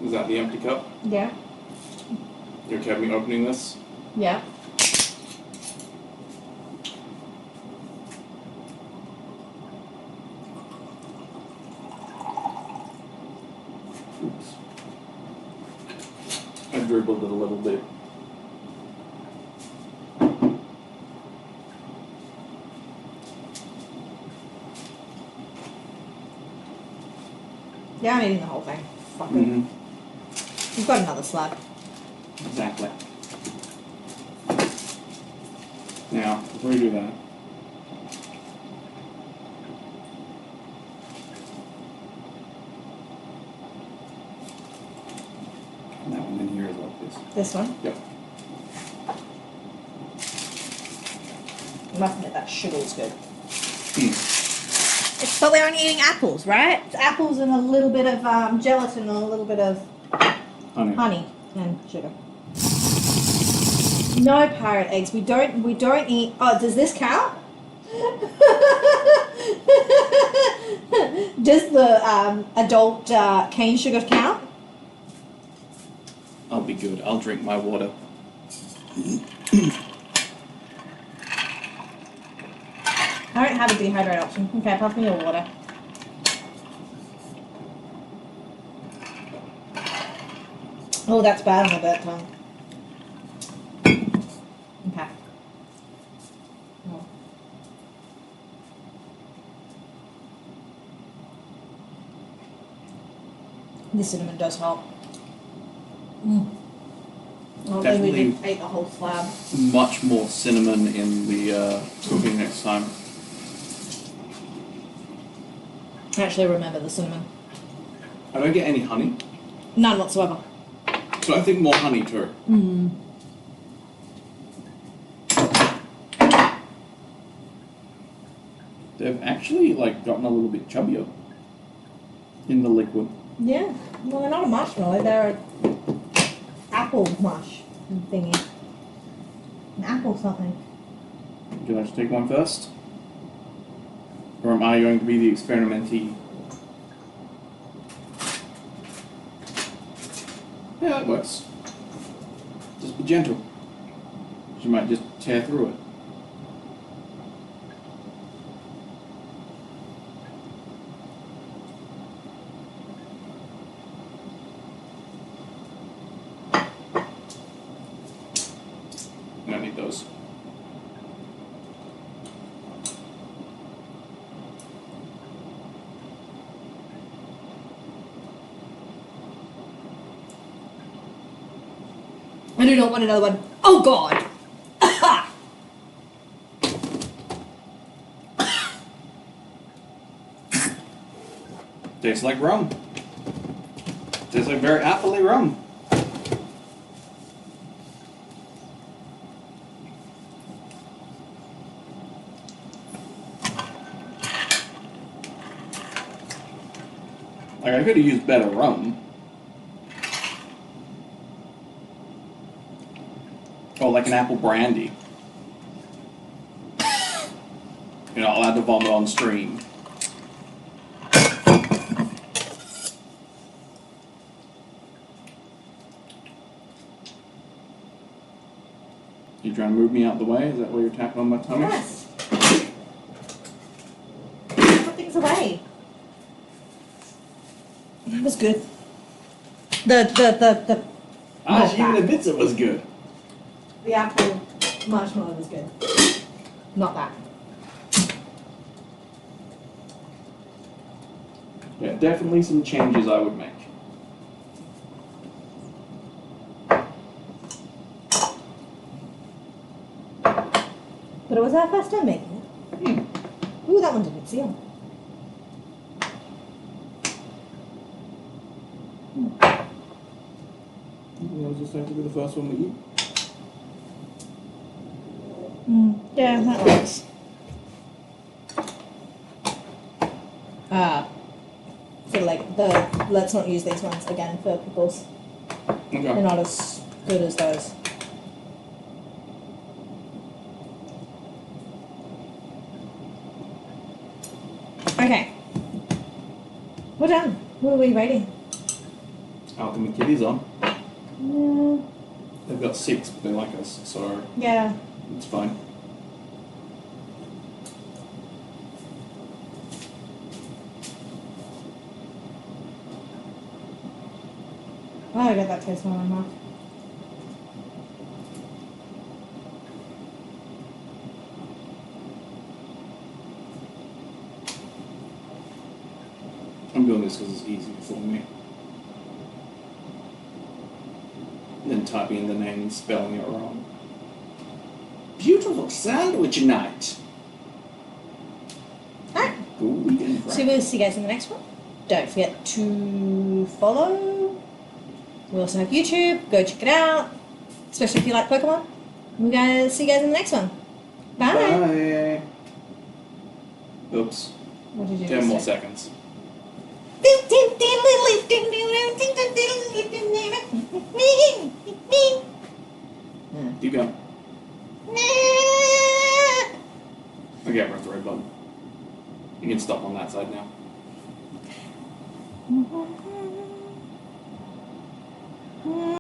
Is that the empty cup? Yeah. You okay with me opening this? Yeah. Oops. I dribbled it a little bit. Yeah, I'm eating the whole thing. Fuck it. Mm-hmm. You've got another slab. Exactly. Now, before you do that, and that one in here as well, please. This one. Yep. You must admit that sugar's good. Mm. But we're only eating apples, right? It's apples and a little bit of gelatin and a little bit of honey and sugar. No parrot eggs. We don't eat. Oh, does this count? Does the adult cane sugar count? I'll be good. I'll drink my water. I don't have a dehydrate option. Okay, pass me your water. Oh, that's bad on my burnt tongue. Okay. Oh. This cinnamon does help. Mm. Oh, then we Definitely. just ate the whole slab. Much more cinnamon in the cooking next time. I actually remember the cinnamon. I don't get any honey, None whatsoever. so I think more honey too. Mm. They've actually gotten a little bit chubbier in the liquid. Yeah. Well, they're not a marshmallow. They're an apple mush thingy. An apple something. Should I just take one first? Or am I going to be the experimentee? Yeah, that works. Just be gentle. You might just tear through it. I don't need those. I do not want another one. Oh God! Tastes like rum. Tastes like very appley rum. I could have used better rum. Or like an apple brandy. You're not allowed to vomit on stream. You trying to move me out the way? Is that why you're tapping on my tummy? Yes. Put things away. That was good. The Ah, she even admits it was good. the apple Marshmallow was good. Not that. Yeah, definitely some changes I would make. But it was our first time making it. Ooh, that one didn't seal. That was just going to be the first one we eat. Yeah, that works. So like let's not use these ones again for pickles. Okay. They're not as good as those. Okay. We're done. What are we rating? Alchemy Kitty's on. Yeah. They've got 6, but they like us, so Yeah. it's fine. Oh, I got that taste in my mouth. I'm doing this because it's easy for me. Then typing in the name and spelling it wrong. Beautiful sandwich night. Alright. Gooey and So we'll see you guys in the next one. Don't forget to follow. We also have YouTube. Go check it out. Especially if you like Pokemon. We'll guys see you guys in the next one. Bye. Bye. Oops. What did you 10 just more say? seconds. Keep going. Okay, press the red button. You can stop on that side now.